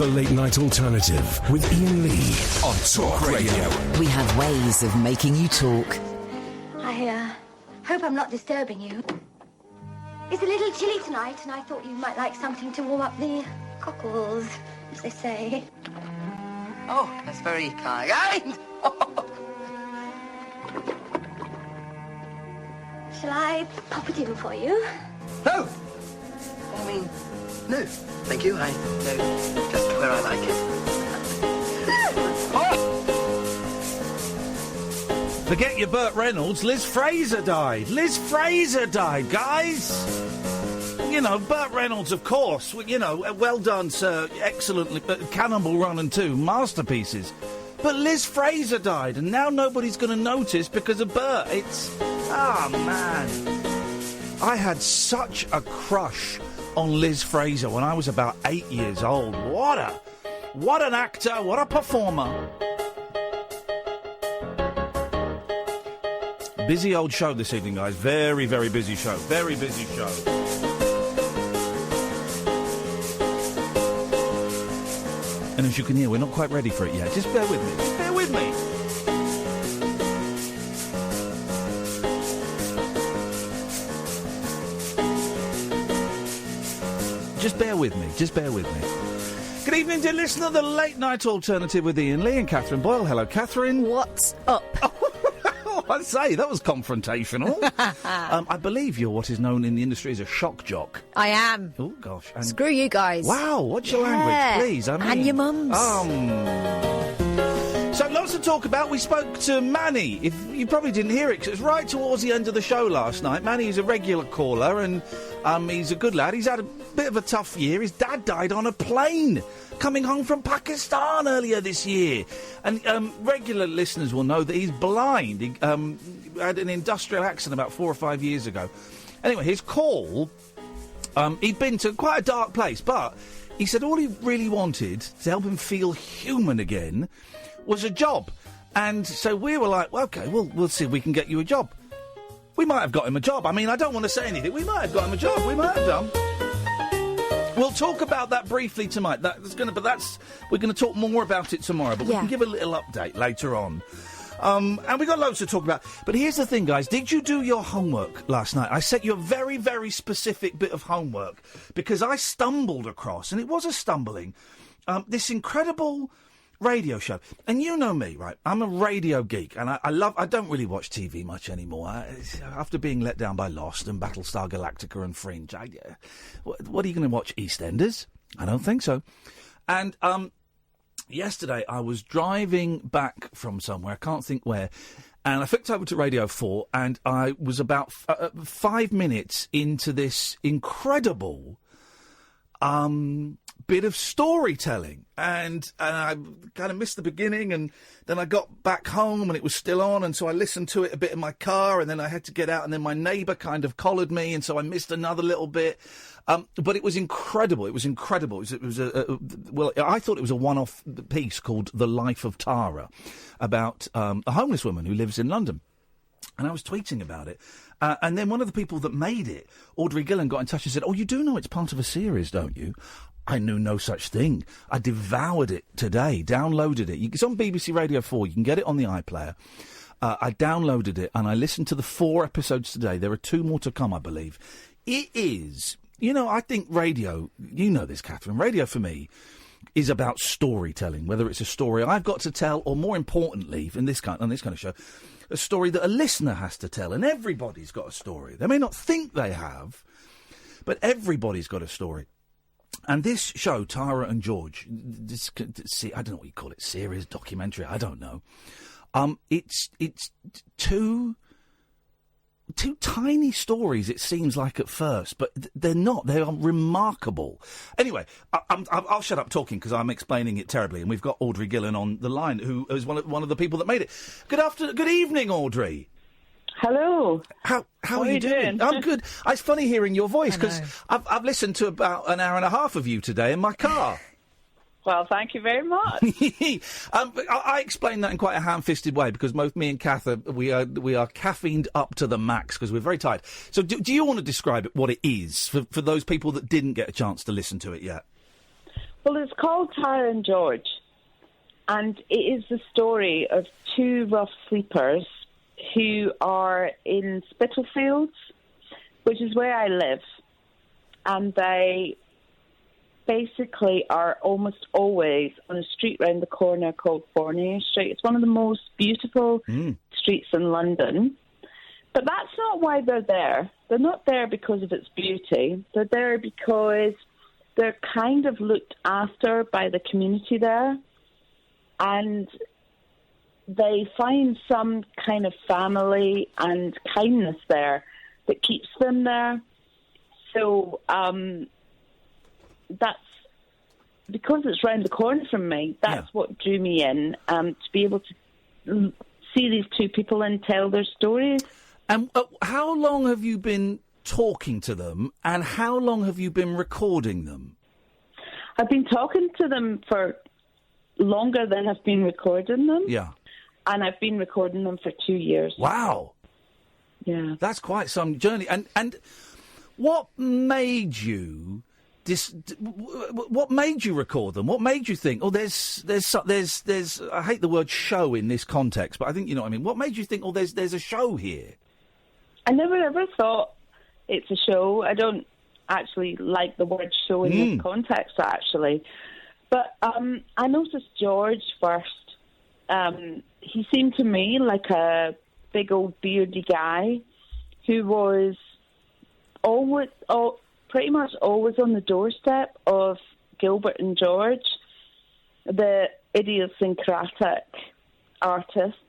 The Late Night Alternative with Iain Lee on Talk Radio. We have ways of making you talk. I hope I'm not disturbing you. It's a little chilly tonight, and I thought you might like something to warm up the cockles, as they say. Oh, that's very kind. Shall I pop it in for you? No! I mean, no. Thank you. I know just where I like it. Forget your Burt Reynolds. Liz Fraser died. Liz Fraser died, guys. You know, Burt Reynolds, of course. You know, well done, sir. Excellently. Cannonball Run and 2, masterpieces. But Liz Fraser died, and now nobody's going to notice because of Burt. It's... Ah, man. I had such a crush on Liz Fraser when I was about 8 years old. What an actor, what a performer. Busy old show this evening, guys. Very, very busy show. Very busy show. And as you can hear, we're not quite ready for it yet. Just bear with me. Just bear with me. Just bear with me. Just bear with me. Good evening, dear listener. The Late Night Alternative with Iain Lee and Catherine Boyle. Hello, Catherine. What's up? I'd say that was confrontational. I believe you're what is known in the industry as a shock jock. I am. Oh, gosh. And screw you guys. Wow, what's your language, please? I mean, and your mums. So lots to talk about. We spoke to Manny. If you probably didn't hear it, 'cause it was right towards the end of the show last night. Manny is a regular caller, and he's a good lad. He's had a bit of a tough year. His dad died on a plane coming home from Pakistan earlier this year. And regular listeners will know that he's blind. He had an industrial accident about 4 or 5 years ago. Anyway, his call, he'd been to quite a dark place, but he said all he really wanted to help him feel human again was a job. And so we were like, well, OK, we'll see if we can get you a job. We might have got him a job. I mean, I don't want to say anything. We might have got him a job. We might have done. We'll talk about that briefly tonight. We're going to talk more about it tomorrow, but we can give a little update later on. And we've got loads to talk about. But here's the thing, guys. Did you do your homework last night? I set you a very, very specific bit of homework because I stumbled across, and it was a stumbling, this incredible radio show. And you know me, right? I'm a radio geek, and I don't really watch TV much anymore. After being let down by Lost and Battlestar Galactica and Fringe, what are you going to watch, EastEnders? I don't think so. And yesterday I was driving back from somewhere, I can't think where, and I flicked over to Radio 4, and I was about 5 minutes into this incredible bit of storytelling, and I kind of missed the beginning, and then I got back home and it was still on, and so I listened to it a bit in my car, and then I had to get out, and then my neighbour kind of collared me, and so I missed another little bit. But it was incredible. It was incredible. It was I thought it was a one-off piece called The Life of Tara, about a homeless woman who lives in London. And I was tweeting about it. And then one of the people that made it, Audrey Gillan, got in touch and said, "Oh, you do know it's part of a series, don't you?" I knew no such thing. I devoured it today, downloaded it. It's on BBC Radio 4. You can get it on the iPlayer. I downloaded it and I listened to the 4 episodes today. There are 2 more to come, I believe. It is, I think radio, you know this, Catherine, radio for me is about storytelling, whether it's a story I've got to tell or, more importantly, on this kind of show, a story that a listener has to tell. And everybody's got a story. They may not think they have, but everybody's got a story. And this show, Tara and George, I don't know what you call it, series, documentary, I don't know. It's two tiny stories, it seems like at first, but they're not. They are remarkable. Anyway, I'll shut up talking because I'm explaining it terribly, and we've got Audrey Gillan on the line, who is one of the people that made it. Good evening, Audrey. Hello. How are you doing? I'm good. It's funny hearing your voice because I've listened to about an hour and a half of you today in my car. Well, thank you very much. I explained that in quite a ham-fisted way because both me and Kath we are caffeined up to the max because we're very tired. So do you want to describe what it is for those people that didn't get a chance to listen to it yet? Well, it's called Tara and George, and it is the story of two rough sleepers who are in Spitalfields, which is where I live, and they basically are almost always on a street round the corner called Fournier Street. It's one of the most beautiful streets in London. But that's not why they're there. They're not there because of its beauty. They're there because they're kind of looked after by the community there, and they find some kind of family and kindness there that keeps them there. So that's because it's round the corner from me. That's what drew me in, to be able to see these two people and tell their stories. And how long have you been talking to them, and how long have you been recording them? I've been talking to them for longer than I've been recording them. Yeah. And I've been recording them for 2 years. Wow. Yeah. That's quite some journey. And what made you what made you record them? What made you think, there's I hate the word show in this context, but I think you know what I mean. What made you think, there's a show here? I never ever thought it's a show. I don't actually like the word show in this context, actually. But I noticed George first. He seemed to me like a big old beardy guy who was pretty much always on the doorstep of Gilbert and George, the idiosyncratic artists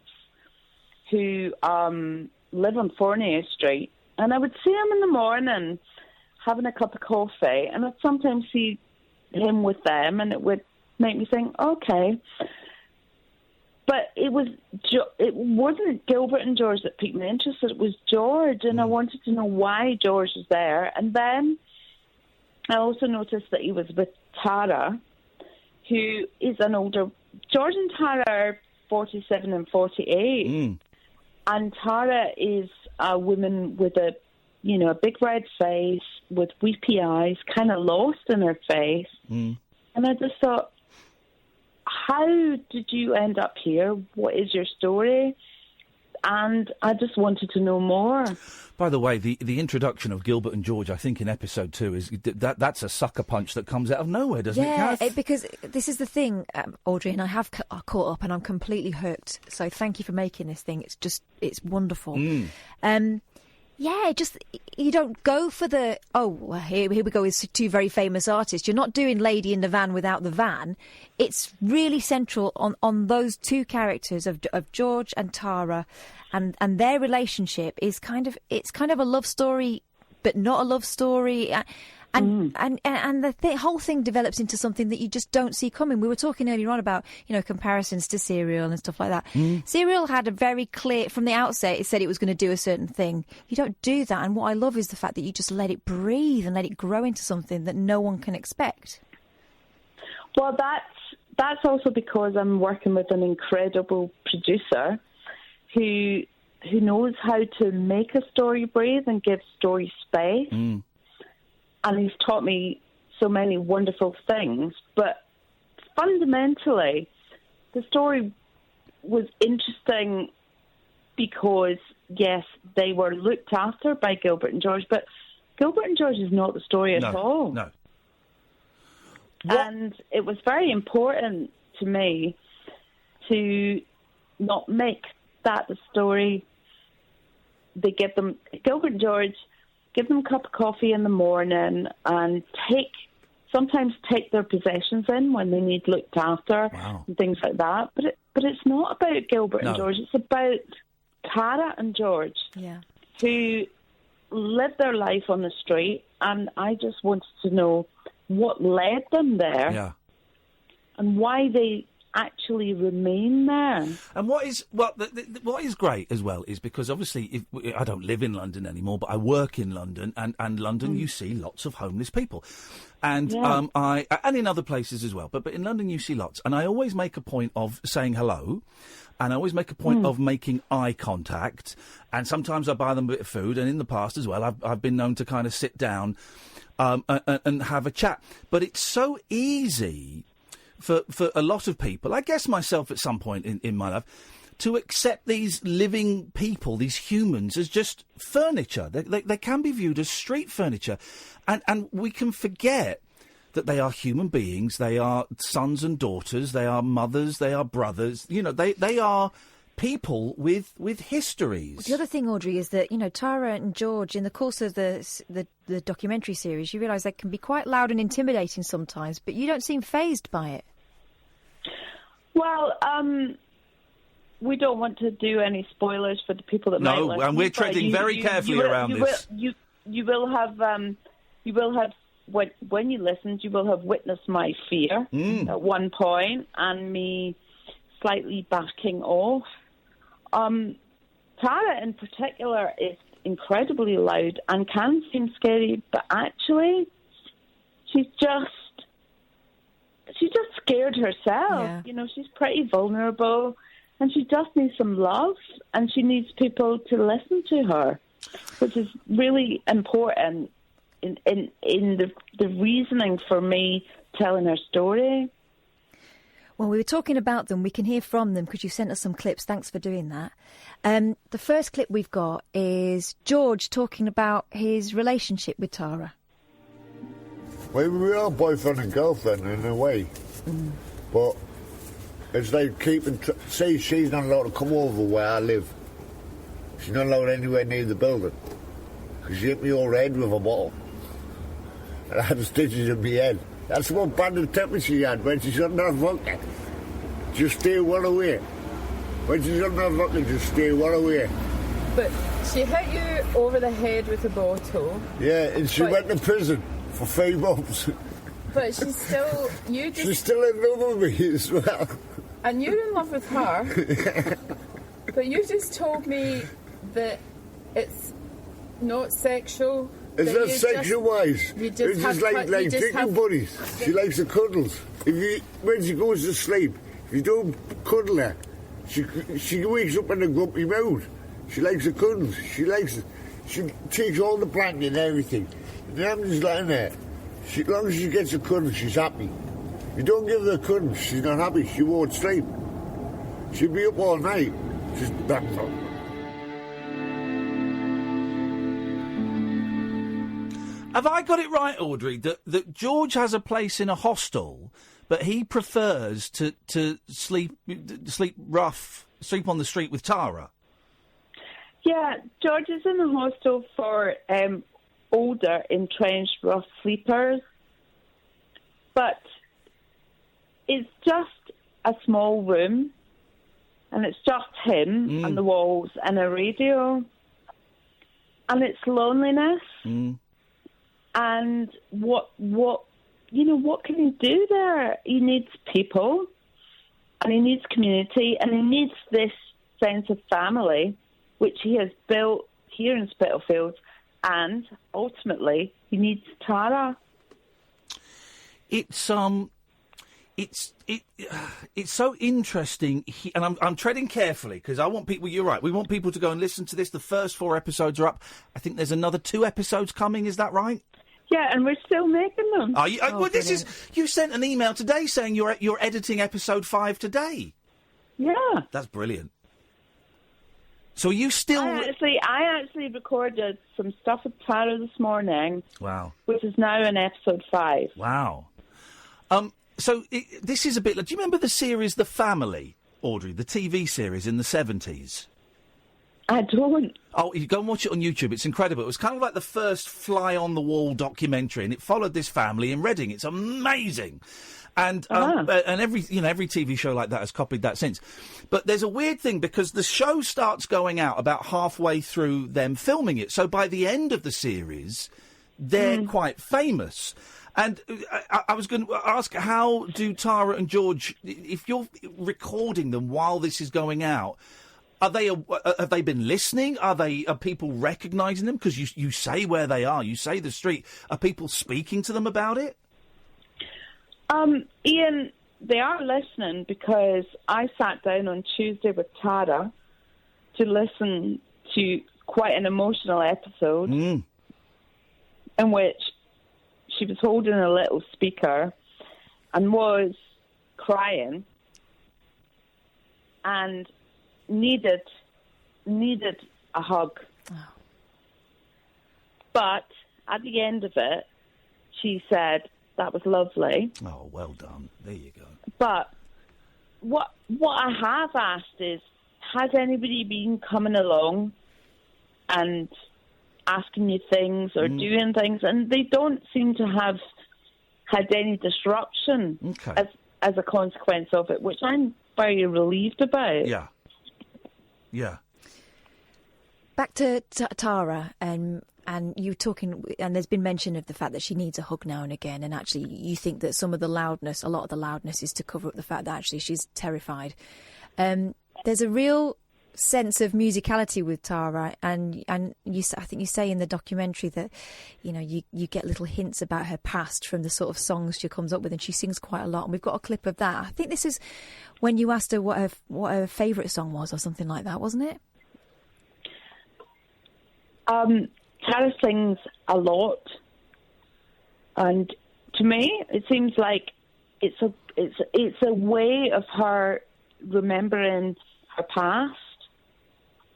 who live on Fournier Street. And I would see him in the morning having a cup of coffee, and I'd sometimes see him with them, and it would make me think, okay. But it wasn't Gilbert and George that piqued my interest. It was George, and I wanted to know why George was there. And then I also noticed that he was with Tara, who is an older... George and Tara are 47 and 48. And Tara is a woman with a big red face, with weepy eyes, kind of lost in her face. And I just thought, how did you end up here? What is your story? And I just wanted to know more. By the way, the introduction of Gilbert and George, I think in episode 2, is that's a sucker punch that comes out of nowhere, doesn't it, Kath? Because this is the thing, Audrey, and I have caught up and I'm completely hooked. So thank you for making this thing. It's wonderful. You don't go for the, here we go with two very famous artists. You're not doing Lady in the Van without the van. It's really central on those two characters of George and Tara, and their relationship is kind of a love story, but not a love story. And the whole thing develops into something that you just don't see coming. We were talking earlier on about, comparisons to Serial and stuff like that. Serial had a very clear, from the outset, it said it was going to do a certain thing. You don't do that. And what I love is the fact that you just let it breathe and let it grow into something that no one can expect. Well, that's also because I'm working with an incredible producer who knows how to make a story breathe and give story space. And he's taught me so many wonderful things. But fundamentally, the story was interesting because, yes, they were looked after by Gilbert and George, but Gilbert and George is not the story at all. No. And it was very important to me to not make that the story. Gilbert and George give them a cup of coffee in the morning and sometimes take their possessions in when they need looked after and things like that. But it's not about Gilbert and George. It's about Tara and George, who live their life on the street. And I just wanted to know what led them there and why they actually remain there. And what is great as well is because obviously I don't live in London anymore, but I work in London, and London you see lots of homeless people, and and in other places as well. But in London you see lots, and I always make a point of saying hello, and I always make a point of making eye contact, and sometimes I buy them a bit of food, and in the past as well I've been known to kind of sit down. and have a chat. But it's so easy for a lot of people, I guess myself at some point in my life, to accept these living people, these humans, as just furniture. They can be viewed as street furniture. And we can forget that they are human beings, they are sons and daughters, they are mothers, they are brothers. You know, they are people with histories. The other thing, Audrey, is that, you know, Tara and George, in the course of the documentary series, you realise they can be quite loud and intimidating sometimes, but you don't seem fazed by it. Well, we don't want to do any spoilers for the people that might listen. No, and we're treading very carefully around this. You will have when you listened, you will have witnessed my fear at one point and me slightly backing off. Tara, in particular, is incredibly loud and can seem scary, but actually, she's just scared herself. Yeah. You know, she's pretty vulnerable, and she just needs some love, and she needs people to listen to her, which is really important in the reasoning for me telling her story. Well, we were talking about them. We can hear from them because you sent us some clips. Thanks for doing that. The first clip we've got is George talking about his relationship with Tara. Well, we are boyfriend and girlfriend in a way, but it's like keeping... say she's not allowed to come over where I live. She's not allowed anywhere near the building. Because she hit me over the head with a bottle. And I had stitches in my head. That's what bad the temper she had when she shouldn't have vodka. Just stay well away. When she shouldn't have vodka, just stay well away. But she hit you over the head with a bottle. Yeah, and she went to prison for 3 months. But she's still... She's still in love with me as well. And you're in love with her. But you just told me that it's not sexual. It's not sexual-wise. It's just like kicking buddies. She likes the cuddles. When she goes to sleep, if you don't cuddle her, she wakes up in a grumpy mood. She likes the cuddles. She takes all the blanket and everything. And I'm just letting her. As long as she gets a cuddle, she's happy. If you don't give her a cuddle, she's not happy. She won't sleep. She'll be up all night. Just back up. Have I got it right, Audrey, that George has a place in a hostel, but he prefers to sleep on the street with Tara? Yeah, George is in a hostel for older, entrenched, rough sleepers. But it's just a small room, and it's just him and the walls and a radio. And it's loneliness. And what can he do there? He needs people, and he needs community, and he needs this sense of family, which he has built here in Spitalfields, and ultimately he needs Tara. It's so interesting, and I'm treading carefully because I want people. You're right. We want people to go and listen to this. The first 4 episodes are up. I think there's another 2 episodes coming. Is that right? Yeah, and we're still making them. Are you? Well, this is. You sent an email today saying you're editing episode 5 today. Yeah, that's brilliant. So are you still? I actually recorded some stuff with Tara this morning. Wow. Which is now in episode 5. Wow. So this is a bit. Do you remember the series The Family, Audrey? The TV series in the 70s. I don't. Oh, you go and watch it on YouTube. It's incredible. It was kind of like the first fly-on-the-wall documentary, and it followed this family in Reading. It's amazing. And every TV show like that has copied that since. But there's a weird thing because the show starts going out about halfway through them filming it. So by the end of the series, they're quite famous. And I was going to ask, how do Tara and George, if you're recording them while this is going out, have they been listening? Are people recognising them? Because you say where they are, you say the street. Are people speaking to them about it? Iain, they are listening because I sat down on Tuesday with Tara to listen to quite an emotional episode in which she was holding a little speaker and was crying and needed a hug. Oh. But at the end of it, she said, that was lovely. Oh, well done. There you go. But what I have asked is, has anybody been coming along and asking you things or doing things? And they don't seem to have had any disruption as a consequence of it, which I'm very relieved about. Yeah. Yeah. Back to Tara, and you talking, and there's been mention of the fact that she needs a hug now and again, and actually you think that a lot of the loudness is to cover up the fact that actually she's terrified. There's a real sense of musicality with Tara, and I think you say in the documentary that, you know, you get little hints about her past from the sort of songs she comes up with, and she sings quite a lot, and we've got a clip of that. I think this is when you asked her what her favourite song was or something like that, wasn't it? Tara sings a lot, and to me, it seems like it's a way of her remembering her past.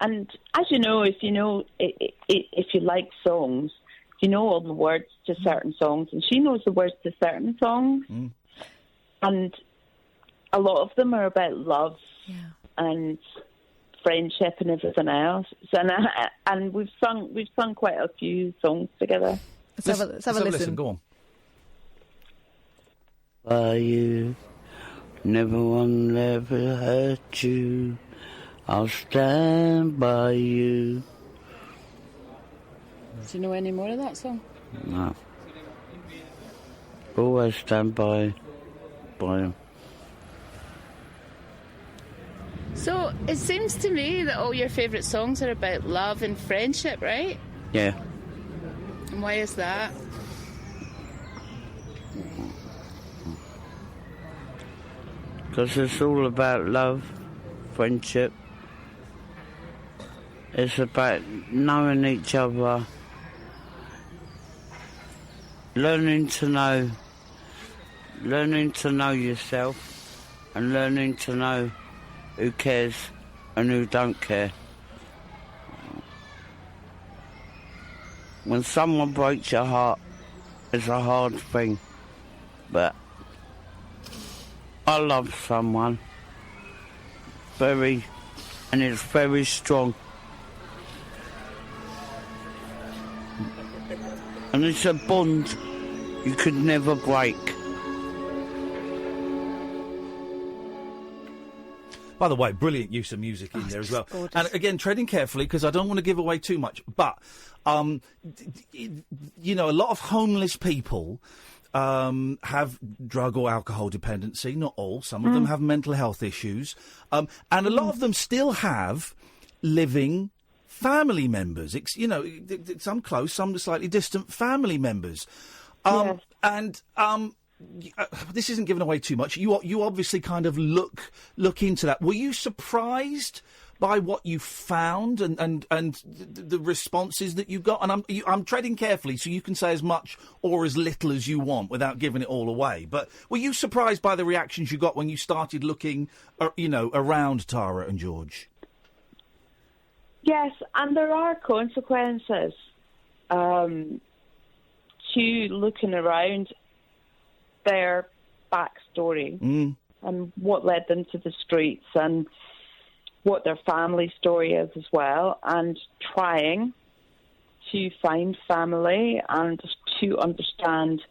And as you know, if you like songs, you know all the words to certain songs, and she knows the words to certain songs, and a lot of them are about love and friendship and everything else. And we've sung quite a few songs together. Let's have a listen. Go on. By you, never one will ever hurt you. I'll stand by you. Do you know any more of that song? No. Always stand by him. So it seems to me that all your favourite songs are about love and friendship, right? Yeah. And why is that? Because it's all about love, friendship. It's about knowing each other, learning to know yourself, and learning to know who cares and who don't care. When someone breaks your heart, it's a hard thing, but I love someone and it's very strong. And it's a bond you could never break. By the way, brilliant use of music in there as well. Gorgeous. And again, treading carefully, because I don't want to give away too much. But, you know, a lot of homeless people have drug or alcohol dependency. Not all. Some of them have mental health issues. And a lot of them still have living family members. You know, some close, some slightly distant family members. And this isn't giving away too much. You obviously kind of look into that. Were you surprised by what you found and the responses that you got? And I'm treading carefully, so you can say as much or as little as you want without giving it all away. But were you surprised by the reactions you got when you started looking, around Tara and George? Yes, and there are consequences to looking around their backstory and what led them to the streets and what their family story is as well, and trying to find family and to understand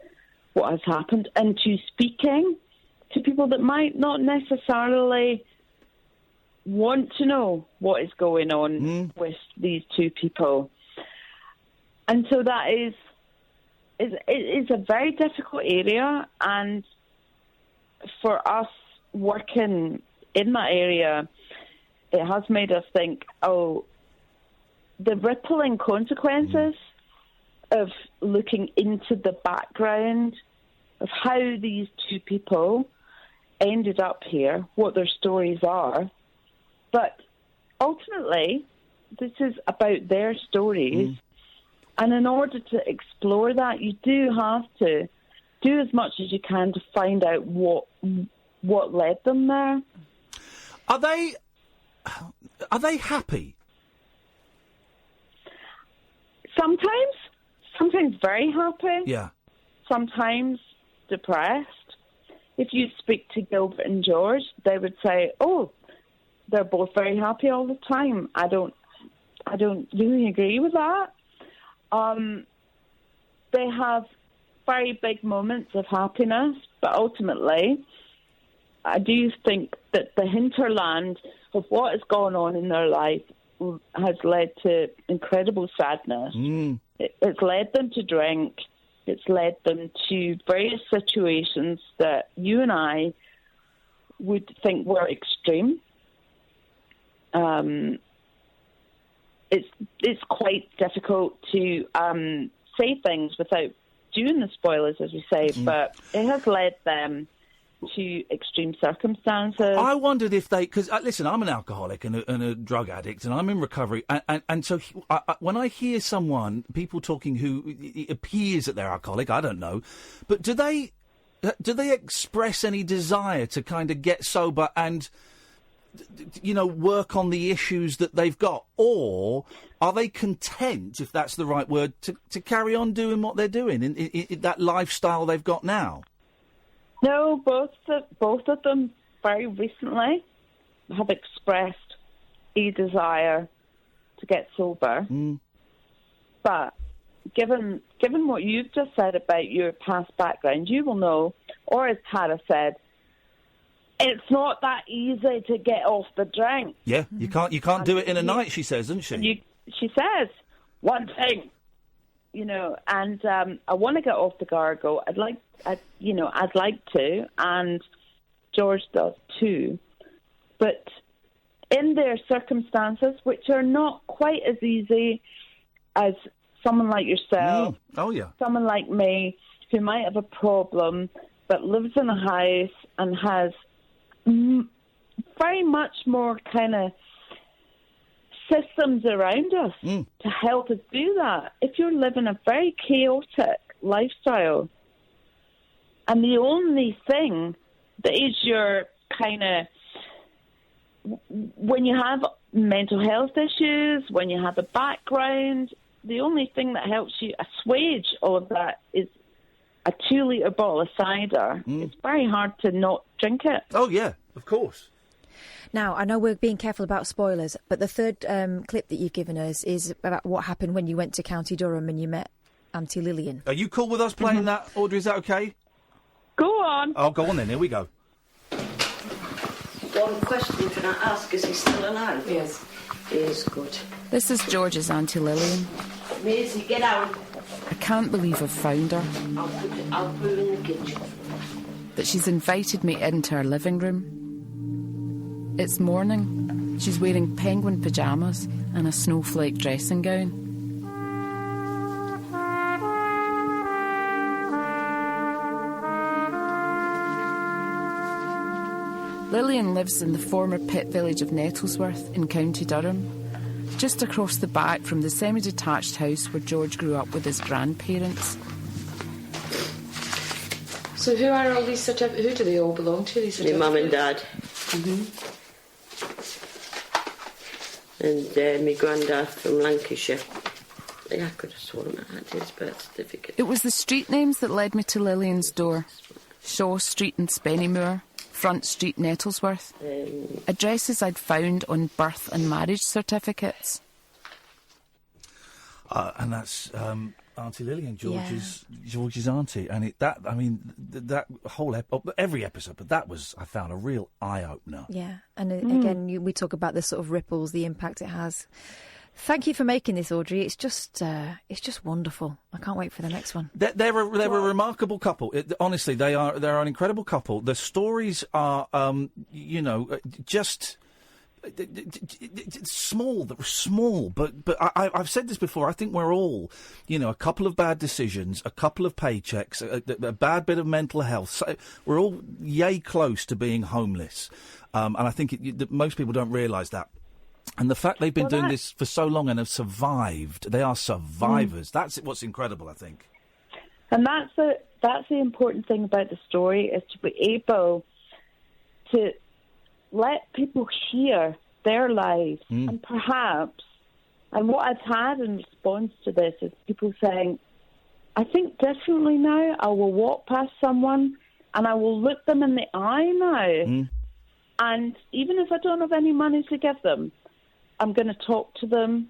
what has happened, and to speaking to people that might not necessarily want to know what is going on with these two people. And so that is a very difficult area, and for us working in that area, it has made us think, the rippling consequences of looking into the background of how these two people ended up here, what their stories are. But ultimately, this is about their stories And in order to explore that, you do have to do as much as you can to find out what led them there. Are they happy? Sometimes very happy. Yeah. Sometimes depressed. If you speak to Gilbert and George, they would say, "Oh, they're both very happy all the time." I don't really agree with that. They have very big moments of happiness, but ultimately, I do think that the hinterland of what has gone on in their life has led to incredible sadness. It's led them to drink. It's led them to various situations that you and I would think were extreme. It's quite difficult to say things without doing the spoilers, as we say, but it has led them to extreme circumstances. I wondered if they... Because, listen, I'm an alcoholic and a drug addict, and I'm in recovery, and so when I hear people talking who it appears that they're alcoholic, I don't know, but do they express any desire to kind of get sober and, work on the issues that they've got? Or are they content, if that's the right word, to carry on doing what they're doing in that lifestyle they've got now? No, both of them very recently have expressed a desire to get sober. But given what you've just said about your past background, you will know, or as Tara said, it's not that easy to get off the drink. Yeah, you can't do it in a night, she says, doesn't she? She says one thing, and I want to get off the gargle. I'd like to, and George does too. But in their circumstances, which are not quite as easy as someone like yourself, someone like me, who might have a problem but lives in a house and has very much more kind of systems around us to help us do that. If you're living a very chaotic lifestyle, and the only thing that is your kind of, when you have mental health issues, when you have a background, the only thing that helps you assuage all of that is a 2-litre bottle of cider. It's very hard to not drink it. Oh, yeah, of course. Now, I know we're being careful about spoilers, but the third clip that you've given us is about what happened when you went to County Durham and you met Auntie Lillian. Are you cool with us playing that, Audrey? Is that okay? Go on. Oh, go on then. Here we go. One question can I ask? Is he still alive? Yes. He is good. This is George's Auntie Lillian. Maisie, get out. I can't believe I've found her. I'll put her in the kitchen. But she's invited me into her living room. It's morning. She's wearing penguin pyjamas and a snowflake dressing gown. Lillian lives in the former pit village of Nettlesworth in County Durham, just across the back from the semi-detached house where George grew up with his grandparents. So who are all these certificates? Who do they all belong to, these certificates? My mum and dad. And my granddad from Lancashire. I could have sworn I had his birth certificate. It was the street names that led me to Lillian's door. Shaw Street in Spennymoor, Front Street, Nettlesworth. Addresses I'd found on birth and marriage certificates. And that's Auntie Lillian, George's auntie, and that whole every episode, but that was, I found, a real eye opener. Yeah, and again, we talk about the sort of ripples, the impact it has. Thank you for making this, Audrey. It's just wonderful. I can't wait for the next one. They're a remarkable couple. Honestly, they're an incredible couple. The stories are, just small, but I've said this before. I think we're all, a couple of bad decisions, a couple of paychecks, a bad bit of mental health. So we're all yay close to being homeless, and I think most people don't realise that. And the fact they've been doing this for so long and have survived, they are survivors. That's what's incredible, I think. And that's the important thing about the story, is to be able to let people hear their lives. And perhaps, and what I've had in response to this is people saying, I think differently now. I will walk past someone and I will look them in the eye now. And even if I don't have any money to give them, I'm going to talk to them.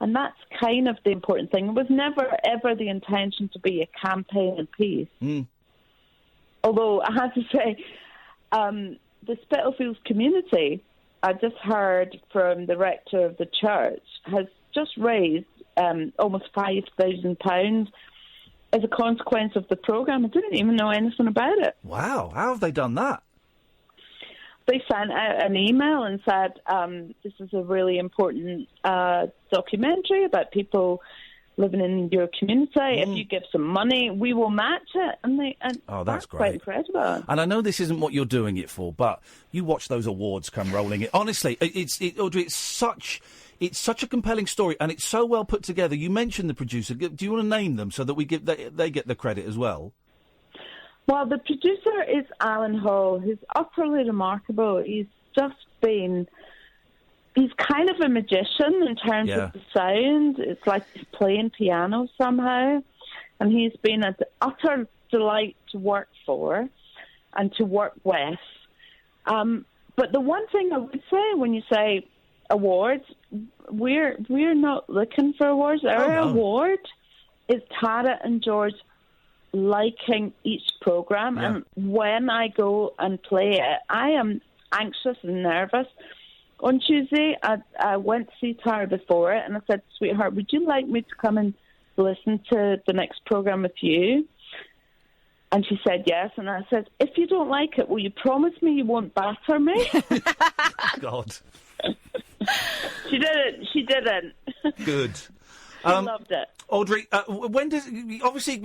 And that's kind of the important thing. It was never, ever the intention to be a campaign of peace. Although I have to say, the Spitalfields community, I just heard from the rector of the church, has just raised almost £5,000 as a consequence of the programme. I didn't even know anything about it. Wow, how have they done that? They sent out an email and said, this is a really important documentary about people living in your community. If you give some money, we will match it. And that's quite incredible. And I know this isn't what you're doing it for, but you watch those awards come rolling in. Honestly, Audrey, it's such a compelling story, and it's so well put together. You mentioned the producer. Do you want to name them so that they get the credit as well? Well, the producer is Alan Hall, who's utterly remarkable. He's kind of a magician in terms of the sound. It's like he's playing piano somehow. And he's been an utter delight to work for and to work with. But the one thing I would say when you say awards, we're not looking for awards. Our award is Tara and George liking each programme, and when I go and play it, I am anxious and nervous. On Tuesday, I went to see Tara before it, and I said, sweetheart, would you like me to come and listen to the next programme with you? And she said yes, and I said, if you don't like it, will you promise me you won't batter me? God. She didn't. Good. She loved it. Audrey, when does... Obviously,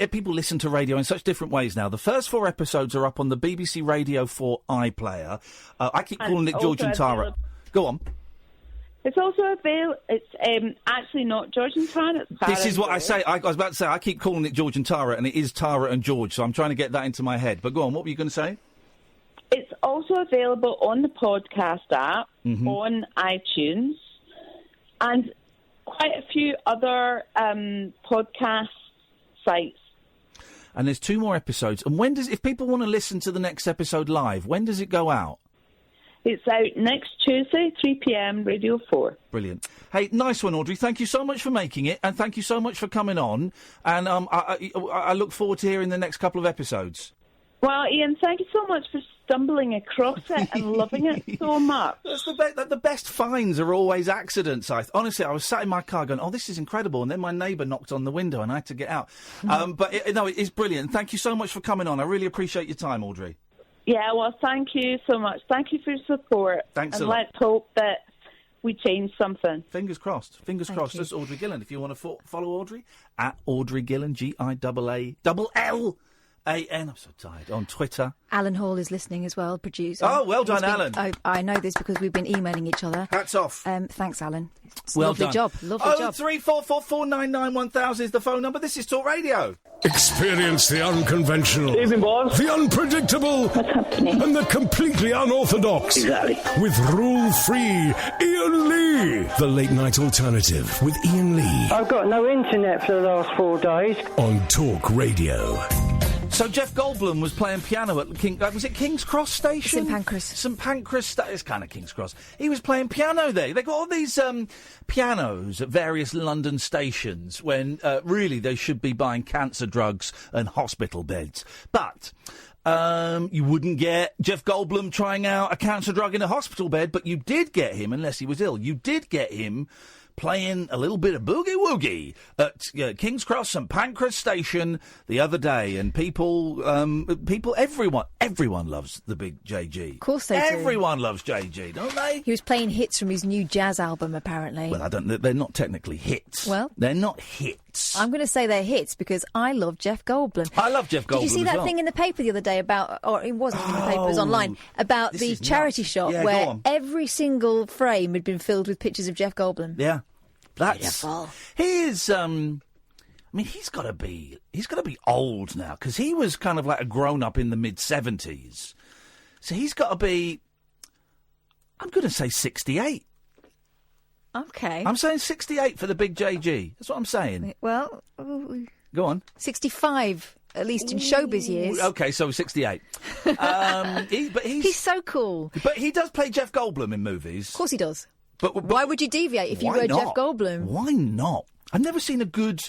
people listen to radio in such different ways now. The first 4 episodes are up on the BBC Radio 4 iPlayer. I keep calling it George and Tara. Go on. It's also available... It's actually not George and Tara, it's Tara. This is what I say. I was about to say, I keep calling it George and Tara, and it is Tara and George, so I'm trying to get that into my head. But go on, what were you going to say? It's also available on the podcast app, on iTunes, and quite a few other podcast sites. And there's 2 more episodes. And if people want to listen to the next episode live, when does it go out? It's out next Tuesday, 3 p.m, Radio 4. Brilliant. Hey, nice one, Audrey. Thank you so much for making it, and thank you so much for coming on. And I look forward to hearing the next couple of episodes. Well, Iain, thank you so much for stumbling across it and loving it so much. That's the best finds are always accidents. Honestly, I was sat in my car going, oh, this is incredible, and then my neighbour knocked on the window and I had to get out. But it is brilliant. Thank you so much for coming on. I really appreciate your time, Audrey. Yeah, well, thank you so much. Thank you for your support. Thanks and a lot. let's hope that we change something. Fingers crossed. Fingers crossed. That's Audrey Gillan. If you want to follow Audrey, at Audrey Gillan, Gilllan. I'm so tired. On Twitter. Alan Hall is listening as well, producer. Oh, well done, Alan. I know this because we've been emailing each other. Hats off. Thanks, Alan. It's well lovely done. job. Lovely job. 03444991000 is the phone number. This is Talk Radio. Experience the unconventional, Evening, boss. the unpredictable, and the completely unorthodox. Exactly. With rule-free Iain Lee. The Late Night Alternative with Iain Lee. I've got no internet for the last 4 days. On Talk Radio. So Jeff Goldblum was playing piano at was it King's Cross Station? St Pancras. It's kind of King's Cross. He was playing piano there. They got all these pianos at various London stations when really they should be buying cancer drugs and hospital beds. But you wouldn't get Jeff Goldblum trying out a cancer drug in a hospital bed, but you did get him, unless he was ill, you did get him playing a little bit of boogie-woogie at King's Cross St Pancras Station the other day, and everyone loves the big JG. Of course they do. Everyone loves JG, don't they? He was playing hits from his new jazz album, apparently. Well, they're not technically hits. Well, they're not hits. I'm going to say they're hits because I love Jeff Goldblum. I love Jeff Goldblum. Did you see that thing in the paper the other day about, or it wasn't in the paper, it was online, about the charity shop where every single frame had been filled with pictures of Jeff Goldblum? Yeah. That's beautiful. He is. I mean, he's got to be old now because he was kind of like a grown-up in the mid-70s. So he's got to be. I'm going to say 68. Okay. I'm saying 68 for the big JG. That's what I'm saying. Well, go on. 65. At least in showbiz years. Okay, so 68. He's so cool. But he does play Jeff Goldblum in movies. Of course he does. But why would you deviate if you were Jeff Goldblum? Why not? I've never seen a good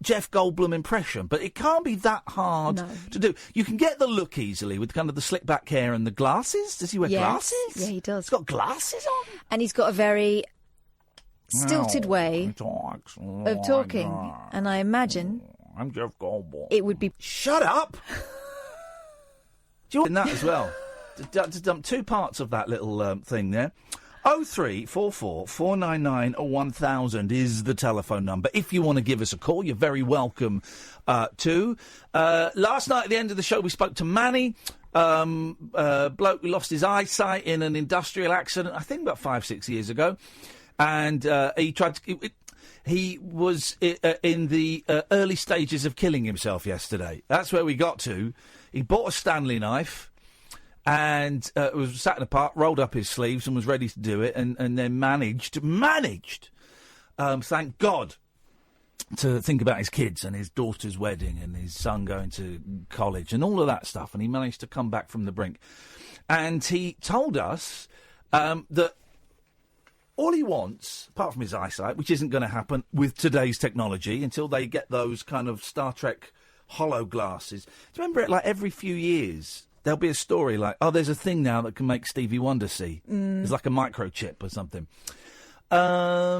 Jeff Goldblum impression, but it can't be that hard to do. You can get the look easily with kind of the slick back hair and the glasses. Does he wear glasses? Yeah, he does. He's got glasses on. And he's got a very stilted way of talking. And I imagine... I'm Jeff Goldblum. It would be... Shut up! Do you want that as well? to dump two parts of that little thing there. 0344 499 1000 is the telephone number. If you want to give us a call, you're very welcome to. Last night at the end of the show, we spoke to Manny, bloke who lost his eyesight in an industrial accident, I think about 5-6 years ago. And he tried to... He was in the early stages of killing himself yesterday. That's where we got to. He bought a Stanley knife and was sat in a park, rolled up his sleeves and was ready to do it, and then managed, thank God, to think about his kids and his daughter's wedding and his son going to college and all of that stuff. And he managed to come back from the brink. And he told us that all he wants, apart from his eyesight, which isn't going to happen with today's technology until they get those kind of Star Trek hollow glasses. Do you remember it, like, every few years, there'll be a story like, oh, there's a thing now that can make Stevie Wonder see. It's like a microchip or something. I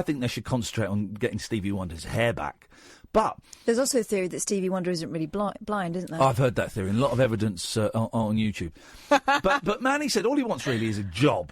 think they should concentrate on getting Stevie Wonder's hair back. But there's also a theory that Stevie Wonder isn't really blind, isn't there? I've heard that theory, and a lot of evidence on YouTube. But Manny said all he wants really is a job.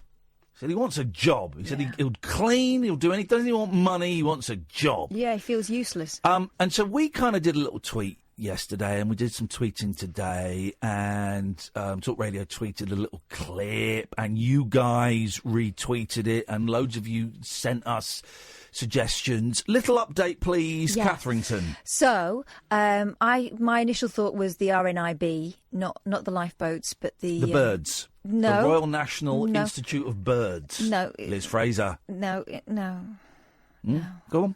He said he wants a job. He said he'll clean, he'll do anything. Doesn't he want money? He wants a job. Yeah, he feels useless. And so we kind of did a little tweet yesterday, and we did some tweeting today, and Talk Radio tweeted a little clip, and you guys retweeted it, and loads of you sent us suggestions. Little update, please, Catherington. So, my initial thought was the RNIB, not the lifeboats, but the birds. No. The Royal National Institute of Birds. No. Liz Fraser. No. Go on.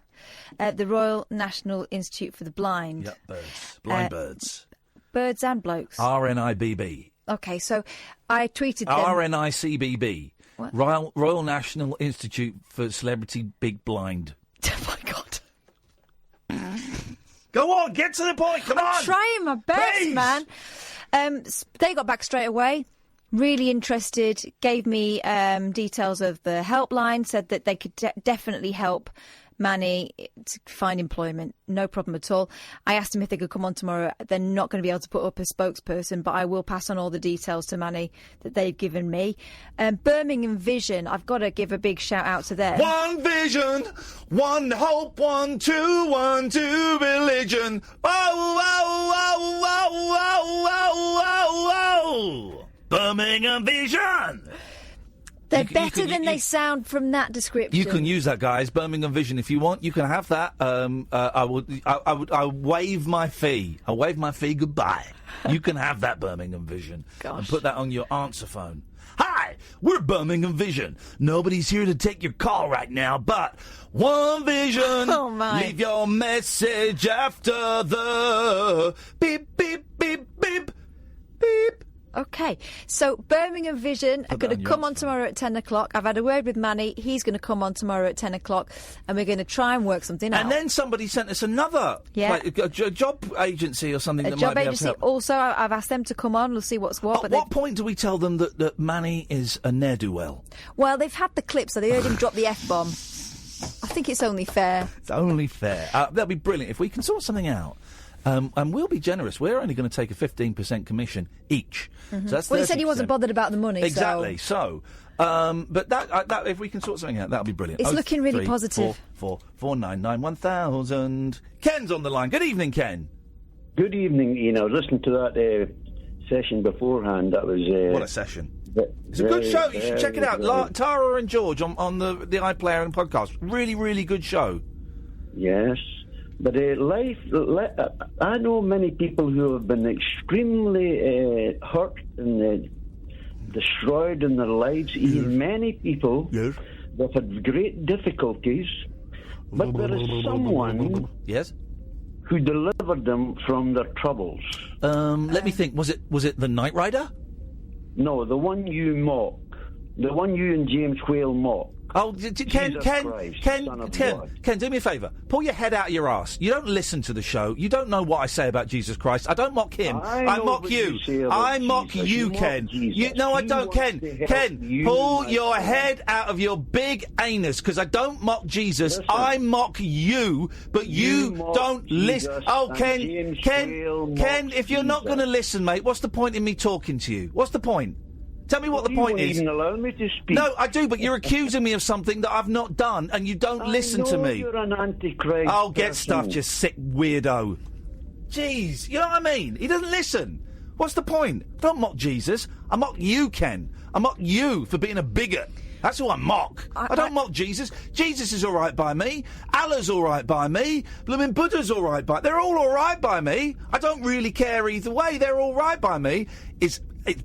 The Royal National Institute for the Blind. Yep, birds. Blind birds. Birds and blokes. RNIBB. Okay, so I tweeted them. RNICBB. What? Royal National Institute for Celebrity Big Blind. Oh, my God. Go on, get to the point, come on! I'm trying my best, Please. man. They got back straight away. Really interested, gave me details of the helpline, said that they could definitely help Manny to find employment. No problem at all. I asked him if they could come on tomorrow. They're not going to be able to put up a spokesperson, but I will pass on all the details to Manny that they've given me. Birmingham Vision, I've got to give a big shout out to them. One vision, one hope, 1, 2, 1, 2 religion. Oh. Birmingham Vision. They're better than they sound from that description. You can use that, guys. Birmingham Vision, if you want, you can have that. I waive my fee. I waive my fee goodbye. You can have that Birmingham Vision. Gosh. And put that on your answer phone. Hi, we're Birmingham Vision. Nobody's here to take your call right now, but one vision. Oh my! Leave your message after the beep beep beep beep beep. Okay, so Birmingham Vision are going to come on tomorrow at 10 o'clock. I've had a word with Manny. He's going to come on tomorrow at 10 o'clock, and we're going to try and work something out. And then somebody sent us another, like a job agency or something. A that job might be agency. Able to help. Also, I've asked them to come on. We'll see what's what. At what point do we tell them that Manny is a ne'er-do-well? Well, they've had the clip, so they heard him drop the F-bomb. think it's only fair. It's only fair. That'd be brilliant if we can sort something out. And we'll be generous. We're only going to take a 15% commission each. Mm-hmm. So that's well, he said he wasn't bothered about the money. Exactly. So, but that if we can sort something out, that'll be brilliant. It's looking really positive. 499 1000. Ken's on the line. Good evening, Ken. Good evening, Ian. I was listening to that session beforehand. That was what a session. It's a good show. You should check it out. Tara and George on the iPlayer and podcast. Really, really good show. Yes. But I know many people who have been extremely hurt and destroyed in their lives. Even many people that had great difficulties. But there is someone who delivered them from their troubles. Let me think. Was it the Knight Rider? No, the one you mock. The one you and James Whale mock. Oh, Ken, do me a favour. Pull your head out of your arse. You don't listen to the show. You don't know what I say about Jesus Christ. I don't mock him. I mock you. I mock you, Ken. No, I don't, Ken. Ken, pull your head out of your big anus, because I don't mock Jesus. I mock you, but you don't listen. Oh, Ken, if you're not going to listen, mate, what's the point in me talking to you? What's the point? Tell me what the point is. You won't even allow me to speak. No, I do, but you're accusing me of something that I've not done, and you don't listen to me. You're an antichrist. Oh, get stuffed, you sick weirdo. Jeez, you know what I mean? He doesn't listen. What's the point? I don't mock Jesus. I mock you, Ken. I mock you for being a bigot. That's who I mock. I don't mock Jesus. Jesus is all right by me. Allah's all right by me. Bloomin' Buddha's all right by... They're all right by me. I don't really care either way. They're all right by me. It's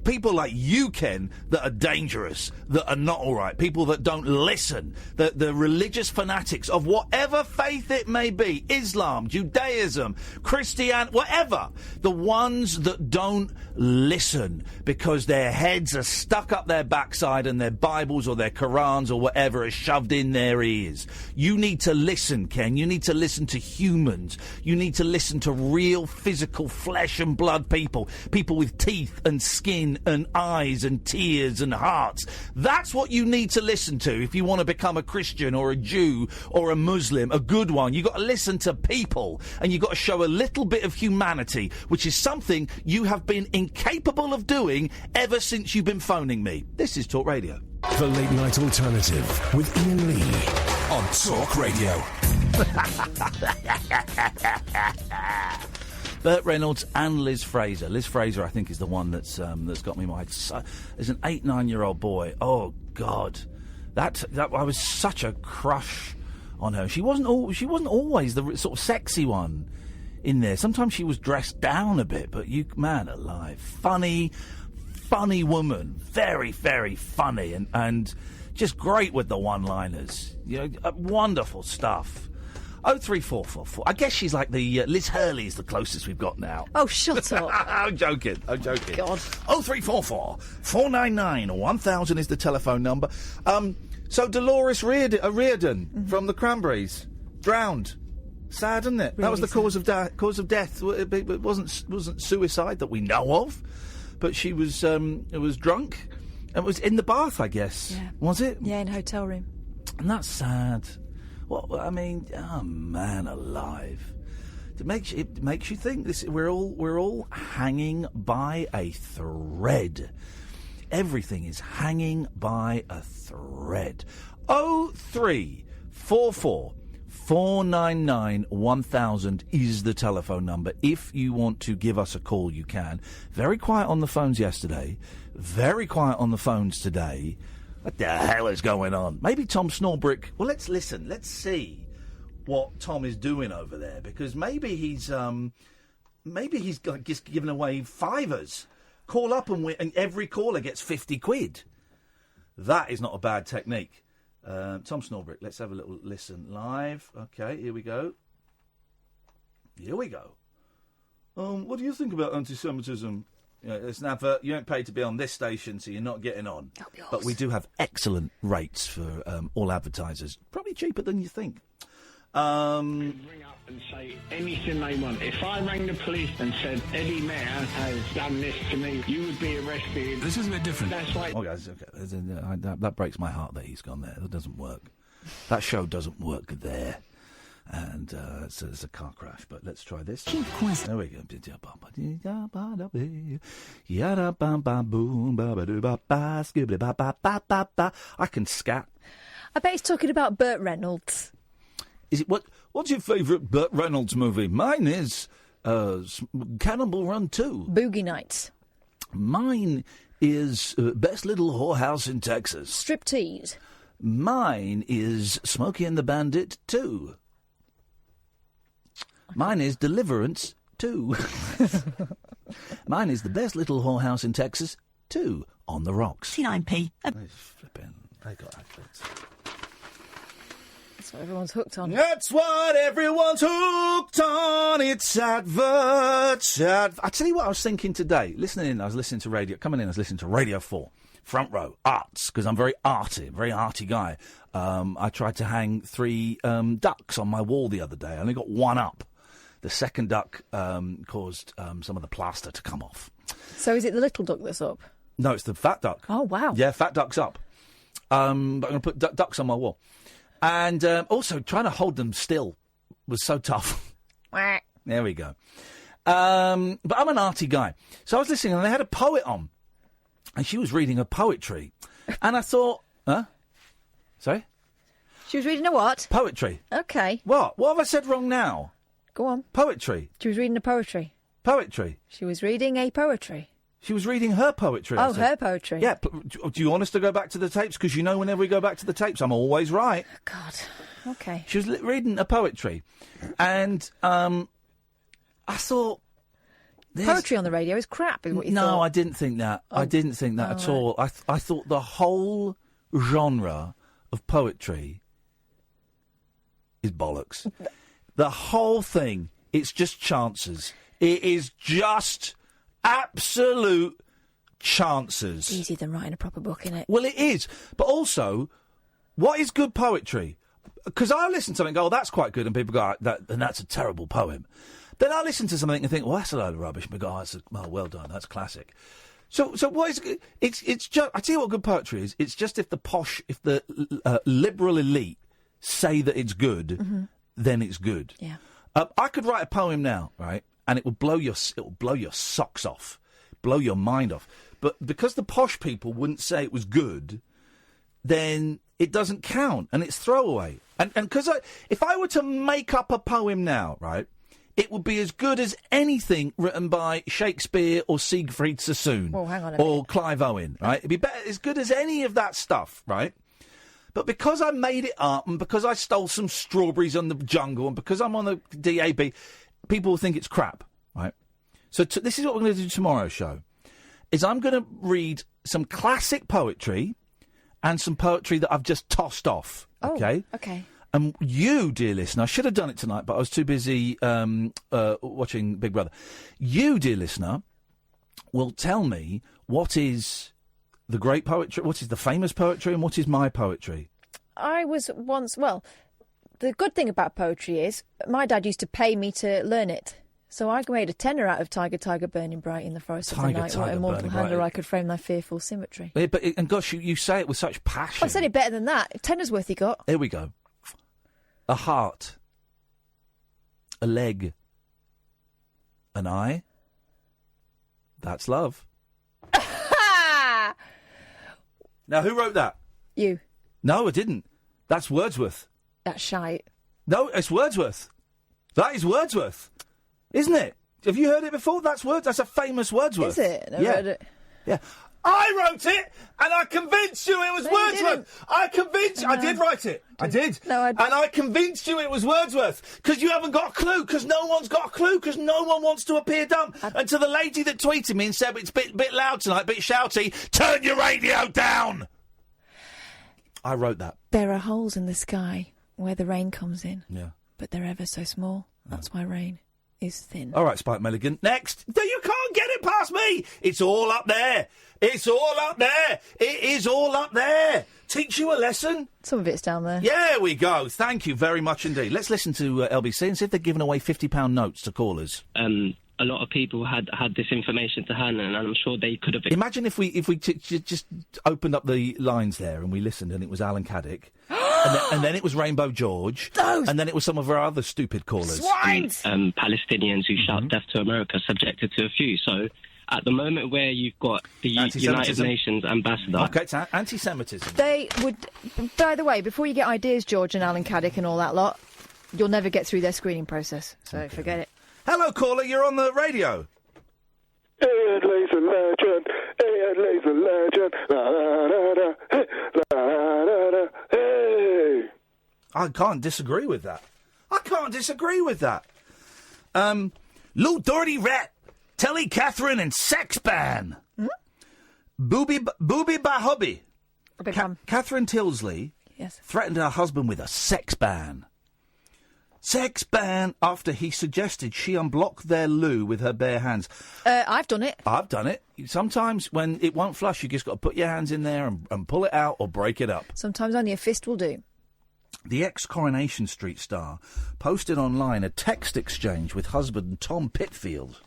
people like you, Ken, that are dangerous, that are not all right, people that don't listen, the religious fanatics of whatever faith it may be, Islam, Judaism, Christianity, whatever, the ones that don't listen because their heads are stuck up their backside and their Bibles or their Qurans or whatever is shoved in their ears. You need to listen, Ken. You need to listen to humans. You need to listen to real physical flesh and blood people with teeth and skin and eyes and tears and hearts. That's what you need to listen to if you want to become a Christian or a Jew or a Muslim, a good one. You've got to listen to people, and you've got to show a little bit of humanity, which is something you have been incapable of doing ever since you've been phoning me. This is Talk Radio. The Late Night Alternative with Iain Lee on Talk Radio. Burt Reynolds and Liz Fraser. Liz Fraser, I think, is the one that's got me mind. As an 8-9-year-old boy, oh God, that I was such a crush on her. She wasn't always the sort of sexy one in there. Sometimes she was dressed down a bit, but man alive, funny woman, very, very funny, and just great with the one-liners. You know, wonderful stuff. 03444. I guess she's like the Liz Hurley is the closest we've got now. Oh, shut up. I'm joking. God. 03444 499 1000 is the telephone number. So Dolores Reardon from the Cranberries drowned. Sad, isn't it? Really that was the cause of death. It wasn't suicide that we know of, but she was drunk and was in the bath, I guess. Yeah. Was it? Yeah, in a hotel room. And that's sad. Well, I mean, oh man alive! It makes you think. We're all hanging by a thread. Everything is hanging by a thread. 0344 499 1000 is the telephone number. If you want to give us a call, you can. Very quiet on the phones yesterday. Very quiet on the phones today. What the hell is going on? Maybe Tom Snorbrick... Well, let's listen. Let's see what Tom is doing over there, because maybe he's just giving away fivers. Call up and every caller gets 50 quid. That is not a bad technique. Tom Snorbrick, let's have a little listen live. Okay, here we go. What do you think about anti-Semitism? It's an advert. You ain't paid to be on this station, so you're not getting on. But we do have excellent rates for all advertisers. Probably cheaper than you think. Ring up and say anything they want. If I rang the police and said Eddie Mayer has done this to me, you would be arrested. This is a bit different. That's why. Oh, guys, okay. That breaks my heart that he's gone there. That doesn't work. That show doesn't work there. And so there's a car crash, but let's try this. There we go. I can scat. I bet he's talking about Burt Reynolds. Is it what's your favourite Burt Reynolds movie? Mine is Cannonball Run 2. Boogie Nights. Mine is Best Little Whorehouse in Texas. Striptease. Mine is Smokey and the Bandit 2. Mine is Deliverance 2. Mine is The Best Little Whorehouse in Texas 2 on the Rocks. 69p. Flipping, they got adverts. That's what everyone's hooked on. That's what everyone's hooked on. It's adverts. I tell you what I was thinking today. I was listening to radio. Coming in, I was listening to Radio 4. Front row, arts, because I'm very arty guy. I tried to hang 3 ducks on my wall the other day. I only got one up. The second duck caused some of the plaster to come off. So is it the little duck that's up? No, it's the fat duck. Oh, wow. Yeah, fat duck's up. But I'm going to put ducks on my wall. And also, trying to hold them still was so tough. There we go. But I'm an arty guy. So I was listening, and they had a poet on. And she was reading her poetry. And I thought, huh? Sorry? She was reading a what? Poetry. Okay. What? What have I said wrong now? Go on. Poetry. She was reading a poetry. Poetry. She was reading a poetry. She was reading her poetry. Oh, her poetry. Yeah. Do you want us to go back to the tapes? Because you know whenever we go back to the tapes, I'm always right. God. Okay. She was reading a poetry. And I thought... Poetry on the radio is crap, is what you thought. No, I didn't think that. I didn't think that at all. I thought the whole genre of poetry is bollocks. The whole thing, it's just chances. It is just absolute chances. It's easier than writing a proper book, isn't it? Well, it is. But also, what is good poetry? Because I listen to something and go, oh, that's quite good, and people go, and that's a terrible poem. Then I listen to something and think, well, that's a load of rubbish. And we go, well done, that's classic. So what is good? It's just, I tell you what good poetry is. It's just if the liberal elite say that it's good, then it's good. Yeah. I could write a poem now, right, and it will blow your socks off, blow your mind off. But because the posh people wouldn't say it was good, then it doesn't count, and it's throwaway. And because if I were to make up a poem now, right, it would be as good as anything written by Shakespeare or Siegfried Sassoon. Well, hang on a or minute. Clive Owen, right? It'd be as good as any of that stuff, right? But because I made it up, and because I stole some strawberries on the jungle, and because I'm on the DAB, people will think it's crap, right? So this is what we're going to do tomorrow's show, is I'm going to read some classic poetry and some poetry that I've just tossed off, okay? Oh, okay. And you, dear listener, I should have done it tonight, but I was too busy watching Big Brother. You, dear listener, will tell me what is the great poetry, what is the famous poetry, and what is my poetry. I was once, well, the good thing about poetry is my dad used to pay me to learn it. So I made a tenor out of Tiger, Tiger, burning bright in the forest of the night. What immortal hand or I could frame thy fearful symmetry. Yeah, and gosh, you say it with such passion. I said it better than that. Tenor's worth he got. Here we go. A heart. A leg. An eye. That's love. Now, who wrote that? You. No, I didn't. That's Wordsworth. That's shite. No, it's Wordsworth. That is Wordsworth. Isn't it? Have you heard it before? That's a famous Wordsworth. Is it? Never heard it. Yeah. I wrote it, and I convinced you it was Wordsworth. I did write it. I did. And I convinced you it was Wordsworth, because you haven't got a clue, because no one's got a clue, because no one wants to appear dumb. And to the lady that tweeted me and said, it's a bit loud tonight, bit shouty, turn your radio down. I wrote that. There are holes in the sky where the rain comes in. Yeah. But they're ever so small. That's why rain is thin. All right, Spike Milligan. Next. You can't get it past me. It's all up there. It's all up there. It is all up there. Teach you a lesson. Some of it's down there. Yeah, there we go. Thank you very much indeed. Let's listen to LBC and see if they're giving away £50 notes to callers. A lot of people had this information to hand, and I'm sure they could have... Imagine if we just opened up the lines there and we listened and it was Alan Caddick. and then it was Rainbow George. And then it was some of our other stupid callers. Swines! Palestinians who shout death to America subjected to a few. So at the moment where you've got the United Nations ambassador... OK, it's anti-Semitism. They would... By the way, before you get ideas, George and Alan Caddick and all that lot, you'll never get through their screening process, so forget it. Hello, caller, you're on the radio. Ian Lee's a legend. Ian Lee's a legend. La, la, la, la, hey, la, la, la, hey. I can't disagree with that. Lou Dirty Rat, Telly Catherine and Sex Ban. Booby Bahubby. Catherine Tilsley threatened her husband with a sex ban. Sex ban after he suggested she unblock their loo with her bare hands. I've done it. I've done it. Sometimes when it won't flush, you just got to put your hands in there and pull it out or break it up. Sometimes only a fist will do. The ex-Coronation Street star posted online a text exchange with husband Tom Pitfield.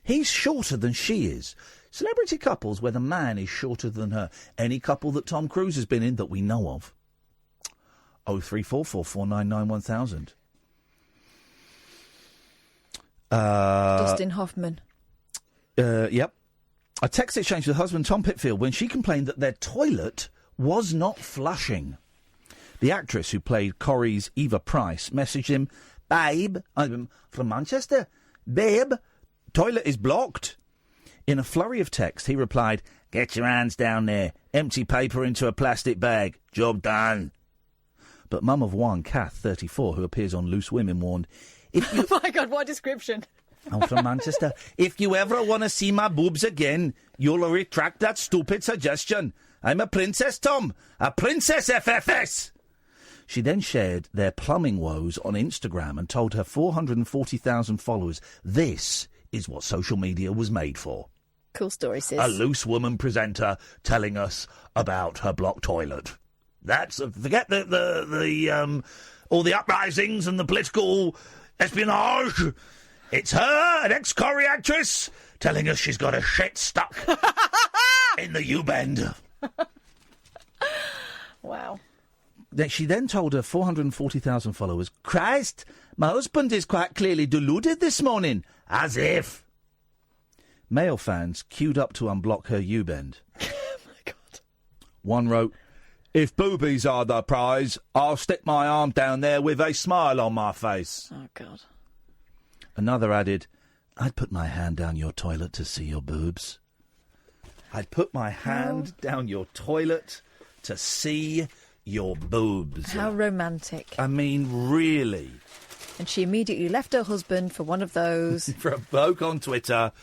He's shorter than she is. Celebrity couples where the man is shorter than her. Any couple that Tom Cruise has been in that we know of. 0344 499 1000. Dustin Hoffman. Yep. A text exchange with husband Tom Pitfield when she complained that their toilet was not flushing. The actress who played Corrie's Eva Price messaged him, "Babe, I'm from Manchester. Babe, toilet is blocked." In a flurry of text, he replied, "Get your hands down there. Empty paper into a plastic bag. Job done." But mum of one, Kath, 34, who appears on Loose Women, warned, Oh my God, what a description. I'm from Manchester. "If you ever want to see my boobs again, you'll retract that stupid suggestion. I'm a princess, Tom. A princess FFS." She then shared their plumbing woes on Instagram and told her 440,000 followers this is what social media was made for. Cool story, sis. A Loose Woman presenter telling us about her blocked toilet. That's forget the all the uprisings and the political espionage. It's her, an ex-Corrie actress, telling us she's got a shit stuck in the U-bend. Wow. She then told her 440,000 followers, "Christ, my husband is quite clearly deluded this morning." As if. Male fans queued up to unblock her U-bend. Oh, my God. One wrote, "If boobies are the prize, I'll stick my arm down there with a smile on my face." Oh, God. Another added, "I'd put my hand down your toilet to see your boobs. I'd put my hand down your toilet to see your boobs." How romantic. I mean, really. And she immediately left her husband for one of those. For a bloke on Twitter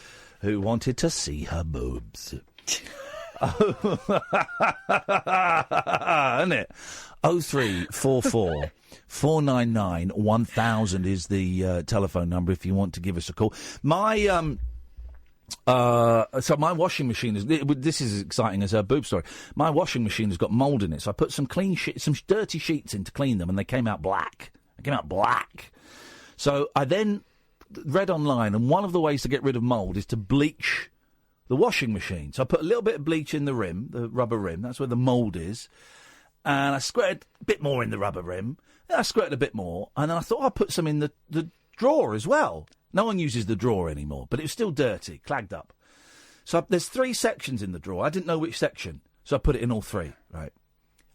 who wanted to see her boobs. Isn't it? 0344 499 1000 is the telephone number if you want to give us a call. My so my washing machine is. This is as exciting as her boob story. My washing machine has got mould in it, so I put some some dirty sheets in to clean them, and they came out black. So I then read online, and one of the ways to get rid of mould is to bleach the washing machine. So I put a little bit of bleach in the rim, the rubber rim. That's where the mould is. And I squirted a bit more in the rubber rim. Then I squirted a bit more. And then I thought I'd put some in the drawer as well. No one uses the drawer anymore, but it was still dirty, clagged up. So there's 3 sections in the drawer. I didn't know which section, so I put it in all 3, right?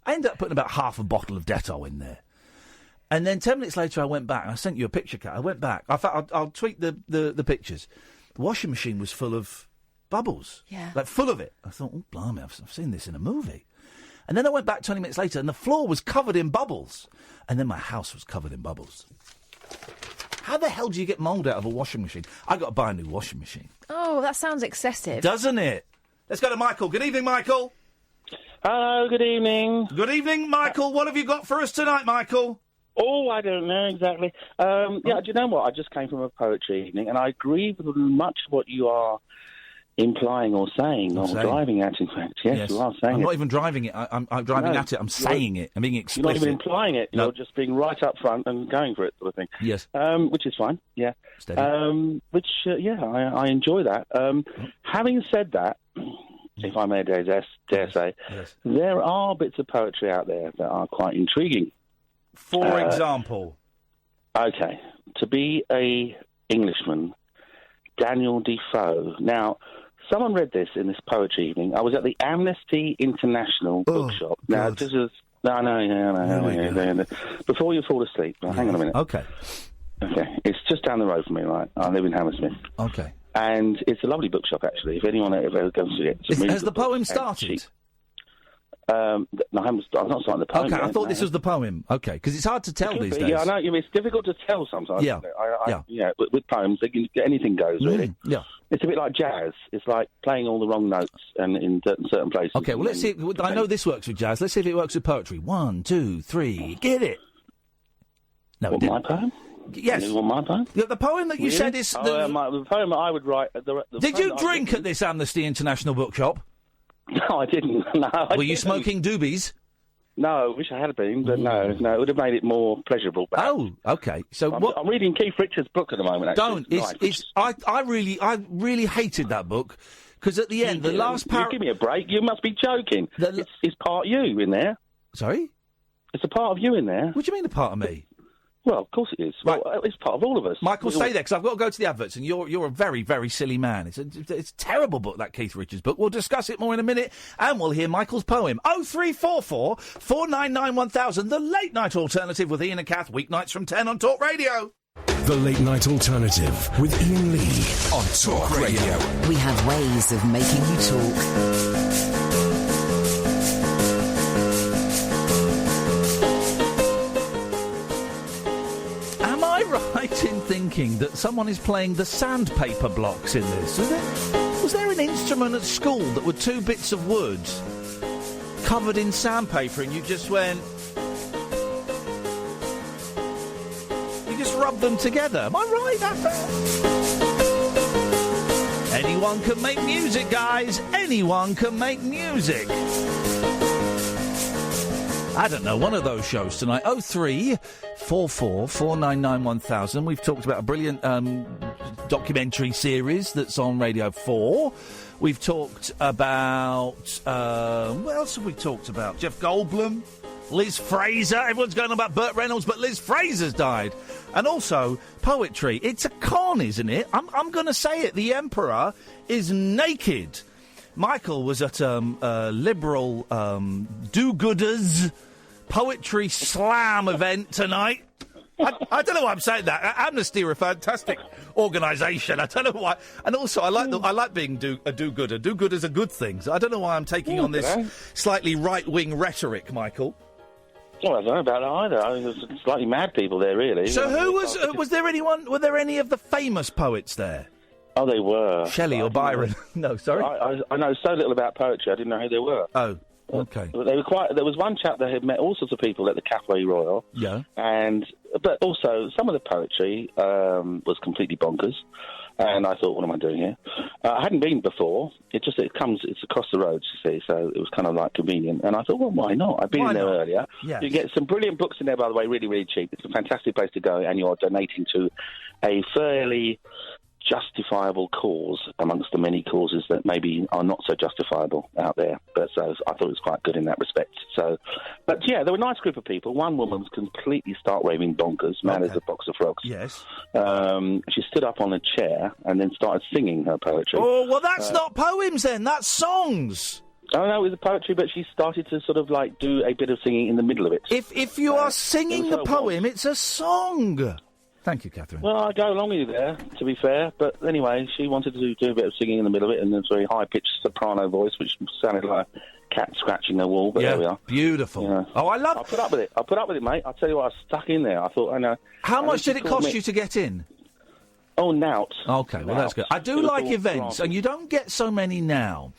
I ended up putting about half a bottle of Dettol in there. And then 10 minutes later I went back, and I sent you a picture, Kat. I went back. I'll tweet the pictures. The washing machine was full of bubbles. Yeah. Like, full of it. I thought, oh, blimey, I've seen this in a movie. And then I went back 20 minutes later, and the floor was covered in bubbles. And then my house was covered in bubbles. How the hell do you get mould out of a washing machine? I got to buy a new washing machine. Oh, that sounds excessive. Doesn't it? Let's go to Michael. Good evening, Michael. Hello, good evening. Good evening, Michael. What have you got for us tonight, Michael? Oh, I don't know exactly. Yeah, do you know what? I just came from a poetry evening, and I agree with much of what you are implying or saying, driving at, in fact. Yes, you are saying I'm it. not even driving it. I'm driving at it. I'm saying it. I'm being explicit. You're not even implying it. No. You're just being right up front and going for it, sort of thing. Yes. Which is fine, yeah. Steady. I enjoy that. Having said that, if I may dare say, there are bits of poetry out there that are quite intriguing. For example? Okay. To be a Englishman, Daniel Defoe. Now, someone read this in this poetry evening. I was at the Amnesty International bookshop. Now, this is... No. Before you fall asleep, hang on a minute. Okay. It's just down the road from me, right? I live in Hammersmith. Okay. And it's a lovely bookshop, actually. If anyone ever goes to it... Has the poem started? No, I'm not starting the poem. Okay, yet, I thought this was the poem. Okay, because it's hard to tell these days. Yeah, I know. It's difficult to tell sometimes. Yeah. With poems, anything goes, really. Yeah. It's a bit like jazz. It's like playing all the wrong notes and in certain places. Okay, well, let's see. I know this works with jazz. Let's see if it works with poetry. 1, 2, 3. Get it. No, it didn't. My poem? Yes. You want my poem? Yeah, the poem that you said is... the poem I would write... Did you drink at this Amnesty International bookshop? No, I didn't. No, Were you smoking doobies? No, I wish I had been, but no, it would have made it more pleasurable. Perhaps. Oh, okay. So I'm reading Keith Richards' book at the moment. Actually. I really hated that book because at the end, the last paragraph. Give me a break. You must be joking. It's part of you in there. Sorry, it's a part of you in there. What do you mean a part of me? Well, of course it is. Right. Well, it's part of all of us. Michael, stay there, because I've got to go to the adverts, and you're a very, very silly man. It's a terrible book, that Keith Richards book. We'll discuss it more in a minute, and we'll hear Michael's poem. 0344 499 1000, the late night alternative with Iain and Kath, weeknights from 10 on Talk Radio. The late night alternative with Iain Lee on Talk Radio. We have ways of making you talk. Right in thinking that someone is playing the sandpaper blocks in this. Was there an instrument at school that were two bits of wood covered in sandpaper and you just went... You just rubbed them together? Am I right? Anyone can make music, guys. Anyone can make music. I don't know, one of those shows tonight. 0344 499 1000. We've talked about a brilliant documentary series that's on Radio 4. We've talked about... what else have we talked about? Jeff Goldblum, Liz Fraser. Everyone's going on about Burt Reynolds, but Liz Fraser's died. And also, poetry. It's a con, isn't it? I'm going to say it. The Emperor is naked. Michael was at a liberal do-gooders poetry slam event tonight. I don't know why I'm saying that. Amnesty are a fantastic organisation. I don't know why. And also, I like being a do-gooder. Do-gooders are good things. I don't know why I'm taking on this slightly right-wing rhetoric, Michael. Well, I don't know about that either. I mean, there's slightly mad people there, really. So was there anyone... Were there any of the famous poets there? Oh, they were. Shelley or Byron? No, sorry. I know so little about poetry, I didn't know who they were. Oh, okay. They were quite. There was one chap that had met all sorts of people at the Cafe Royal. Yeah. But also, some of the poetry was completely bonkers. And I thought, what am I doing here? I hadn't been before. It's across the road, you see, so it was kind of like convenient. And I thought, well, why not? I've been in there earlier. Yes. You get some brilliant books in there, by the way, really, really cheap. It's a fantastic place to go, and you're donating to a fairly justifiable cause amongst the many causes that maybe are not so justifiable out there. But so I thought it was quite good in that respect. But yeah, there were a nice group of people. One woman was completely stark raving bonkers, mad as a box of frogs. Yes. She stood up on a chair and then started singing her poetry. Oh, well, that's not poems then. That's songs. Oh, no, it was poetry, but she started to sort of, like, do a bit of singing in the middle of it. If you are singing the poem, it's a song. Thank you, Catherine. Well, I go along with you there, to be fair. But anyway, she wanted to do a bit of singing in the middle of it in a very high-pitched soprano voice, which sounded like a cat scratching a wall, but there we are. Beautiful. You know. Oh, I love... I'll put up with it, mate. I'll tell you what, I was stuck in there. I thought, I know... How much did it cost you to get in? Oh, nout. Okay, well, that's good. I do like events, and you don't get so many now,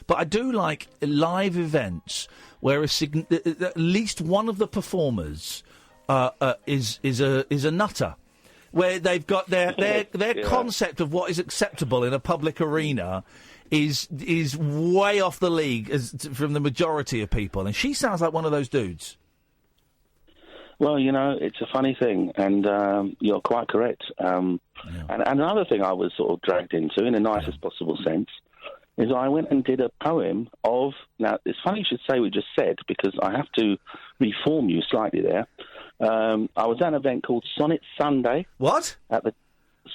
but I do like live events where at least one of the performers is a nutter. Where they've got their concept of what is acceptable in a public arena is way off the league from the majority of people, and she sounds like one of those dudes. Well, you know, it's a funny thing, and you're quite correct. And another thing I was sort of dragged into, in the nicest possible sense, is I went and did a poem of... Now, it's funny you should say what you just said, because I have to reform you slightly there. I was at an event called Sonnet Sunday. What? At the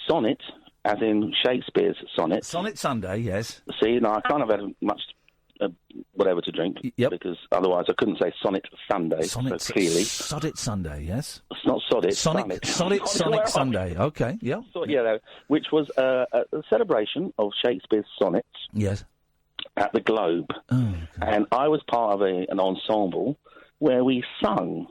Sonnet, as in Shakespeare's sonnet. Sonnet Sunday, yes. See, now, I can't have had much... whatever to drink, because otherwise I couldn't say Sonnet Sunday so clearly. Sonnet Sunday, yes. It's not Sonnet. Sonic Sunday. Okay, yeah. So, yeah, which was a celebration of Shakespeare's sonnets. Yes. At the Globe, and I was part of an ensemble where we sung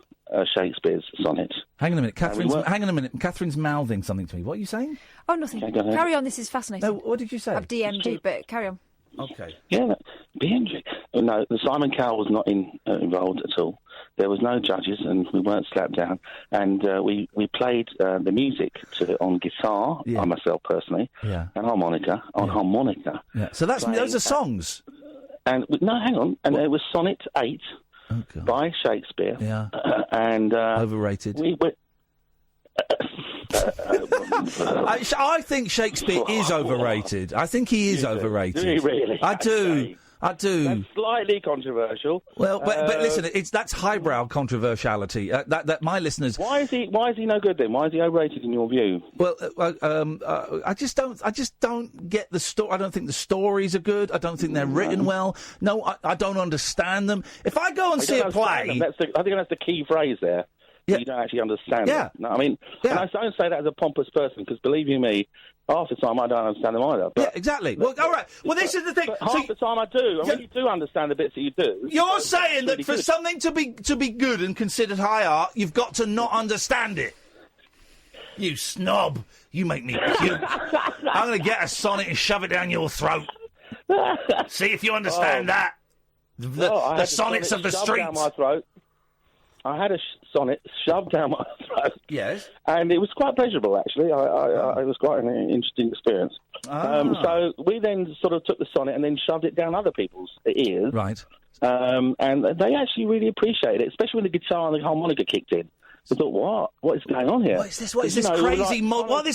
Shakespeare's sonnet. Hang on a minute, Catherine's mouthing something to me. What are you saying? Oh, nothing. Okay, go ahead. Carry on. This is fascinating. No, what did you say? I've DM'd you, but carry on. Okay. Yeah, BNG. No, Simon Cowell was not involved at all. There was no judges, and we weren't slapped down. And we played the music on guitar, I myself personally, and harmonica, harmonica. Yeah. So those are songs. And no, hang on. And it was Sonnet 8 by Shakespeare. Yeah. And overrated. I think Shakespeare is overrated. I think he is overrated. Do you really? I do. That's slightly controversial. Well, but listen, that's highbrow controversiality. That my listeners. Why is he no good then? Why is he overrated in your view? Well, I just don't get the story. I don't think the stories are good. I don't think they're written well. No, I don't understand them. If I go and see a play, I think that's the key phrase there. Yeah. You don't actually understand it. No, I mean, and I don't say that as a pompous person, because believe you me, half the time I don't understand them either. But, yeah, exactly. Well, all right. Well, this is the thing. But half the time I do. I really do understand the bits that you do. You're saying that for something to be good and considered high art, you've got to not understand it. You snob. You make me puke. I'm going to get a sonnet and shove it down your throat. See if you understand that. The sonnets of the streets. Down my throat. I had a sonnet shoved down my throat. Yes. And it was quite pleasurable, actually. It was quite an interesting experience. So we then sort of took the sonnet and then shoved it down other people's ears. Right. And they actually really appreciated it, especially when the guitar and the harmonica kicked in. I thought, what is going on here? What is this? What is this crazy?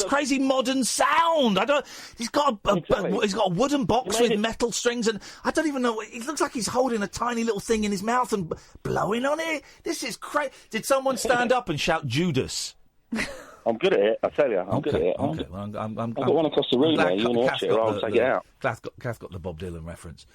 Crazy modern sound? I don't. He's got a wooden box with metal strings, and I don't even know. It looks like he's holding a tiny little thing in his mouth and blowing on it. This is crazy. Did someone stand up and shout Judas? I'm good at it. I tell you, I'm good at it. Okay, well, I've got one across the room there. You want to watch it, or I'll take it out. Kath got the Bob Dylan reference.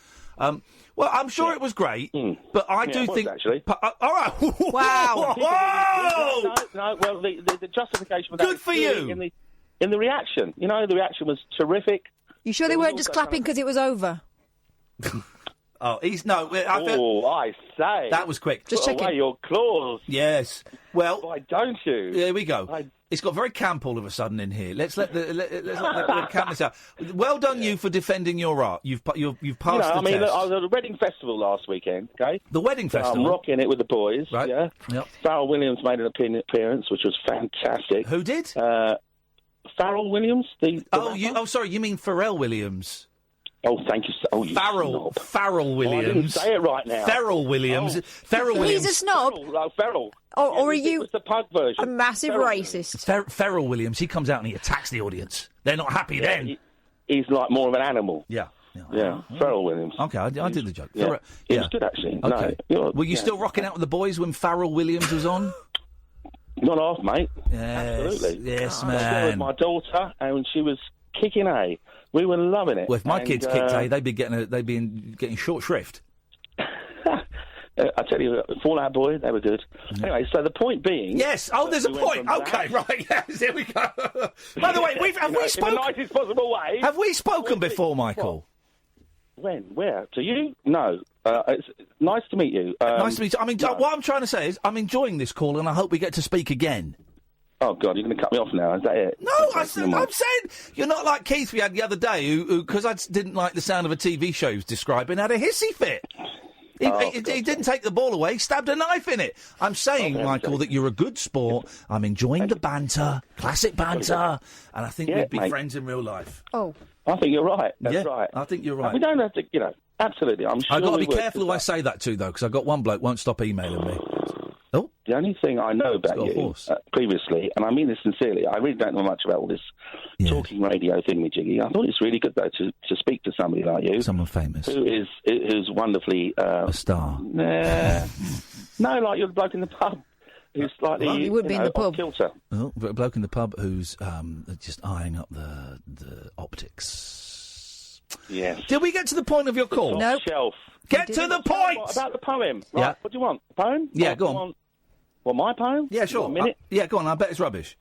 Well, I'm sure it was great, but I do think... actually. All right. Wow. Whoa! No, well, the justification for that... Good for you! In the reaction. You know, the reaction was terrific. You sure they weren't just clapping because it was over? Oh, I say. That was quick. Just checking. Away your claws. Yes. Well... Why don't you? There we go. It's got very camp all of a sudden in here. Let's let the camp this out. Well done, you, for defending your art. You've passed the test. Look, I was at a wedding festival last weekend. Okay, the wedding festival. I'm rocking it with the boys. Right. Yeah. Yep. Farrell Williams made an appearance, which was fantastic. Who did? Farrell Williams. Sorry, you mean Pharrell Williams? Oh, thank you. Oh, you Farrell Williams. I didn't say it right now. Farrell Williams. Farrell Williams. He's a snob. Farrell. Or are you it was the pug version. a massive racist? Farrell Williams, he comes out and he attacks the audience. They're not happy then. He's like more of an animal. Yeah. Farrell Williams. Okay, I did the joke. Yeah. It was good, actually. Okay. No, were you still rocking out with the boys when Farrell Williams was on? Not off, mate. Yes. Absolutely. Yes, I was there with my daughter, and she was kicking A. We were loving it. Well, if my kids kicked A, they'd be getting short shrift. I tell you, Fallout Boy, they were good. Anyway, so the point being... Yes, there's a point. Okay, right, yes, here we go. By the way, have we spoken... In the nicest possible way. Have we spoken before, Michael? When? Where? To you? No. It's nice to meet you. Nice to meet you. I mean, what I'm trying to say is I'm enjoing this call and I hope we get to speak again. Oh, God, you're going to cut me off now, is that it? No, I'm saying you're not like Keith we had the other day, who because I didn't like the sound of a TV show he was describing, had a hissy fit. He didn't take the ball away, he stabbed a knife in it. I'm saying, Michael, that you're a good sport. I'm enjoying the banter, classic banter, and I think we'd be friends in real life. Oh. I think you're right. That's right. I think you're right. We don't have to, absolutely. I'm sure I've got to be careful who I say that to, though, because I've got one bloke won't stop emailing me. Oh. The only thing I know about you previously, and I mean this sincerely, I really don't know much about all this talking radio thingy-jiggy. I thought it's really good, though, to speak to somebody like you. Someone famous. Who's wonderfully... a star. No, like you're the bloke in the pub. Who's slightly, well, he would be in the pub. Kilter. Well, a bloke in the pub who's just eyeing up the optics. Yes. Did we get to the point of your call? No. Shelf. Get to the point! What about the poem? Right, Yeah. What do you want? The poem? Yeah, go on. What, my poem? Yeah, sure. A minute? Yeah, go on. I bet it's rubbish.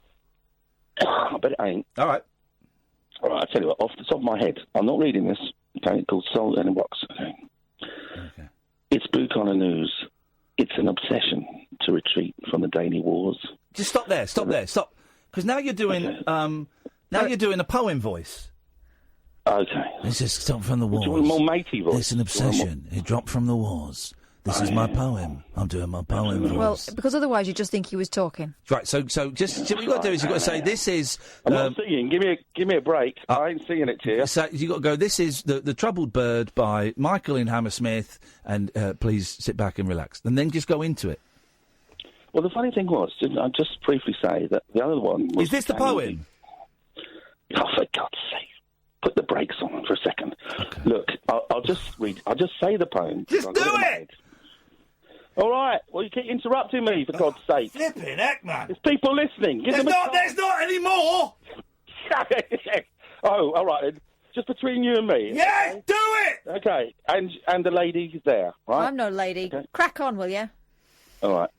I bet it ain't. All right. All right, I'll tell you what, off the top of my head, I'm not reading this, okay, it's called Salt in a Box, okay. It's Blue Collar News. It's an obsession to retreat from the daily wars. Just stop there. Stop. Because now you're doing, you're doing a poem voice. Okay. This is Stop from the Wars. Do you want a more matey voice? It's an obsession. It dropped from the wars. This is my poem. I'm doing my poem voice. Well, because otherwise you just think he was talking. Right, so what you've got to do is you've got to say, this is... I'm not singing. Give me a break. I ain't singing it to you. So you've got to go, this is The Troubled Bird by Michael in Hammersmith, and please sit back and relax. And then just go into it. Well, the funny thing was, I'll just briefly say that the other one was... Is this the poem? Oh, for God's sake. Put the brakes on for a second. Okay. Look, I'll just read... I'll just say the poem. Just do it! All right. Well, you keep interrupting me, for God's sake. Flipping heck, man. There's people listening. There's not any more! Oh, all right, then. Just between you and me. Yeah, okay? do it! Okay, and the lady's there, right? I'm no lady. Okay. Crack on, will you? All right.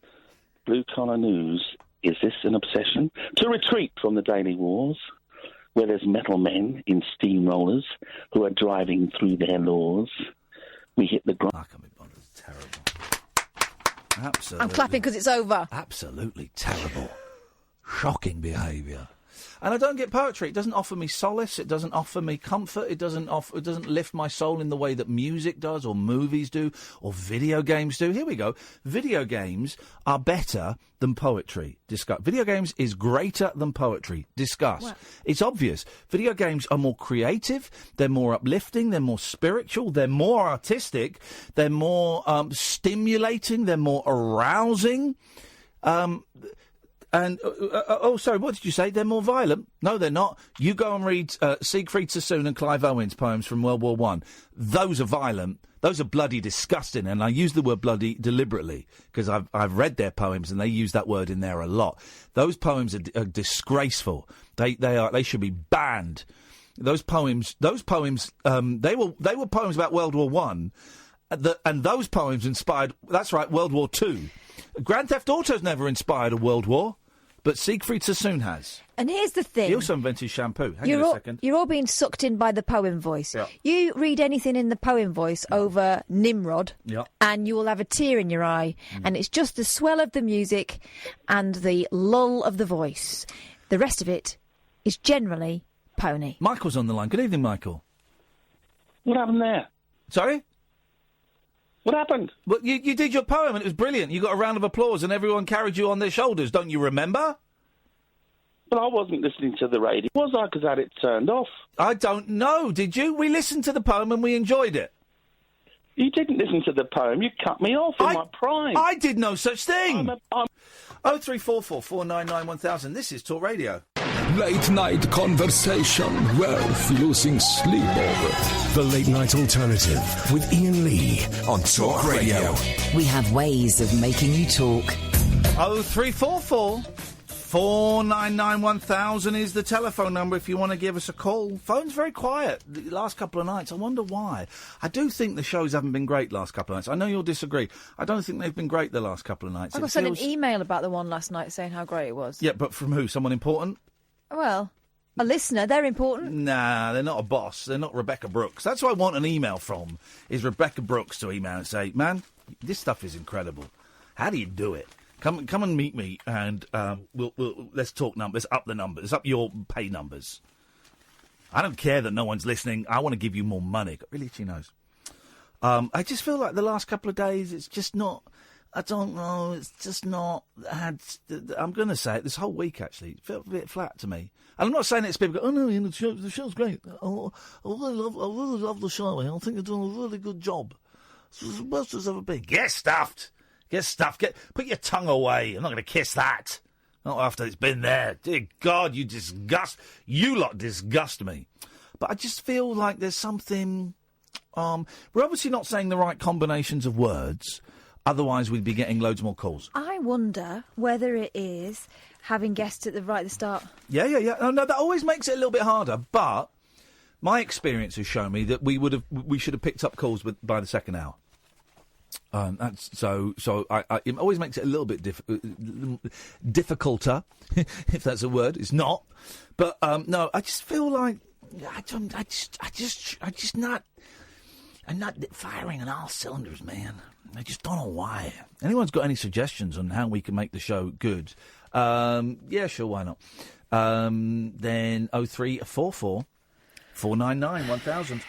Blue Collar News. Is this an obsession? To retreat from the daily wars, where there's metal men in steamrollers who are driving through their laws. We hit the ground. I can't be bothered. It's terrible. Absolutely. I'm clapping because it's over. Absolutely terrible. Shocking behaviour. And I don't get poetry. It doesn't offer me solace. It doesn't offer me comfort. It doesn't lift my soul in the way that music does, or movies do, or video games do. Here we go. Video games are better than poetry. Discuss. Video games is greater than poetry. Discuss. What? It's obvious. Video games are more creative. They're more uplifting. They're more spiritual. They're more artistic. They're more stimulating. They're more arousing. Sorry, what did you say? They're more violent? No, they're not. You go and read Siegfried Sassoon and Clive Owen's poems from World War I. Those are violent. Those are bloody disgusting, and I use the word bloody deliberately because I've read their poems and they use that word in there a lot. Those poems are disgraceful. They should be banned. Those poems. They were poems about World War I, and those poems inspired. That's right, World War II. Grand Theft Auto's never inspired a world war. But Siegfried Sassoon has. And here's the thing. He also invented shampoo. Hang on a second. You're all being sucked in by the poem voice. Yeah. You read anything in the poem voice over Nimrod, yeah, and you will have a tear in your eye. And it's just the swell of the music and the lull of the voice. The rest of it is generally pony. Michael's on the line. Good evening, Michael. What happened there? Sorry? What happened? Well, you did your poem and it was brilliant. You got a round of applause and everyone carried you on their shoulders. Don't you remember? Well, I wasn't listening to the radio, was I? Because I had it turned off. I don't know. Did you? We listened to the poem and we enjoyed it. You didn't listen to the poem. You cut me off in my prime. I did no such thing. 0344 499 1000. This is Talk Radio. Late night conversation worth losing sleep over. The Late Night Alternative with Iain Lee on Talk Radio. We have ways of making you talk. 0344 499 1000 is the telephone number if you want to give us a call. Phone's very quiet the last couple of nights. I wonder why. I do think the shows haven't been great last couple of nights. I know you'll disagree. I don't think they've been great the last couple of nights. I got sent an email about the one last night saying how great it was. Yeah, but from who? Someone important? Well, a listener. They're important. Nah, they're not a boss. They're not Rebecca Brooks. That's who I want an email from, is Rebecca Brooks to email and say, man, this stuff is incredible. How do you do it? Come and meet me, and we'll let's talk numbers. Up the numbers. Up your pay numbers. I don't care that no one's listening. I want to give you more money. Really, she knows. I just feel like the last couple of days, it's just not... I don't know, it's just not had... I'm going to say it, this whole week, actually, it felt a bit flat to me. And I'm not saying it's people go, oh, no, Iain, the show's great. I really love the show. I think you're doing a really good job. It's the best it's ever been. Get stuffed! Get stuffed. Put your tongue away. I'm not going to kiss that. Not after it's been there. Dear God, you lot disgust me. But I just feel like there's something... we're obviously not saying the right combinations of words. Otherwise, we'd be getting loads more calls. I wonder whether it is having guessed at the start. Yeah. No, that always makes it a little bit harder. But my experience has shown me that we should have picked up calls by the second hour. It always makes it a little bit difficulter, if that's a word. It's not. But no, I just feel like I'm not firing on all cylinders, man. I just don't know why. Anyone's got any suggestions on how we can make the show good? Yeah, sure, why not? Then 0344 499 1000.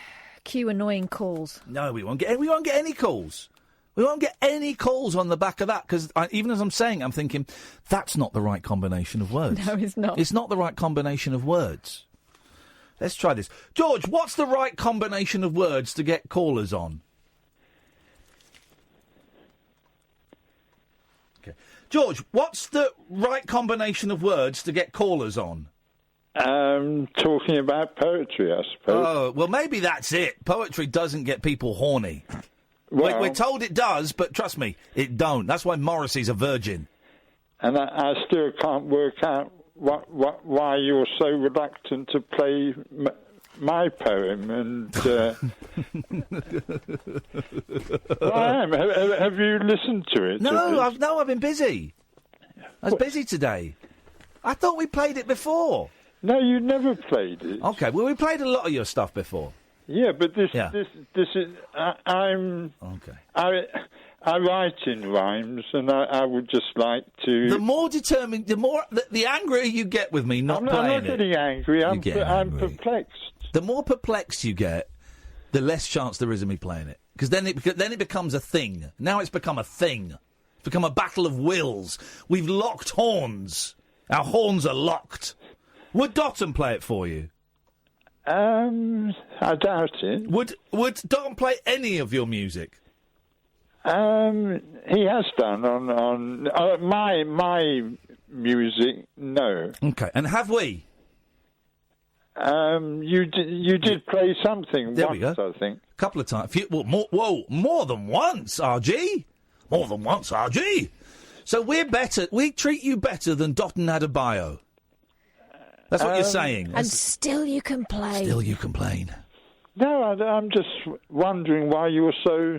Cue annoying calls. No, we won't get any calls. We won't get any calls on the back of that, because even as I'm saying, I'm thinking, that's not the right combination of words. No, it's not. It's not the right combination of words. Let's try this. George, what's the right combination of words to get callers on? Okay. George, what's the right combination of words to get callers on? Talking about poetry, I suppose. Oh, well, maybe that's it. Poetry doesn't get people horny. Well, we're told it does, but trust me, it don't. That's why Morrissey's a virgin. And I still can't work out why you're so reluctant to play my poem. And I am. Have you listened to it? No, I've been busy. I was busy today. I thought we played it before. No, you never played it. Okay, well, we played a lot of your stuff before. Yeah, but this is. I'm. Okay. I write in rhymes, and I would just like to. The more determined, the angrier you get with me not playing it. I'm not getting angry. I'm perplexed. The more perplexed you get, the less chance there is of me playing it, because then it becomes a thing. Now it's become a thing. It's become a battle of wills. We've locked horns. Our horns are locked. Would Dotton play it for you? I doubt it. Would Dotton play any of your music? He has done on my music. No. Okay, and have we? You did play something there once, we go. I think. A couple of times. More than once, RG. More than once, RG. So we're better. We treat you better than Dotton Adebayo. That's what you're saying. And still you complain. Still you complain. No, I'm just wondering why you're so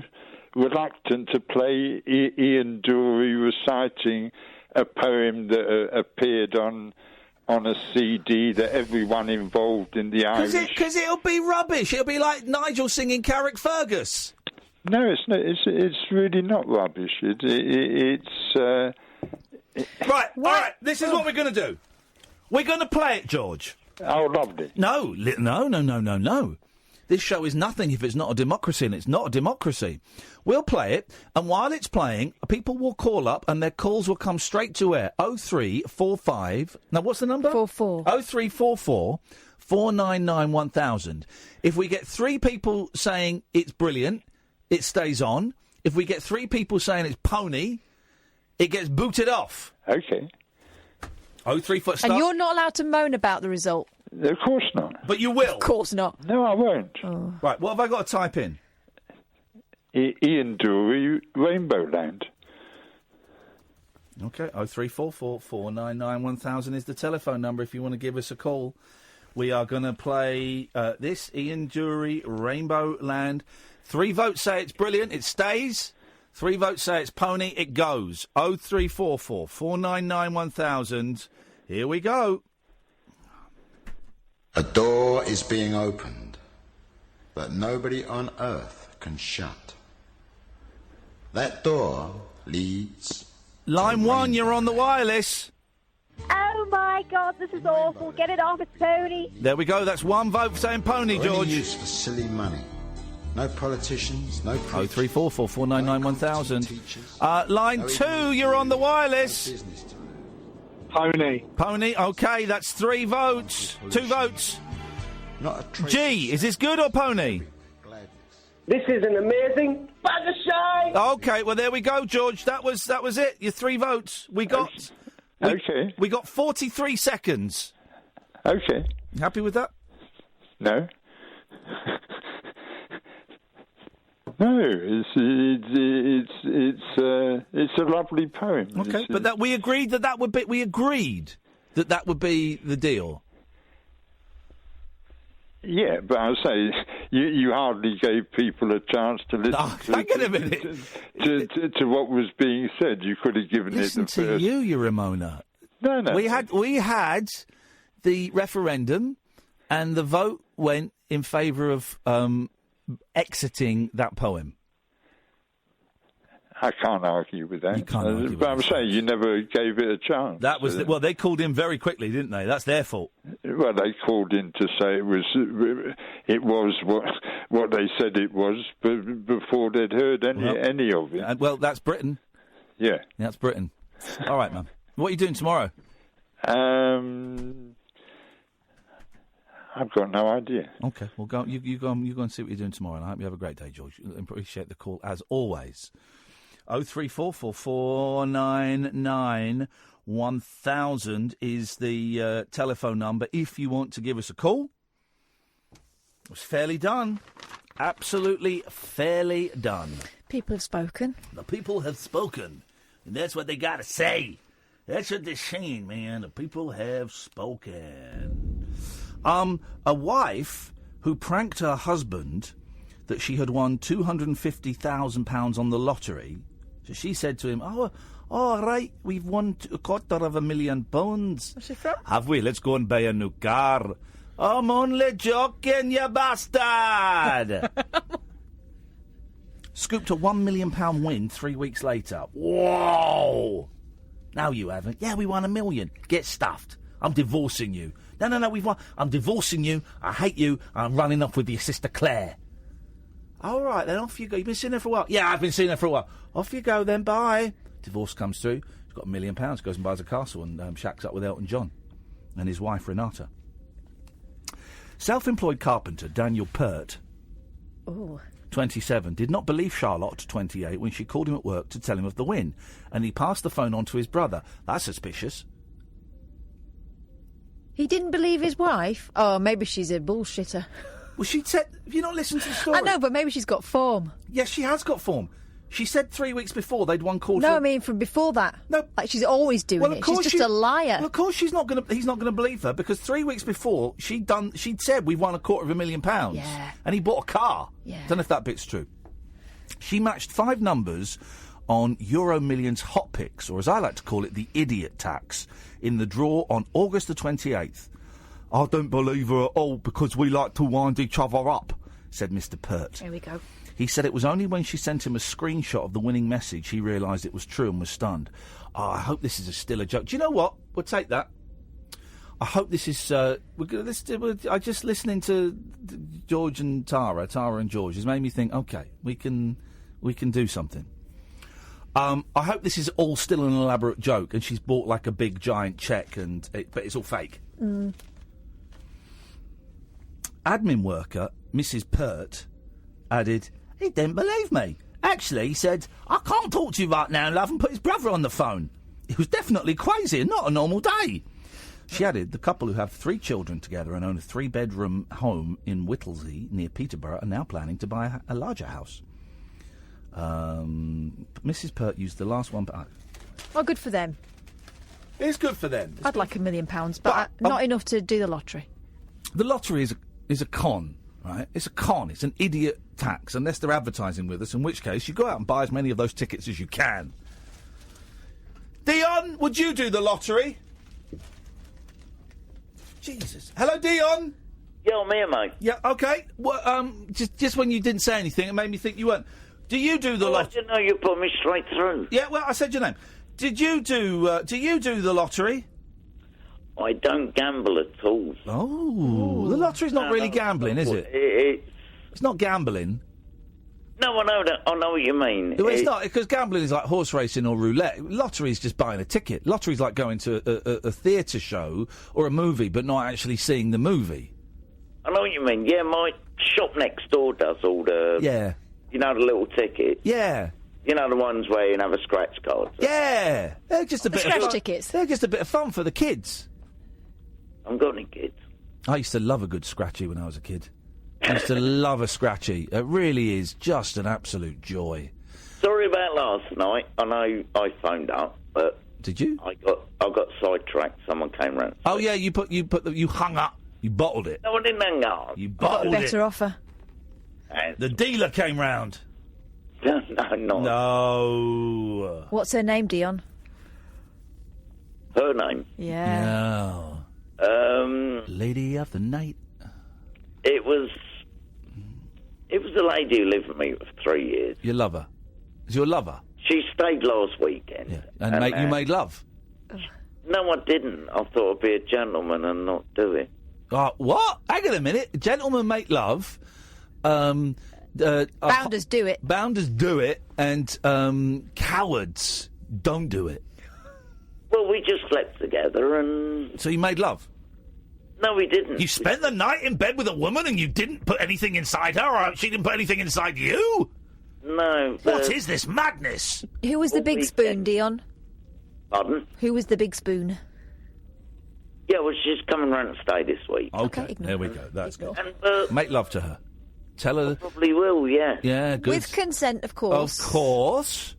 reluctant to play Iain Dury reciting a poem that appeared on a CD that everyone involved in the Irish... Because it'll be rubbish. It'll be like Nigel singing Carrickfergus. No, it's not. It's really not rubbish. It's right. All right. This is what we're going to do. We're going to play it, George. Oh, lovely. No. This show is nothing if it's not a democracy, and it's not a democracy. We'll play it, and while it's playing, people will call up, and their calls will come straight to air. 0345. Now, what's the number? 44. 0344 499 1000. If we get 3 people saying it's brilliant, it stays on. If we get 3 people saying it's pony, it gets booted off. Okay. 0344. And you're not allowed to moan about the result. Of course not. But you will. Of course not. No, I won't. Oh. Right, what have I got to type in? Iain Dury, Rainbow Land. Okay, 0344 499 1000 is the telephone number if you want to give us a call. We are going to play this, Iain Dury, Rainbow Land. 3 votes say it's brilliant, it stays. 3 votes say it's pony, it goes. 0344 499 1000. Here we go. A door is being opened that nobody on earth can shut. That door leads... Line 1, you're on the wireless. Oh, my God, this is awful. Get it off, it's pony. There we go, that's 1 vote saying pony, George. Only used for silly money. No politicians, no... 0344 499 1000. Line 2, you're on the wireless. Pony. Pony, OK, that's 3 votes. 2 votes. Not a G, is this good or pony? This is an amazing bag of shite. Okay, well there we go, George. That was it. Your 3 votes. We got. Okay. We got 43 seconds. Okay. You happy with that? No. No, it's a lovely poem. Okay, but that we agreed that would be the deal. Yeah, but I'll say you hardly gave people a chance to listen to what was being said. You could have given Listen it the to first. you Ramona. No. We had the referendum, and the vote went in favour of exiting that poem. I can't argue with that. You can't argue with but I'm saying you never gave it a chance. That was well. They called in very quickly, didn't they? That's their fault. Well, they called in to say it was what they said it was, before they'd heard any of it. Well, that's Britain. Yeah, that's Britain. All right, man. What are you doing tomorrow? I've got no idea. Okay, well, go. You go and see what you're doing tomorrow. And I hope you have a great day, George. Appreciate the call as always. 03444991000 is the telephone number if you want to give us a call. It was fairly done. Absolutely fairly done. People have spoken. The people have spoken. And that's what they got to say. That's what they're saying, man. The people have spoken. A wife who pranked her husband that she had won £250,000 on the lottery. So she said to him, all right, we've won £250,000. Where's she from? Have we? Let's go and buy a new car. I'm only joking, you bastard! Scooped a £1 million win 3 weeks later. Whoa! No, you haven't. Yeah, we won $1 million. Get stuffed. I'm divorcing you. No, we've won. I'm divorcing you. I hate you. I'm running off with your sister Claire. All right, then off you go. You've been seeing her for a while. Yeah, I've been seeing her for a while. Off you go then. Bye. Divorce comes through. She's got £1 million. Goes and buys a castle and shacks up with Elton John and his wife Renata. Self-employed carpenter Daniel Pert, 27, did not believe Charlotte, 28, when she called him at work to tell him of the win, and he passed the phone on to his brother. That's suspicious. He didn't believe his wife? Oh, maybe she's a bullshitter. Well, she said... Have you not listened to the story? I know, but maybe she's got form. Yes, she has got form. She said 3 weeks before they'd won quarter... No, I mean from before that. No. Like, she's always doing it. She's just a liar. Well, of course he's not going to believe her, because 3 weeks before, she'd said we've won £250,000. Yeah. And he bought a car. Yeah. Don't know if that bit's true. She matched 5 numbers on Euro Millions Hot Picks, or as I like to call it, the idiot tax, in the draw on August the 28th. I don't believe her at all, because we like to wind each other up, said Mr. Pert. Here we go. He said it was only when she sent him a screenshot of the winning message he realised it was true and was stunned. Oh, I hope this is still a joke. Do you know what? We'll take that. I hope this is... I just listening to George and Tara and George has made me think, OK, we can do something. I hope this is all still an elaborate joke and she's bought like a big giant cheque but it's all fake. Mm. Admin worker, Mrs. Pert, added, he didn't believe me. Actually, he said, I can't talk to you right now, love, and put his brother on the phone. It was definitely crazy and not a normal day. She added, the couple who have 3 children together and own a 3-bedroom home in Whittlesey, near Peterborough, are now planning to buy a larger house. Mrs. Pert used the last one... Well, good for them. It's good for them. I'd like £1 million, but not enough to do the lottery. The lottery is a con, right? It's a con. It's an idiot tax, unless they're advertising with us, in which case you go out and buy as many of those tickets as you can. Dion, would you do the lottery? Jesus. Hello, Dion. Yeah, I'm here, mate. Yeah, OK. Well, just when you didn't say anything, it made me think you weren't. Do you do the lottery? I didn't know you put me straight through. Yeah, well, I said your name. Do you do the lottery? I don't gamble at all. Oh, the lottery's not really gambling, is it? It's not gambling. No, I know that. I know what you mean. Well, it's not, because gambling is like horse racing or roulette. Lottery's just buying a ticket. Lottery's like going to a theatre show or a movie, but not actually seeing the movie. I know what you mean. Yeah, my shop next door does all the... Yeah. You know, the little tickets? Yeah. You know, the ones where you can have a scratch card? Yeah. They're just a bit of scratch fun. tickets. They're just a bit of fun for the kids. I haven't got any kids. I used to love a good scratchy when I was a kid. I used to love a scratchy. It really is just an absolute joy. Sorry about last night. I know I phoned up, but... Did you? I got sidetracked. Someone came round. Oh, yeah, you hung up. You bottled it. No, I didn't hang up. You Got a bottled better it. offer. And The dealer came round. no, not No. What's her name, Dion? her name. Yeah. No. Lady of the night. It was a lady who lived with me for 3 years. Your lover. Is your lover? She stayed last weekend. Yeah. And you made love? No, I didn't. I thought I'd be a gentleman and not do it. What? Hang on a minute. Gentlemen make love. Bounders do it. Bounders do it, and cowards don't do it. Well, we just slept together and... So you made love? No, we didn't. You spent the night in bed with a woman and you didn't put anything inside her, or she didn't put anything inside you? No. What is this madness? Who was the big spoon, Dion? Pardon? Who was the big spoon? Yeah, well, she's coming round to stay this week. Okay, there we go. That's good. And, Make love to her. Tell her... probably will, yeah. Yeah, good. With consent, of course. Of course.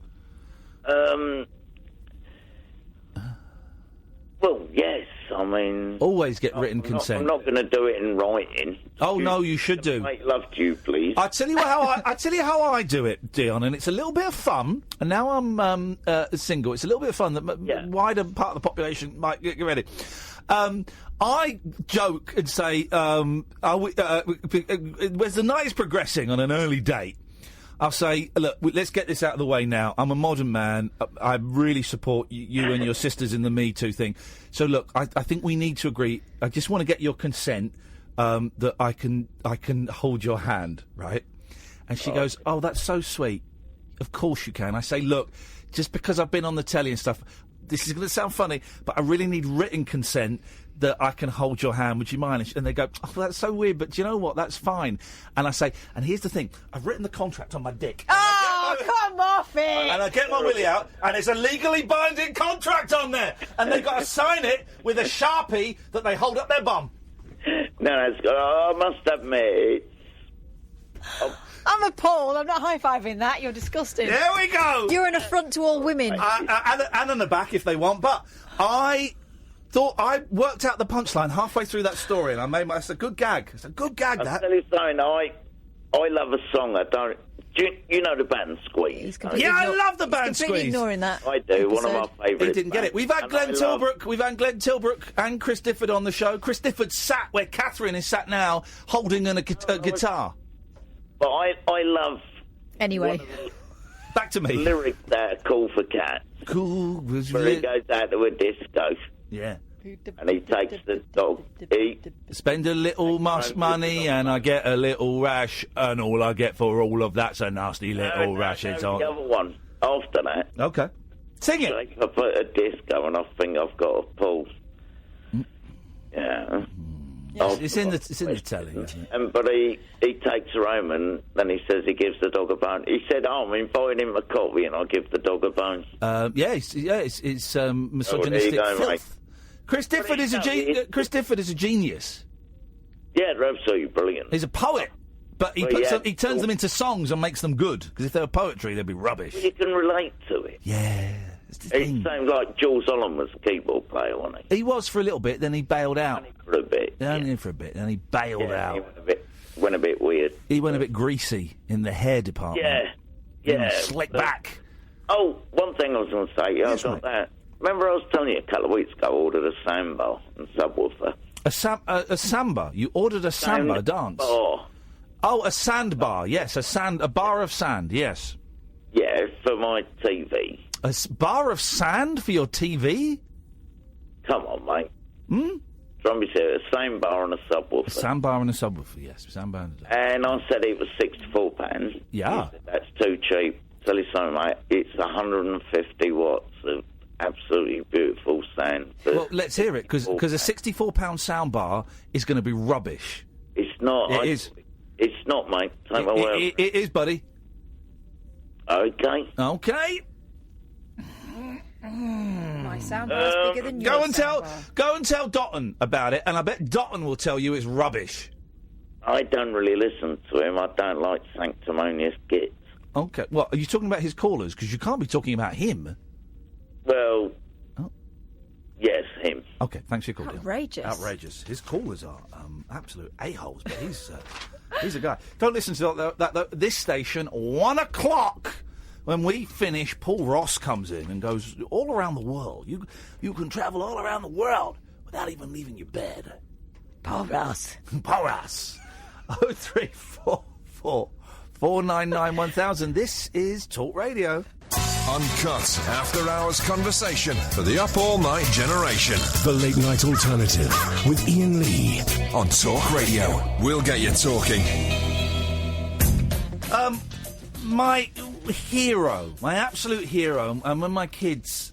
Well, yes. I mean... Always get written consent. I'm not going to do it in writing. Oh, no, you should do. Make love to you, please. I tell you how I do it, Dion, and it's a little bit of fun. And now I'm single. It's a little bit of fun that wider part of the population might get ready. I joke and say, as the night is progressing on an early date, I'll say, look, let's get this out of the way now. I'm a modern man. I really support you and your sisters in the Me Too thing. So, look, I think we need to agree. I just want to get your consent that I can hold your hand, right? And she goes, oh, that's so sweet. Of course you can. I say, look, just because I've been on the telly and stuff, this is going to sound funny, but I really need written consent that I can hold your hand. Would you mind? And they go, oh, that's so weird, but do you know what? That's fine. And I say, and here's the thing. I've written the contract on my dick. Oh, come off it! And I get my willy out, and it's a legally binding contract on there. And they've got to sign it with a Sharpie that they hold up their bum. No, that's good. I must admit... I'm appalled. I'm not high-fiving that. You're disgusting. There we go. You're an affront to all women. And on the back if they want. But I thought I worked out the punchline halfway through that story, and I made it's a good gag. It's a good gag, that. I'll tell you something. I love a song. I don't... You know the band Squeeze? I love the band completely Squeeze. ignoring that. I do. One of my favourites. He didn't get it. We've had Glenn Tilbrook and Chris Difford on the show. Chris Difford sat where Catherine is sat now, holding a guitar. But I love... Anyway. Back to me. Lyrics that are cool for cats. Cool. Where he goes out to a disco. Yeah. And he takes the dog. Spend a little money and I get a little rash, and all I get for all of that's a nasty little rash. It's on. The other one, after that. Okay. Sing it. Like I put a disco and I think I've got a pull. Yeah. Yes, it's in the telly, isn't it? But he takes her home and then he says he gives the dog a bone. He said, I'm inviting him a coffee and I'll give the dog a bone. It's misogynistic filth. Chris Difford is a genius. Yeah, they're absolutely brilliant. He's a poet, but he turns them into songs and makes them good. Because if they were poetry, they'd be rubbish. You can relate to it. Yeah. It sounds like Jules Holland was a keyboard player, wasn't he? He was for a little bit, then he bailed out. Only for a bit. Only for a bit, then he bailed out. He went a bit weird. He went a bit greasy in the hair department. Yeah. Slick back. Oh, one thing I was going to say. Yeah, I got that. Remember I was telling you a couple of weeks ago I ordered a samba and subwoofer. A samba? You ordered a samba dance? Oh, a sandbar, yes. A bar of sand, yes. Yeah, for my TV. A bar of sand for your TV? Come on, mate. Trying to be serious. A sandbar and a subwoofer. A sandbar and a subwoofer, yes. Sandbar and I said it was £64. Yeah. Said, that's too cheap. Tell you something, mate. It's 150 watts of absolutely beautiful sound. Well, let's hear it, because a £64 soundbar is going to be rubbish. It's It's not. It is. It's not, mate. Take my word. It is, buddy. Okay. Okay. My soundbar's bigger than yours. Go and tell Dotton about it, and I bet Dotton will tell you it's rubbish. I don't really listen to him. I don't like sanctimonious gits. Okay. Well, are you talking about his callers? Because you can't be talking about him. Well, yes, him. Okay, thanks for your call, Deal. Outrageous. His callers are absolute a-holes, but he's a guy. Don't listen to this station, 1 o'clock. When we finish, Paul Ross comes in and goes, all around the world. You can travel all around the world without even leaving your bed. Paul Ross. Paul Ross. 0344 499 1000. This is Talk Radio. Uncut after-hours conversation for the up all-night generation. The Late Night Alternative with Iain Lee on Talk Radio. We'll get you talking. My hero, my absolute hero, and when my kids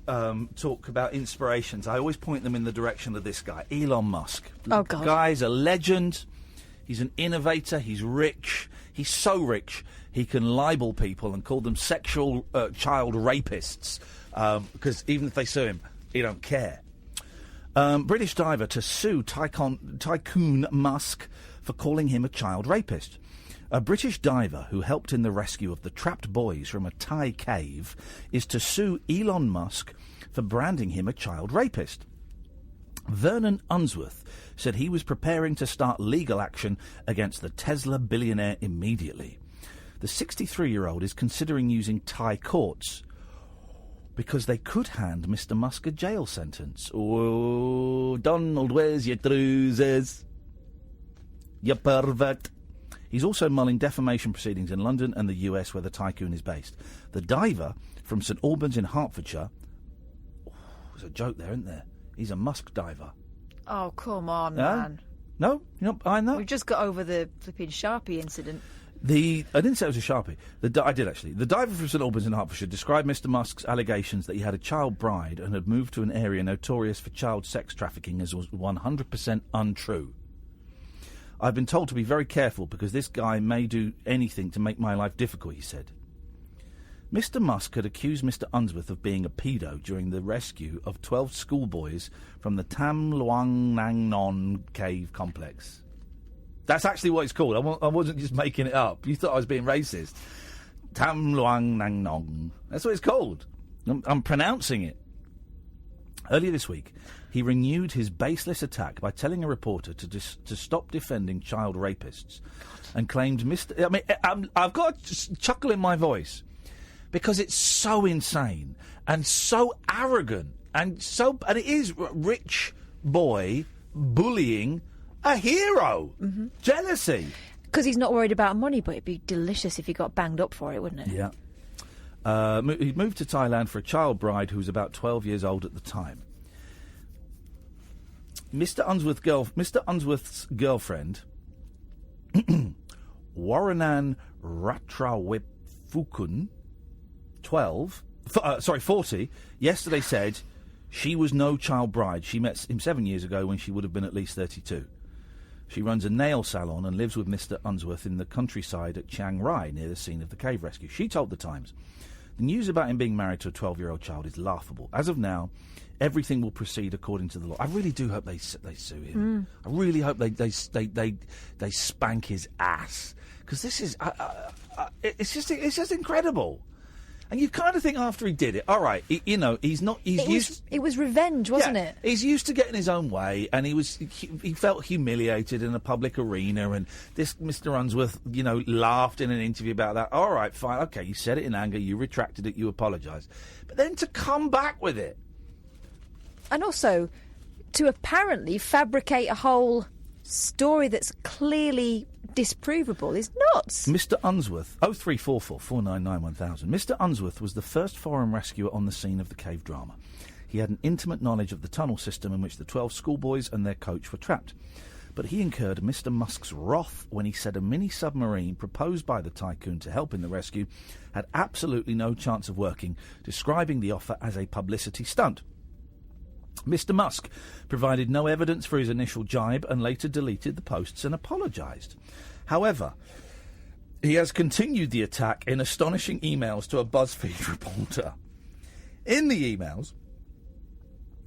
talk about inspirations, I always point them in the direction of this guy, Elon Musk. Oh, God. The guy's a legend. He's an innovator. He's rich. He's so rich, he can libel people and call them sexual child rapists, because even if they sue him, he don't care. British diver to sue Tycoon Musk for calling him a child rapist. A British diver who helped in the rescue of the trapped boys from a Thai cave is to sue Elon Musk for branding him a child rapist. Vernon Unsworth said he was preparing to start legal action against the Tesla billionaire immediately. The 63-year-old is considering using Thai courts because they could hand Mr. Musk a jail sentence. Oh, Donald, where's your trousers? You pervert. He's also mulling defamation proceedings in London and the US, where the tycoon is based. The diver from St Albans in Hertfordshire... there's a joke there, isn't there? He's a Musk diver. Oh, come on, man. No? You're not behind that? We've just got over the flipping Sharpie incident. I didn't say it was a Sharpie. I did, actually. The diver from St Albans in Hertfordshire described Mr Musk's allegations that he had a child bride and had moved to an area notorious for child sex trafficking as was 100% untrue. I've been told to be very careful because this guy may do anything to make my life difficult, he said. Mr Musk had accused Mr Unsworth of being a pedo during the rescue of 12 schoolboys from the Tam Luang Nang Non cave complex. That's actually what it's called. I wasn't just making it up. You thought I was being racist. Tam Luang Nang Non. That's what it's called. I'm pronouncing it. Earlier this week, he renewed his baseless attack by telling a reporter to stop defending child rapists, and claimed I've got a chuckle in my voice because it's so insane and so arrogant and it is rich boy bullying a hero. Mm-hmm. Jealousy. Because he's not worried about money, but it'd be delicious if he got banged up for it, wouldn't it? Yeah. He moved to Thailand for a child bride who was about 12 years old at the time. Mr. Unsworth's girlfriend, Waranan Ratrawipfukun, 40, yesterday said she was no child bride. She met him 7 years ago when she would have been at least 32. She runs a nail salon and lives with Mr. Unsworth in the countryside at Chiang Rai, near the scene of the cave rescue. She told The Times, the news about him being married to a 12-year-old child is laughable. As of now, everything will proceed according to the law. I really do hope they sue him. I really hope they spank his ass, because this is it's just incredible. And you kind of think after he did it, all right, he's not. It was revenge, wasn't it? He's used to getting his own way, and he felt humiliated in a public arena. And this Mr. Unsworth, laughed in an interview about that. All right, fine, okay, you said it in anger, you retracted it, you apologised, but then to come back with it, and also to apparently fabricate a whole story that's clearly disprovable is nuts. Mr. Unsworth, 0344 499 1000. Mr. Unsworth was the first foreign rescuer on the scene of the cave drama. He had an intimate knowledge of the tunnel system in which the 12 schoolboys and their coach were trapped. But he incurred Mr. Musk's wrath when he said a mini-submarine proposed by the tycoon to help in the rescue had absolutely no chance of working, describing the offer as a publicity stunt. Mr Musk provided no evidence for his initial jibe and later deleted the posts and apologised. However, he has continued the attack in astonishing emails to a BuzzFeed reporter. In the emails,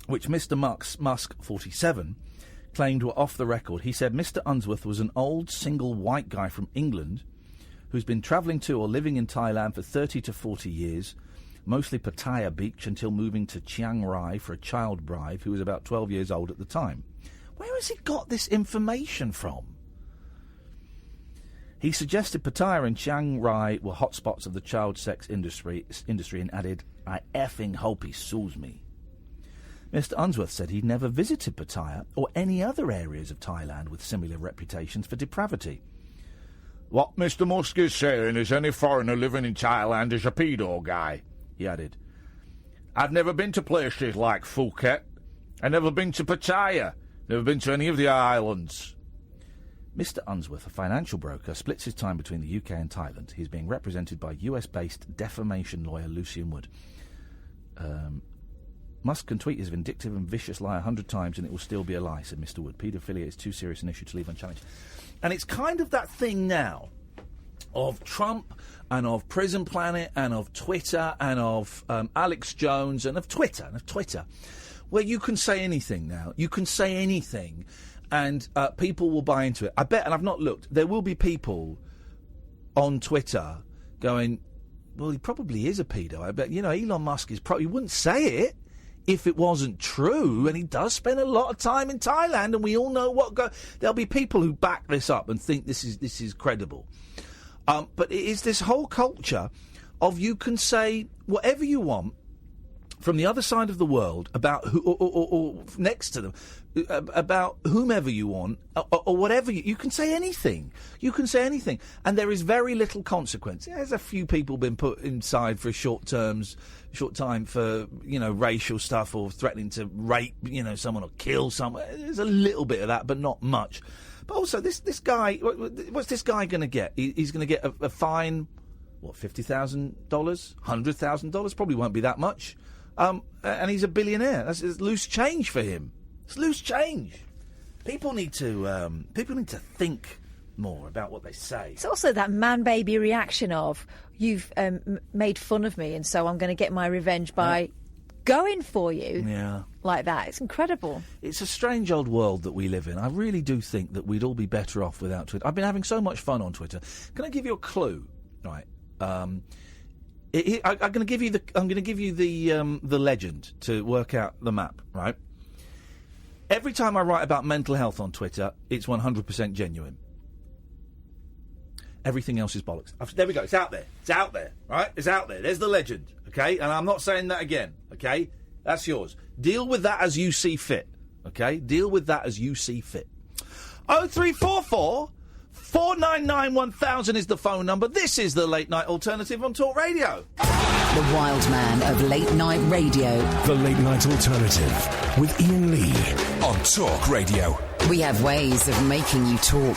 which Mr Musk, 47, claimed were off the record, he said Mr Unsworth was an old, single white guy from England who's been travelling to or living in Thailand for 30 to 40 years, mostly Pattaya Beach, until moving to Chiang Rai for a child bride who was about 12 years old at the time. Where has he got this information from? He suggested Pattaya and Chiang Rai were hotspots of the child sex industry and added, I effing hope he sues me. Mr Unsworth said he'd never visited Pattaya or any other areas of Thailand with similar reputations for depravity. What Mr Musk is saying is any foreigner living in Thailand is a pedo guy, he added. I've never been to places like Phuket. I've never been to Pattaya. Never been to any of the islands. Mr Unsworth, a financial broker, splits his time between the UK and Thailand. He's being represented by US-based defamation lawyer Lucian Wood. Musk can tweet his vindictive and vicious lie 100 times and it will still be a lie, said Mr Wood. Paedophilia is too serious an issue to leave unchallenged. And it's kind of that thing now of Trump and of Prison Planet and of Twitter and of Alex Jones and of Twitter, where you can say anything now. You can say anything and people will buy into it. I bet, and I've not looked, there will be people on Twitter going, well, he probably is a pedo. I bet, Elon Musk is probably, he wouldn't say it if it wasn't true, and he does spend a lot of time in Thailand, and we all know there'll be people who back this up and think this is credible. But it is this whole culture of you can say whatever you want from the other side of the world about who, or next to them, about whomever you want, or whatever you can say anything. You can say anything, and there is very little consequence. There's a few people been put inside for short time for racial stuff or threatening to rape someone or kill someone. There's a little bit of that, but not much. But also, this guy, what's this guy going to get? He's going to get a fine, $50,000, $100,000? Probably won't be that much. And he's a billionaire. That's loose change for him. It's loose change. People need to think more about what they say. It's also that man-baby reaction of, you've made fun of me, and so I'm going to get my revenge by going for you. Yeah. Like that. It's incredible. It's a strange old world that we live in. I really do think that we'd all be better off without Twitter. I've been having so much fun on Twitter. Can I give you a clue? Right. I'm going to give you the legend to work out the map, right? Every time I write about mental health on Twitter, it's 100% genuine. Everything else is bollocks. There we go. It's out there. It's out there, right? It's out there. There's the legend, okay? And I'm not saying that again, okay? That's yours. Deal with that as you see fit, okay? Deal with that as you see fit. 0344 499 1000 is the phone number. This is the Late Night Alternative on Talk Radio. The wild man of late night radio. The Late Night Alternative with Iain Lee on Talk Radio. We have ways of making you talk.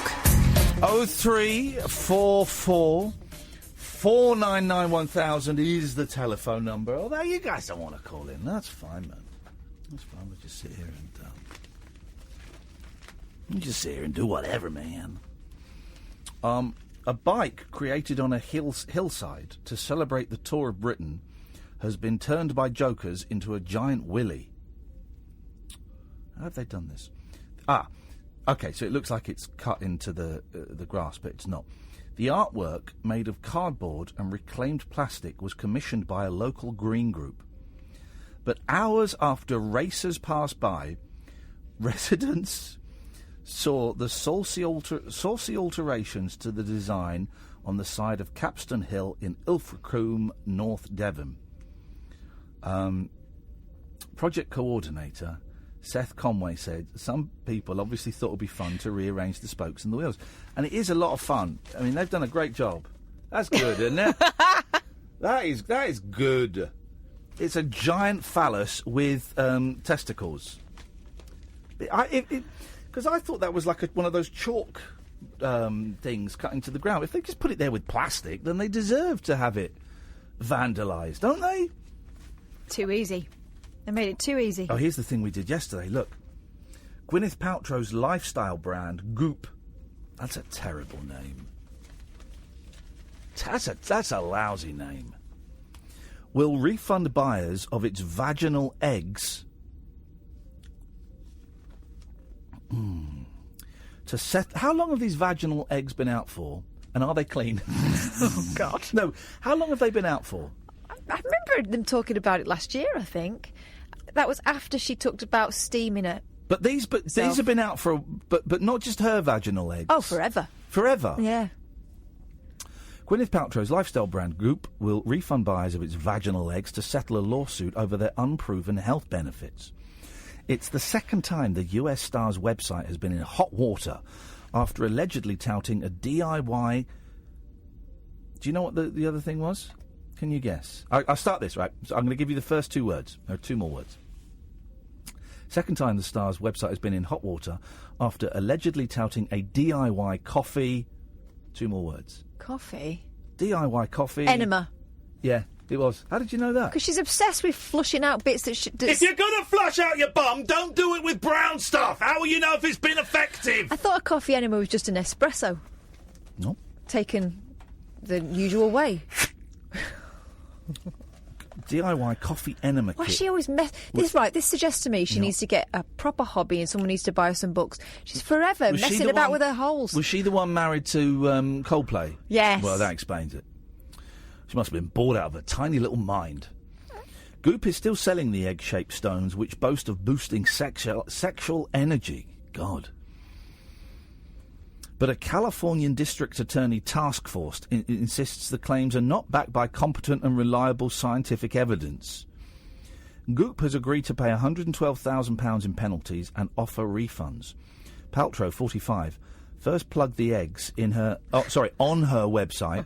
0344 499 1000 is the telephone number. Although you guys don't want to call in, that's fine, man. That's fine. We'll just sit here and do whatever, man. A bike created on a hillside to celebrate the Tour of Britain has been turned by jokers into a giant willy. How have they done this? Okay, so it looks like it's cut into the grass, but it's not. The artwork, made of cardboard and reclaimed plastic, was commissioned by a local green group. But hours after racers passed by, residents saw the saucy alterations to the design on the side of Capstan Hill in Ilfracombe, North Devon. Project coordinator Seth Conway said some people obviously thought it would be fun to rearrange the spokes and the wheels. And it is a lot of fun. I mean, they've done a great job. That's good, isn't it? That is good. It's a giant phallus with testicles. Because I thought that was like one of those chalk things cut into the ground. If they just put it there with plastic, then they deserve to have it vandalised, don't they? Too easy. They made it too easy. Oh, here's the thing we did yesterday. Look. Gwyneth Paltrow's lifestyle brand, Goop. That's a terrible name. That's a lousy name. Will refund buyers of its vaginal eggs to set. How long have these vaginal eggs been out for? And are they clean? Oh, God. No. How long have they been out for? I remember them talking about it last year, I think. That was after she talked about steaming it. But these have been out for, but not just her vaginal eggs. Oh, forever. Forever? Yeah. Gwyneth Paltrow's lifestyle brand Goop will refund buyers of its vaginal eggs to settle a lawsuit over their unproven health benefits. It's the second time the US star's website has been in hot water after allegedly touting a DIY... Do you know what the other thing was? Can you guess? I'll start this, right? So I'm going to give you the first two words. There are two more words. Second time the star's website has been in hot water after allegedly touting a DIY coffee... Two more words. Coffee? DIY coffee... Enema. Yeah, it was. How did you know that? Because she's obsessed with flushing out bits that... If you're going to flush out your bum, don't do it with brown stuff. How will you know if it's been effective? I thought a coffee enema was just an espresso. No. Taken the usual way. DIY coffee enema Why kit. she always this suggests to me she needs to get a proper hobby and someone needs to buy her some books. She's forever messing about with her holes. Was she the one married to Coldplay? Yes. Well, that explains it. She must have been bored out of her tiny little mind. Goop is still selling the egg-shaped stones, which boast of boosting sexual energy. God. But a Californian district attorney task force insists the claims are not backed by competent and reliable scientific evidence. Goop has agreed to pay £112,000 in penalties and offer refunds. Paltrow, 45, first plugged the eggs on her website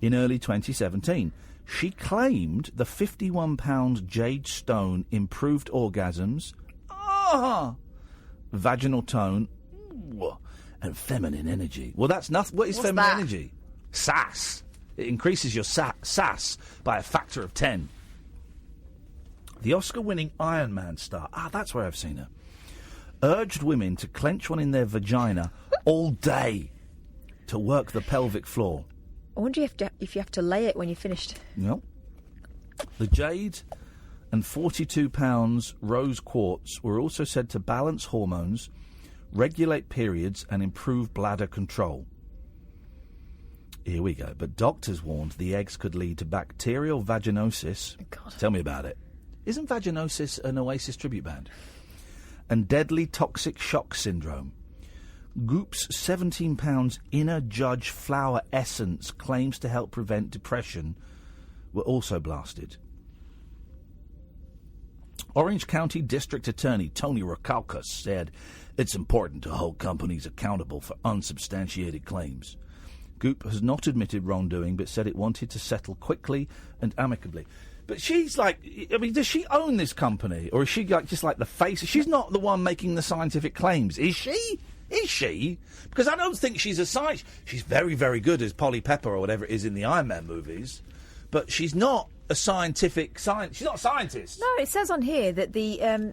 in early 2017. She claimed the £51 jade stone improved orgasms, vaginal tone, and feminine energy. Well, that's nothing. What is feminine energy? Sass. It increases your sass by a factor of 10. The Oscar-winning Iron Man star, that's where I've seen her, urged women to clench one in their vagina all day to work the pelvic floor. I wonder if you have to lay it when you're finished. No. The jade and 42 pounds rose quartz were also said to balance hormones, regulate periods and improve bladder control. Here we go. But doctors warned the eggs could lead to bacterial vaginosis. God. Tell me about it. Isn't vaginosis an Oasis tribute band? And deadly toxic shock syndrome. Goop's £17 Inner Judge flower essence claims to help prevent depression were also blasted. Orange County District Attorney Tony Rakalkas said it's important to hold companies accountable for unsubstantiated claims. Goop has not admitted wrongdoing, but said it wanted to settle quickly and amicably. But she's like, I mean, does she own this company? Or is she just like the face? She's not the one making the scientific claims, is she? Is she? Because I don't think she's a science. She's very, very good as Polly Pepper or whatever it is in the Iron Man movies. But she's not a scientific science. She's not a scientist. No, it says on here that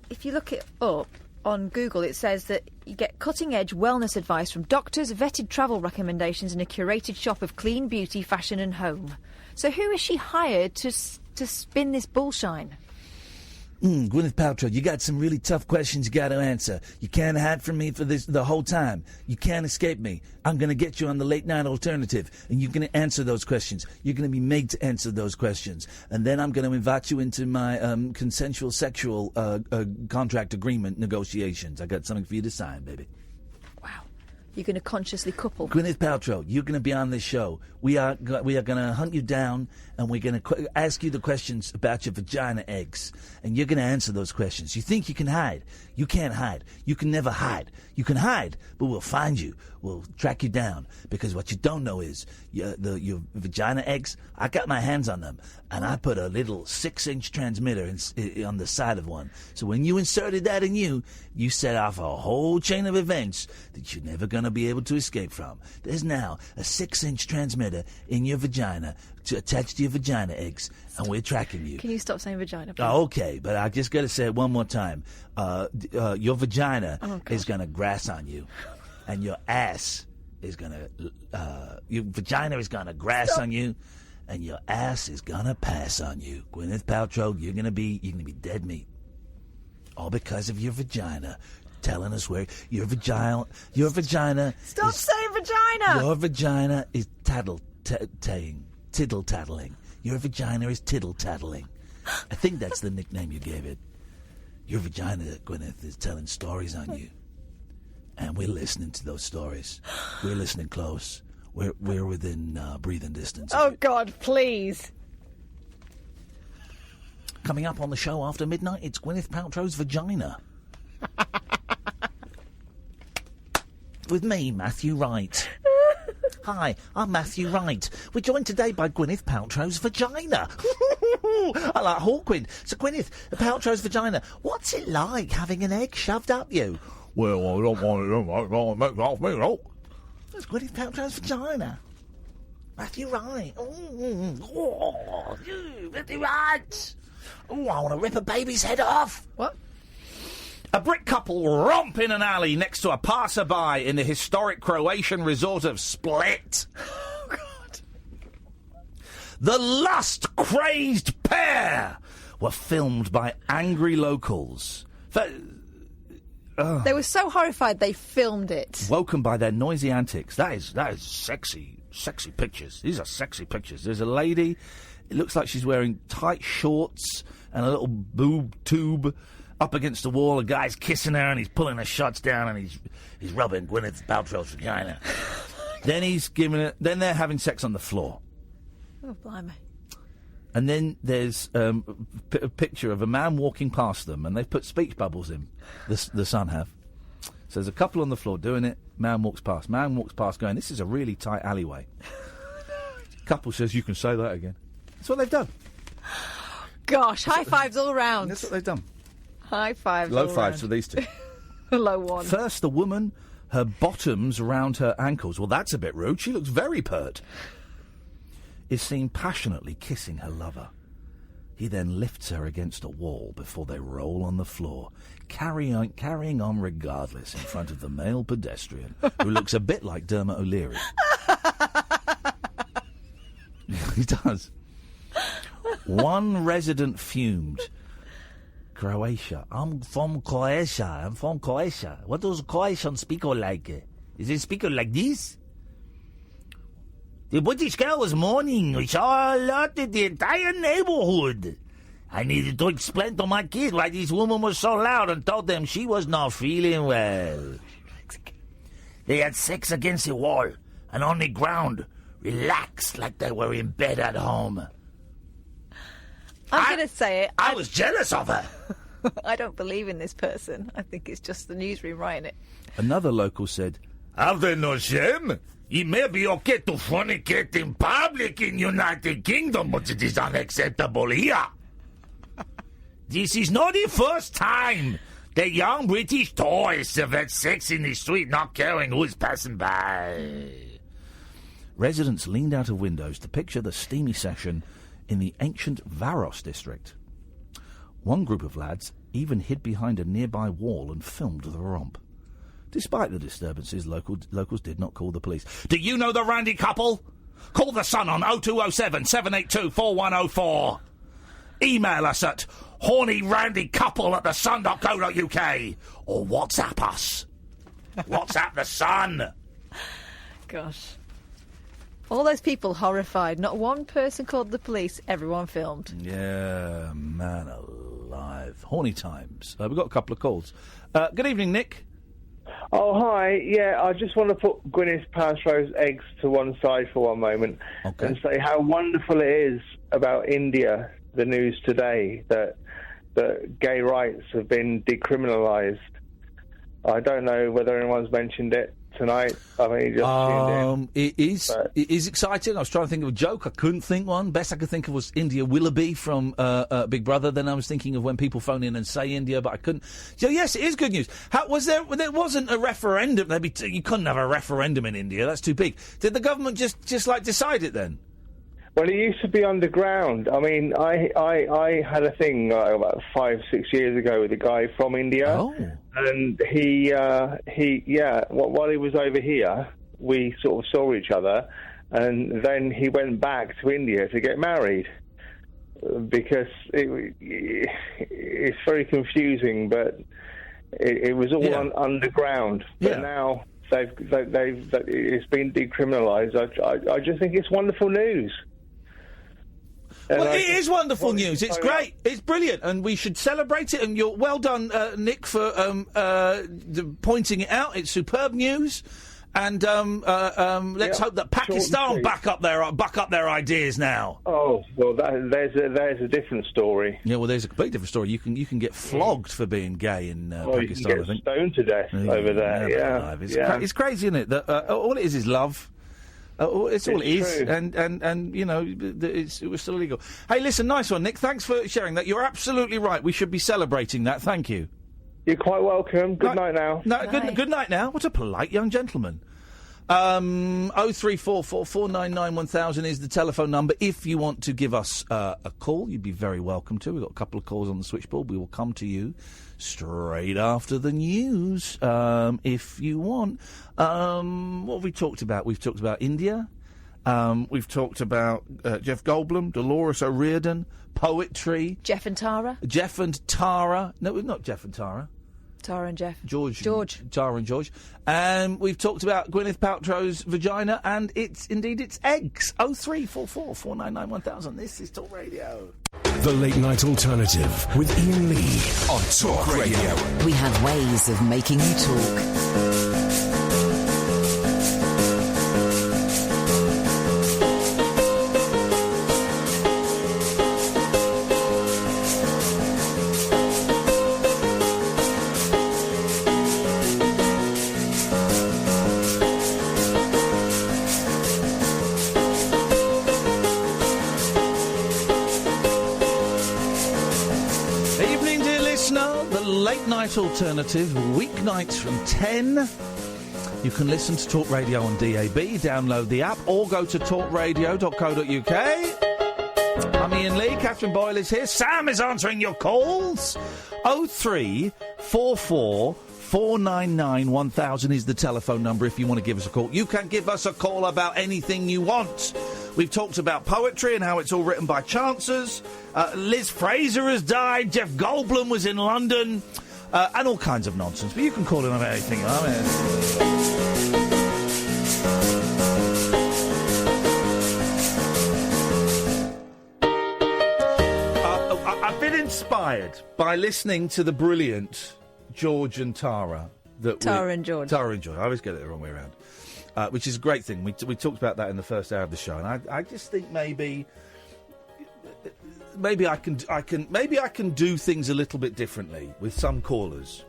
if you look it up on Google, it says that you get cutting-edge wellness advice from doctors, vetted travel recommendations, and a curated shop of clean beauty, fashion, and home. So who is she hired to spin this bullshine? Gwyneth Paltrow, you got some really tough questions you got to answer. You can't hide from me for this the whole time. You can't escape me. I'm going to get you on the late night alternative, and you're going to answer those questions. You're going to be made to answer those questions, and then I'm going to invite you into my consensual sexual contract agreement negotiations. I got something for you to sign, baby. You're going to consciously couple. Gwyneth Paltrow, you're going to be on this show. We are going to hunt you down, and we're going to ask you the questions about your vagina eggs, and you're going to answer those questions. You think you can hide? You can't hide. You can never hide. You can hide, but we'll find you. We'll track you down, because what you don't know is your vagina eggs, I got my hands on them, and I put a little 6-inch transmitter on the side of one. So when you inserted that in you set off a whole chain of events that you're never going going to be able to escape from. There's now a 6-inch transmitter in your vagina attached to your vagina eggs, and we're tracking you. Can you stop saying vagina, please? Oh, okay, but I just got to say it one more time. Your vagina is going to grass on you, and your ass is going to... your vagina is going to grass on you, and your ass is going to pass on you. Gwyneth Paltrow, you're going to be dead meat. All because of your vagina. Telling us where your vagina... Stop saying vagina! Your vagina is tiddle-tattling. Your vagina is tiddle-tattling. I think that's the nickname you gave it. Your vagina, Gwyneth, is telling stories on you. And we're listening to those stories. We're listening close. We're within breathing distance. Oh, God, please. Coming up on the show after midnight, it's Gwyneth Paltrow's vagina. With me, Matthew Wright. Hi, I'm Matthew Wright. We're joined today by Gwyneth Paltrow's vagina. I like Hawkwind. So, Gwyneth Paltrow's vagina, what's it like having an egg shoved up you? Well, I don't want to make off me, no. It's Gwyneth Paltrow's vagina. Matthew Wright. Matthew Wright. Oh, I want to rip a baby's head off. What? A Brit couple romp in an alley next to a passerby in the historic Croatian resort of Split. Oh, God. The lust-crazed pair were filmed by angry locals. They were so horrified they filmed it. Woken by their noisy antics. That is sexy pictures. These are sexy pictures. There's a lady, it looks like she's wearing tight shorts and a little boob tube up against the wall. A guy's kissing her and he's pulling her shots down and he's rubbing Gwyneth Paltrow's vagina. Then they're having sex on the floor. Oh, blimey. And then there's a picture of a man walking past them, and they've put speech bubbles in. The Sun have. So there's a couple on the floor doing it. Man walks past going, this is a really tight alleyway. Couple says, you can say that again. That's what they've done. Gosh, high fives all round. That's what they've done. High fives Low all fives round. for these two. Low one. First, the woman, her bottoms round her ankles. Well, that's a bit rude. She looks very pert. Is seen passionately kissing her lover. He then lifts her against a wall before they roll on the floor, carrying on regardless in front of the male pedestrian, who looks a bit like Dermot O'Leary. He does. One resident fumed. Croatia. I'm from Croatia. What does Croatian speak like? Is it speak like this? The British girl was mourning. We saw alerted the entire neighborhood. I needed to explain to my kid why this woman was so loud and told them she was not feeling well. They had sex against the wall and on the ground, relaxed like they were in bed at home. I'm going to say it. I was jealous of her. I don't believe in this person. I think it's just the newsroom writing it. Another local said, have they no shame? It may be okay to fornicate in public in United Kingdom, but it is unacceptable here. This is not the first time the young British tourists have had sex in the street, not caring who is passing by. Residents leaned out of windows to picture the steamy session in the ancient Varos district. One group of lads even hid behind a nearby wall and filmed the romp. Despite the disturbances, locals did not call the police. Do you know the Randy couple? Call the Sun on 0207 782 4104. Email us at hornyrandycouple@thesun.co.uk or WhatsApp us. WhatsApp the Sun. Gosh. All those people horrified. Not one person called the police. Everyone filmed. Yeah, man alive. Horny times. We've got a couple of calls. Good evening, Nick. Oh, hi. Yeah, I just want to put Gwyneth Paltrow's eggs to one side for one moment and say how wonderful it is about India, the news today, that gay rights have been decriminalised. I don't know whether anyone's mentioned it, tonight? I mean, just it is exciting. I was trying to think of a joke. I couldn't think one. Best I could think of was India Willoughby from Big Brother. Then I was thinking of when people phone in and say India, but I couldn't. So yes, it is good news. There wasn't a referendum. You couldn't have a referendum in India. That's too big. Did the government just like decide it then? Well, it used to be underground. I mean, I had a thing about 5-6 years ago with a guy from India, and while he was over here, we sort of saw each other, and then he went back to India to get married because it's very confusing, but it was all underground. But now it's been decriminalised. I just think it's wonderful news. Well, it is wonderful news. It's great. It's brilliant, and we should celebrate it. And you're well done, Nick, for pointing it out. It's superb news, and let's hope that Pakistan back up their ideas now. Oh well, there's a different story. Yeah, well, there's a completely different story. You can get flogged for being gay in Pakistan. You can get I think stoned to death over there. It's crazy, isn't it? That all it is love. It's all it is, and you know, it was still illegal. Hey, listen, nice one, Nick. Thanks for sharing that. You're absolutely right. We should be celebrating that. Thank you. You're quite welcome. Good night now. No, good night now. What a polite young gentleman. 0344 499 1000 is the telephone number. If you want to give us a call, you'd be very welcome to. We've got a couple of calls on the switchboard. We will come to you straight after the news, if you want. What have we talked about? We've talked about India. We've talked about Jeff Goldblum, Dolores O'Riordan, poetry. Jeff and Tara. No, not Jeff and Tara. Tara and Jeff. George. Tara and George. And we've talked about Gwyneth Paltrow's vagina, and it's eggs. 0344 499 1000. This is Talk Radio. The Late Night Alternative with Iain Lee on Talk Radio. We have ways of making you talk. Alternative, weeknights from 10. You can listen to Talk Radio on DAB, download the app, or go to talkradio.co.uk. I'm Iain Lee, Catherine Boyle is here, Sam is answering your calls. 0344 499 1000 is the telephone number if you want to give us a call. You can give us a call about anything you want. We've talked about poetry and how it's all written by chancers. Liz Fraser has died, Jeff Goldblum was in London. And all kinds of nonsense. But you can call in about anything. I've been inspired by listening to the brilliant George and Tara. Tara and George. I always get it the wrong way around. Which is a great thing. We talked about that in the first hour of the show. And I just think maybe I can do things a little bit differently with some callers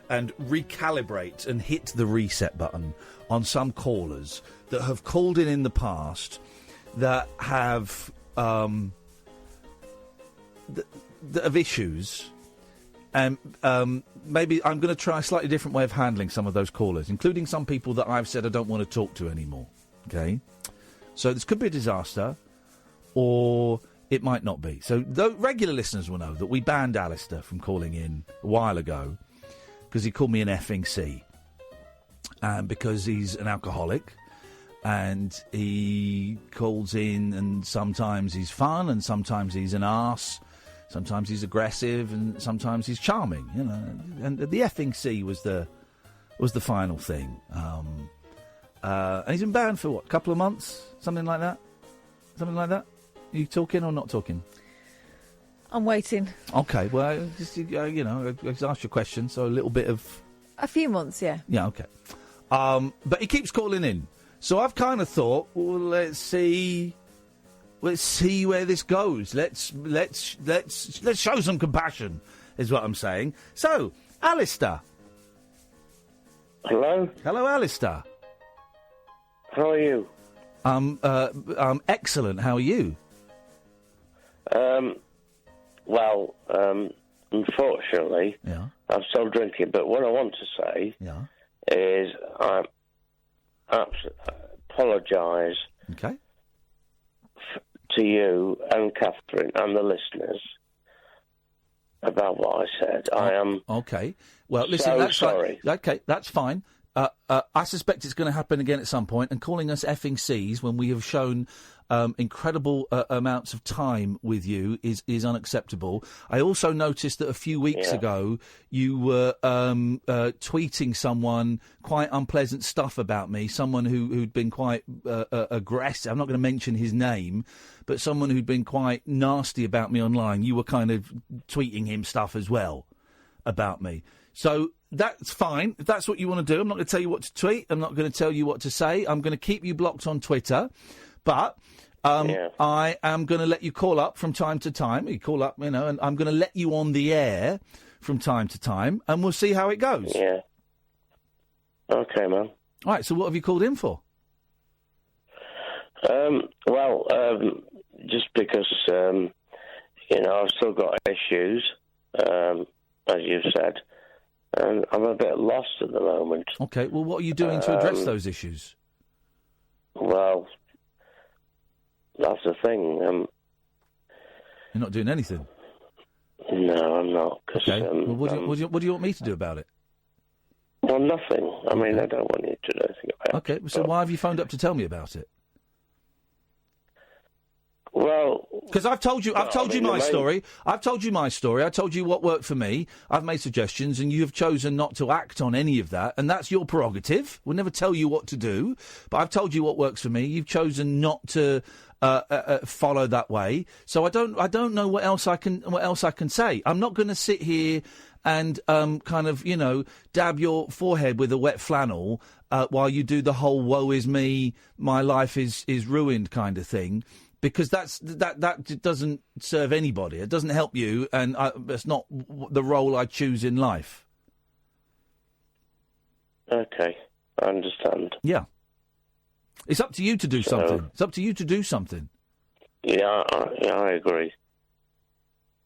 and recalibrate and hit the reset button on some callers that have called in the past that have that have issues, and maybe I'm going to try a slightly different way of handling some of those callers, including some people that I've said I don't want to talk to anymore. Okay, so this could be a disaster, or it might not be. So regular listeners will know that we banned Alistar from calling in a while ago because he called me an effing C. And because he's an alcoholic and he calls in and sometimes he's fun and sometimes he's an arse, sometimes he's aggressive and sometimes he's charming, you know. And the effing C was the final thing. And he's been banned for what, a couple of months? Something like that? Are you talking or not talking? I'm waiting. Okay, well, just, just ask your question, so a little bit of... A few months, yeah. Yeah, okay. But he keeps calling in. So I've kind of thought, well, let's see where this goes. Let's show some compassion, is what I'm saying. So, Alistar. Hello? Hello, Alistar. How are you? Excellent. How are you? Unfortunately, I'm still drinking. But what I want to say is I apologise to you and Catherine and the listeners about what I said. I am okay. Well, listen, that's sorry. Okay, that's fine. I suspect it's going to happen again at some point, and calling us effing C's when we have shown incredible amounts of time with you is unacceptable. I also noticed that a few weeks ago you were tweeting someone quite unpleasant stuff about me, someone who'd been quite aggressive. I'm not going to mention his name, but someone who'd been quite nasty about me online. You were kind of tweeting him stuff as well about me. So that's fine. If that's what you want to do, I'm not going to tell you what to tweet. I'm not going to tell you what to say. I'm going to keep you blocked on Twitter. But I am going to let you call up from time to time. You call up, and I'm going to let you on the air from time to time, and we'll see how it goes. Yeah. Okay, man. All right, so what have you called in for? Just because, I've still got issues, as you've said. And I'm a bit lost at the moment. Okay, well, what are you doing to address those issues? Well, that's the thing. You're not doing anything? No, I'm not. Okay, well, what do you want me to do about it? Well, nothing. I mean, I don't want you to do anything about it. Okay, so why have you phoned up to tell me about it? Well, because I've told you my story. I've told you my story. I told you what worked for me. I've made suggestions, and you have chosen not to act on any of that, and that's your prerogative. We'll never tell you what to do, but I've told you what works for me. You've chosen not to follow that way. So I don't know what else I can say. I'm not going to sit here and dab your forehead with a wet flannel while you do the whole "woe is me, my life is ruined" kind of thing. Because that doesn't serve anybody. It doesn't help you, and it's not the role I choose in life. Okay, I understand. Yeah. It's up to you to do something. It's up to you to do something. Yeah, I agree.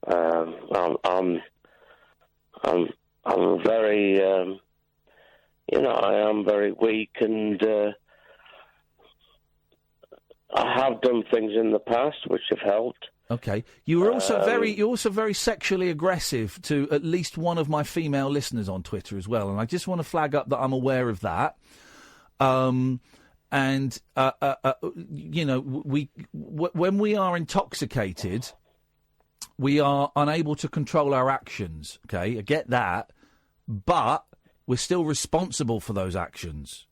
I'm very, I am very weak, and I have done things in the past which have helped. Okay. You were also very sexually aggressive to at least one of my female listeners on Twitter as well, and I just want to flag up that I'm aware of that. When we are intoxicated, we are unable to control our actions. Okay, I get that, but we're still responsible for those actions.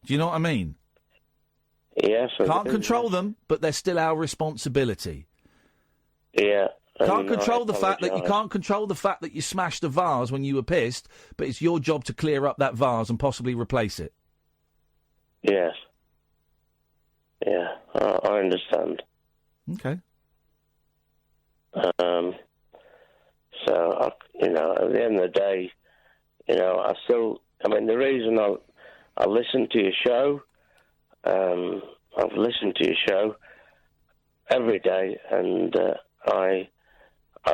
Do you know what I mean? Yes. Can't control them, but they're still our responsibility. Yeah. Can't control the fact that you can't control the fact that you smashed a vase when you were pissed, but it's your job to clear up that vase and possibly replace it. Yes. Yeah, I understand. Okay. So, at the end of the day, the reason I listen to your show, I've listened to your show every day, and I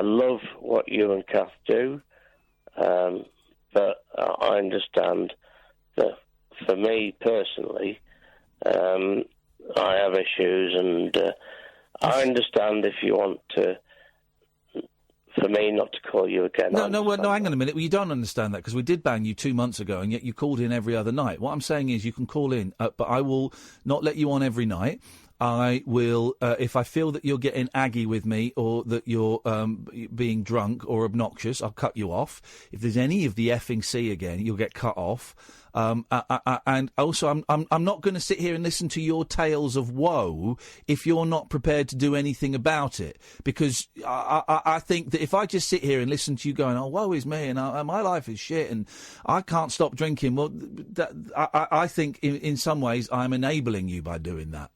love what you and Kath do, but I understand that for me personally, I have issues, and I understand if you want for me not to call you again. No, hang on a minute. Well, you don't understand that, because we did ban you 2 months ago, and yet you called in every other night. What I'm saying is you can call in, but I will not let you on every night. I will, if I feel that you're getting aggy with me or that you're being drunk or obnoxious, I'll cut you off. If there's any of the effing C again, you'll get cut off. And also, I'm not going to sit here and listen to your tales of woe if you're not prepared to do anything about it. Because I think that if I just sit here and listen to you going, "Oh, woe is me," and my life is shit, and I can't stop drinking, well, I think in some ways I'm enabling you by doing that.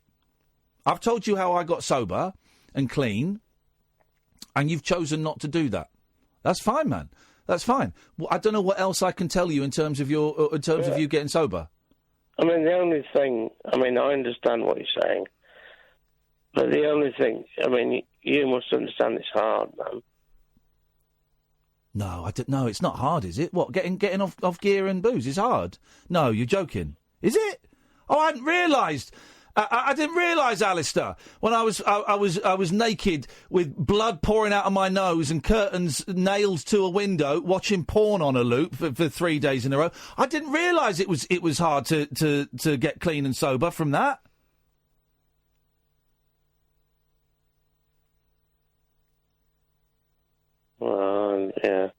I've told you how I got sober and clean, and you've chosen not to do that. That's fine, man. That's fine. Well, I don't know what else I can tell you in terms of you getting sober. I mean, the only thing... I mean, I understand what you're saying. But the only thing... I mean, you must understand it's hard, man. No, no, it's not hard, is it? What, getting off gear and booze is hard? No, you're joking. Is it? Oh, I hadn't realised. I didn't realise, Alistar, when I was naked with blood pouring out of my nose and curtains nailed to a window, watching porn on a loop for 3 days in a row. I didn't realise it was hard to get clean and sober from that. Yeah.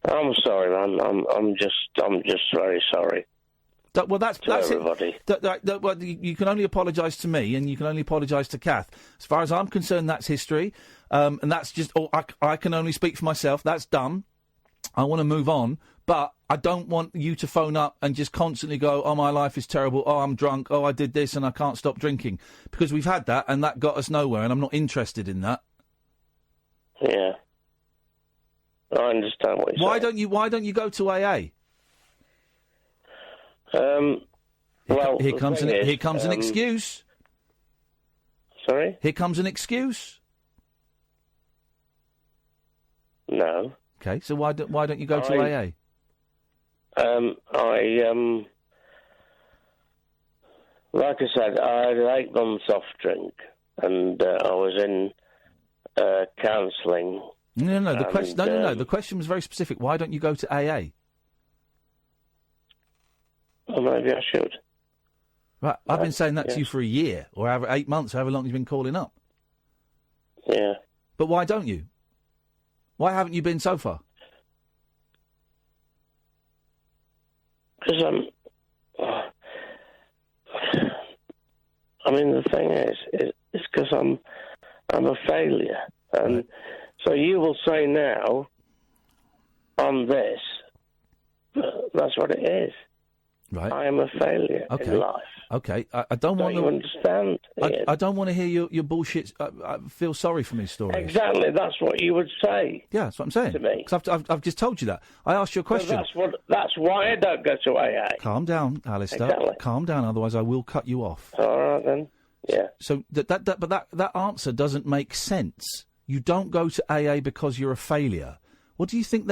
I'm sorry, man. I'm just very sorry. Well, that's everybody. Well, you can only apologise to me, and you can only apologise to Kath. As far as I'm concerned, that's history, and that's just. Oh, I can only speak for myself. That's done. I want to move on, but I don't want you to phone up and just constantly go, "Oh, my life is terrible. Oh, I'm drunk. Oh, I did this, and I can't stop drinking," because we've had that, and that got us nowhere, and I'm not interested in that. Yeah, I understand what you're saying. Why don't you go to AA? Well, here comes an excuse. Sorry? Here comes an excuse. No. Okay, so why don't you go to AA? Like I said, I had 8 months off drink, and I was in counselling. No. The question was very specific. Why don't you go to AA? Well, maybe I should. Right, I've been saying that to you for a year, or 8 months, however long you've been calling up. Yeah. But why don't you? Why haven't you been so far? Because I mean, the thing is it's because I'm a failure, and right. So you will say now on this, that's what it is. Right. I am a failure in life. Okay, I don't want to understand. I don't want to hear your bullshit. I feel sorry for me story. Exactly, that's what you would say. Yeah, that's what I'm saying. To me, 'cause I've just told you that. I asked you a question. That's why I don't go to AA. Calm down, Alistar. Exactly. Calm down, otherwise I will cut you off. All right then. Yeah. So that answer doesn't make sense. You don't go to AA because you're a failure. What do you think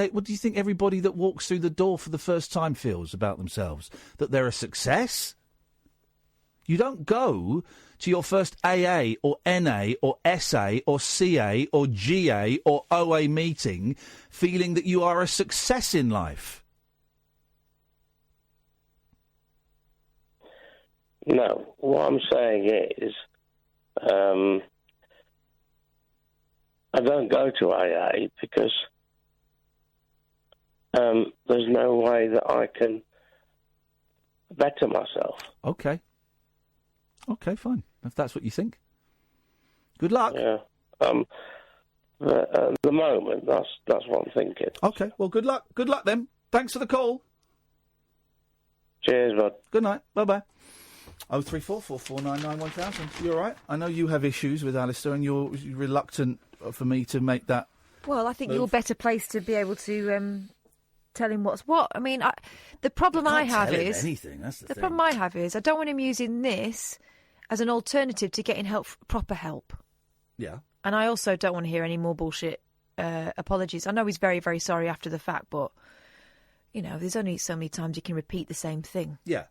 everybody that walks through the door for the first time feels about themselves? That they're a success? You don't go to your first AA or NA or SA or CA or GA or OA meeting feeling that you are a success in life. No, what I'm saying is, I don't go to AA because there's no way that I can better myself. Okay, fine. If that's what you think. Good luck. Yeah. At the moment, that's what I'm thinking. Okay, well, good luck. Good luck then. Thanks for the call. Cheers, bud. Good night. Bye-bye. 03444991000. You all right? I know you have issues with Alistar and you're reluctant for me to make that. Well, I think move. you're better placed to be able to tell him what's what. I mean, the problem I have is anything. That's the thing. problem I have is I don't want him using this as an alternative to getting proper help. Yeah. And I also don't want to hear any more bullshit apologies. I know he's very, very sorry after the fact, but you know, there's only so many times you can repeat the same thing. Yeah.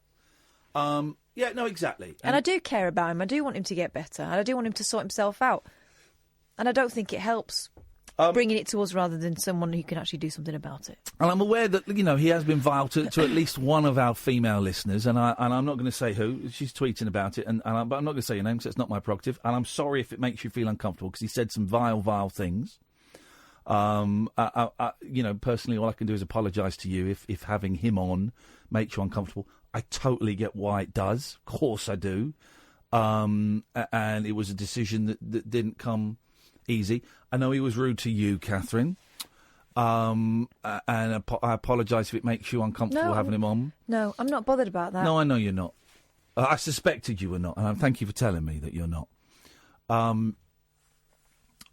Yeah, no, exactly. And I do care about him. I do want him to get better. And I do want him to sort himself out. And I don't think it helps bringing it to us rather than someone who can actually do something about it. And I'm aware that, you know, he has been vile to at least one of our female listeners, and I'm not going to say who. She's tweeting about it, but I'm not going to say your name because it's not my prerogative. And I'm sorry if it makes you feel uncomfortable because he said some vile things. You know, personally, all I can do is apologise to you if having him on makes you uncomfortable. I totally get why it does. Of course I do. And it was a decision that didn't come easy. I know he was rude to you, Catherine. And I apologise if it makes you uncomfortable having him on. No, I'm not bothered about that. No, I know you're not. I suspected you were not, and thank you for telling me that you're not.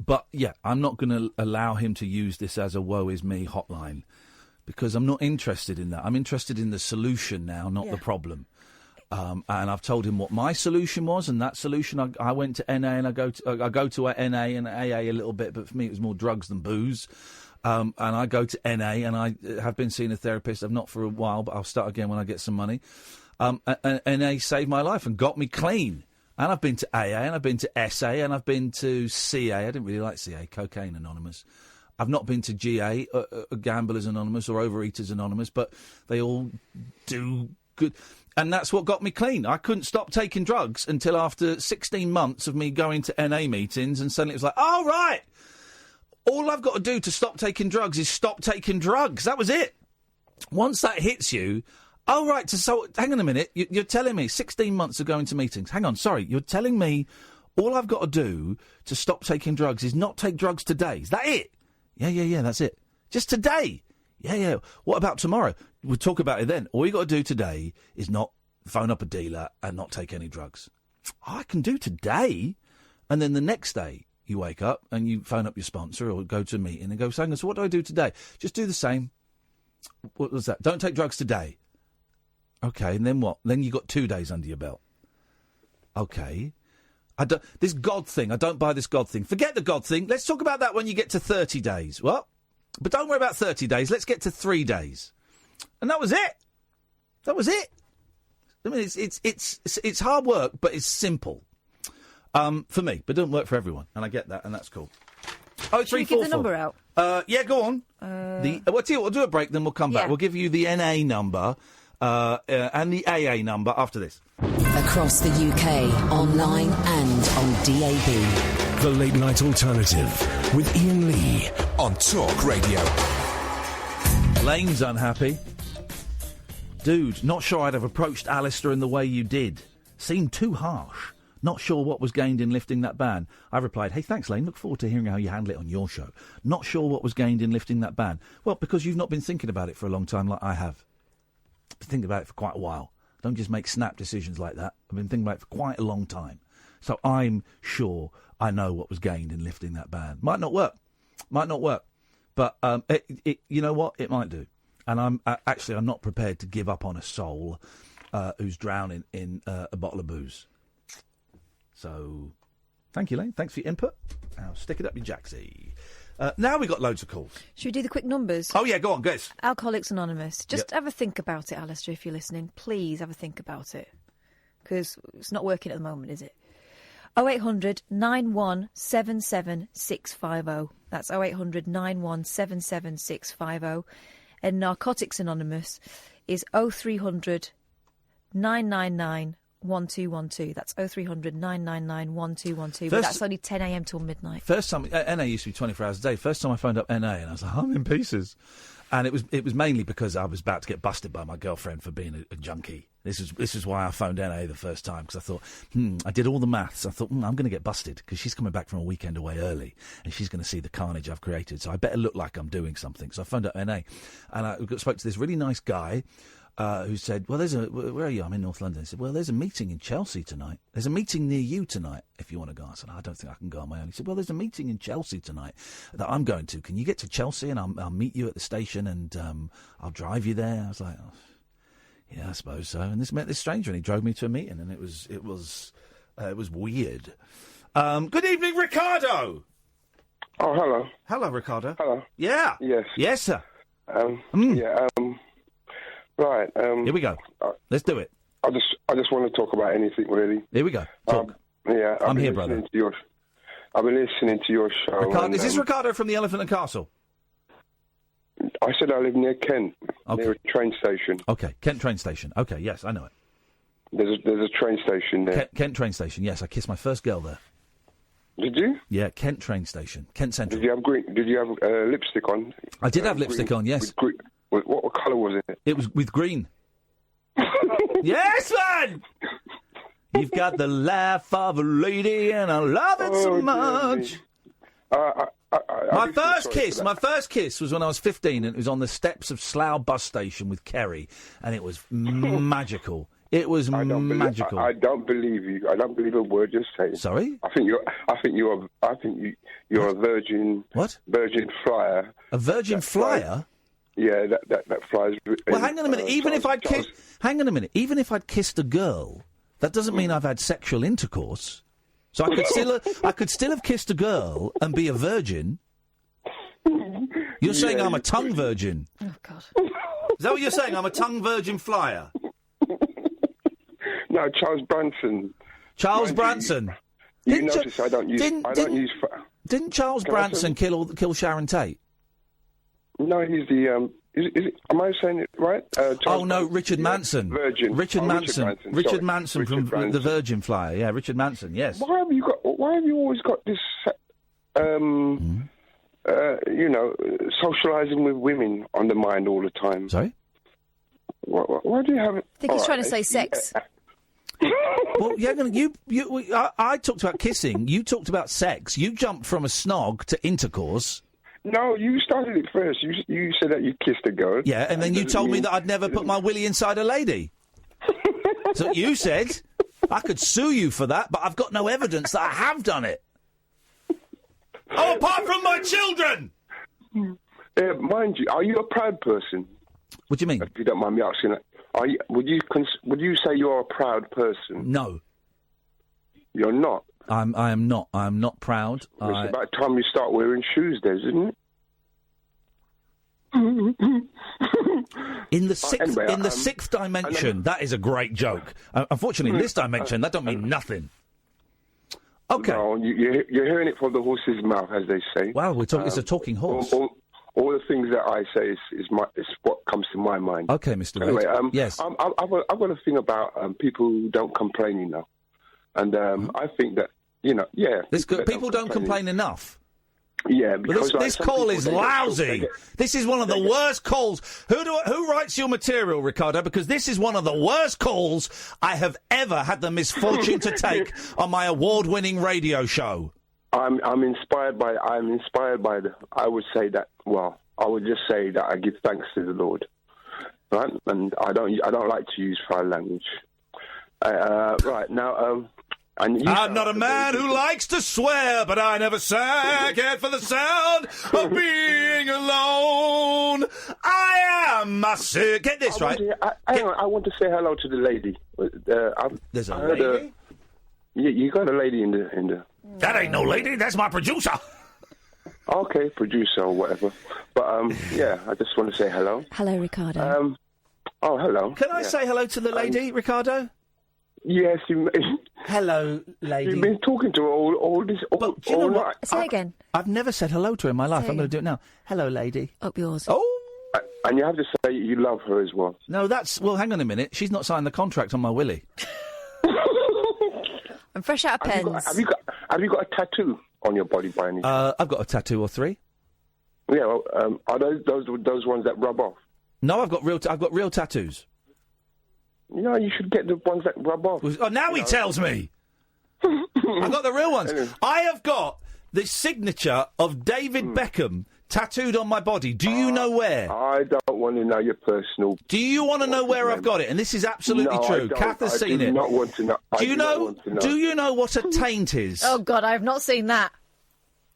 But, yeah, I'm not going to allow him to use this as a woe is me hotline because I'm not interested in that. I'm interested in the solution now, not the problem. And I've told him what my solution was, and that solution, I went to NA, and I go to NA and AA a little bit, but for me it was more drugs than booze. And I go to NA, and I have been seeing a therapist. I've not for a while, but I'll start again when I get some money. And NA saved my life and got me clean. And I've been to AA, and I've been to SA, and I've been to CA. I didn't really like CA, Cocaine Anonymous. I've not been to GA, Gamblers Anonymous, or Overeaters Anonymous, but they all do good. And that's what got me clean. I couldn't stop taking drugs until after 16 months of me going to NA meetings, and suddenly it was like, oh, right, all I've got to do to stop taking drugs is stop taking drugs. That was it. Once that hits you, oh, right, so hang on a minute, you're telling me 16 months of going to meetings. Hang on, sorry, you're telling me all I've got to do to stop taking drugs is not take drugs today. Is that it? Yeah, that's it. Just today. Yeah. What about tomorrow? We'll talk about it then. All you got to do today is not phone up a dealer and not take any drugs. Oh, I can do today. And then the next day you wake up and you phone up your sponsor or go to a meeting and go, so what do I do today? Just do the same. What was that? Don't take drugs today. Okay, and then what? Then you got 2 days under your belt. Okay. This God thing, I don't buy this God thing. Forget the God thing. Let's talk about that when you get to 30 days. Well, but don't worry about 30 days. Let's get to 3 days. And that was it. That was it. I mean, it's hard work, but it's simple. For me, but it doesn't work for everyone. And I get that, and that's cool. Should we give the number out? Yeah, go on. We'll do a break, then we'll come back. Yeah. We'll give you the NA number and the AA number after this. Across the UK, online and on DAB. The Late Night Alternative with Iain Lee on Talk Radio. Lane's unhappy. Dude, not sure I'd have approached Alistar in the way you did. Seemed too harsh. Not sure what was gained in lifting that ban. I replied, hey, thanks, Lane. Look forward to hearing how you handle it on your show. Not sure what was gained in lifting that ban. Well, because you've not been thinking about it for a long time like I have. Been thinking about it for quite a while. Don't just make snap decisions like that. I've been thinking about it for quite a long time. So I'm sure I know what was gained in lifting that ban. Might not work. But you know what? It might do. And I'm not prepared to give up on a soul who's drowning in a bottle of booze. So, thank you, Lane. Thanks for your input. Now, stick it up your jacksy. Now we've got loads of calls. Should we do the quick numbers? Oh, yeah, go on, guys. Alcoholics Anonymous. Just have a think about it, Alistar, if you're listening. Please have a think about it. Because it's not working at the moment, is it? 0800 9177 650. That's 0800 9177 650. And Narcotics Anonymous is 0300 999 1212. That's 0300 999 1212. But that's only 10 a.m. till midnight. First time, NA used to be 24 hours a day. First time I phoned up NA and I was like, I'm in pieces. And it was mainly because I was about to get busted by my girlfriend for being a junkie. This is why I phoned NA the first time, because I thought, I did all the maths. I thought, I'm going to get busted because she's coming back from a weekend away early and she's going to see the carnage I've created. So I better look like I'm doing something. So I phoned up NA and I spoke to this really nice guy who said, well, where are you? I'm in North London. He said, well, there's a meeting in Chelsea tonight. There's a meeting near you tonight if you want to go. I said, I don't think I can go on my own. He said, well, there's a meeting in Chelsea tonight that I'm going to. Can you get to Chelsea and I'll meet you at the station and I'll drive you there? I was like, oh, yeah, I suppose so. And this met this stranger and he drove me to a meeting and it was weird. Good evening, Ricardo. Oh, hello. Hello, Ricardo. Hello. Yeah. Yes. Yes, sir. Yeah. Right. Here we go. Let's do it. I just want to talk about anything, really. Here we go. Talk. Yeah. I'm here, brother. I've been listening to your show. Ricardo, is this Ricardo from the Elephant and Castle? I said I live near Kent, near a train station. Okay, Kent train station. Okay, yes, I know it. There's a train station there. Kent train station. Yes, I kissed my first girl there. Did you? Yeah, Kent train station, Kent Central. Did you have lipstick on? I did have lipstick on. Yes. What colour was it? It was with green. Yes, man. You've got the laugh of a lady, and I love it so much. My first kiss was when I was 15, and it was on the steps of Slough bus station with Kerry, and it was magical. It was magical. I don't believe you. I don't believe a word you're saying. Sorry? I think you're a virgin. What? Virgin flyer. A virgin flyer? Yeah, that flies. Well, hang on a minute. Even if I'd kissed a girl, that doesn't mean I've had sexual intercourse. So I could still have kissed a girl and be a virgin. You're saying I'm a tongue virgin. Oh God. Is that what you're saying? I'm a tongue virgin flyer. No, Charles Branson. Charles Branson. You notice I don't use. Didn't Charles Branson kill Sharon Tate? No, he's the. Is it, am I saying it right? Richard Manson. Virgin. Richard Manson. Richard Manson from the Virgin Flyer. Yeah, Richard Manson. Yes. Why have you always got this? Socialising with women on the mind all the time. Sorry. Why do you have it? I think he's trying to say sex. Well, I talked about kissing. You talked about sex. You jumped from a snog to intercourse. No, you started it first. You said that you kissed a girl. Yeah, and then you told me that I'd never put my willy inside a lady. So you said I could sue you for that, but I've got no evidence that I have done it. Oh, apart from my children! Mind you, are you a proud person? What do you mean? If you don't mind me asking that. Would you say you're a proud person? No. You're not? I am not. I am not proud. It's about time you start wearing shoes, then, isn't it? In the sixth dimension, that is a great joke. Unfortunately, in this dimension, that don't mean nothing. Okay. No, you're hearing it from the horse's mouth, as they say. Wow, it's a talking horse. All the things that I say is what comes to my mind. Okay, Mr. Anyway, yes. I've got a thing about people who don't complain enough, and I think that people don't complain enough. Yeah, because this call is lousy. This is one of the worst calls. Who writes your material, Ricardo? Because this is one of the worst calls I have ever had the misfortune to take on my award-winning radio show. I'm inspired by I would say that. Well, I would just say that I give thanks to the Lord, right? And I don't like to use foul language. Right now. I'm not a man who likes to swear, but I never cared for the sound of being alone. I am sick. Get this right. I want to say hello to the lady. There's a lady? You got a lady in the. That ain't no lady. That's my producer. Okay, producer or whatever. But I just want to say hello. Hello, Ricardo. Hello. Can I say hello to the lady, Ricardo? Yes, you may. Hello, lady. You've been talking to her all night. Say again. I've never said hello to her in my life. I'm going to do it now. Hello, lady. Up yours. Oh! And you have to say you love her as well. No, well, hang on a minute. She's not signed the contract on my willy. I'm fresh out of pens. Have you got a tattoo on your body by any chance? I've got a tattoo or three. Yeah, well, are those ones that rub off? No, I've got real tattoos. No, you should get the ones that rub off. Oh, now he tells me. I've got the real ones. I have got the signature of David Beckham tattooed on my body. Do you know where? I don't want to know your personal... Do you want to know where I've got it? And this is absolutely true. Kath has seen it. I do not want to know. Do you know what a taint is? Oh, God, I have not seen that.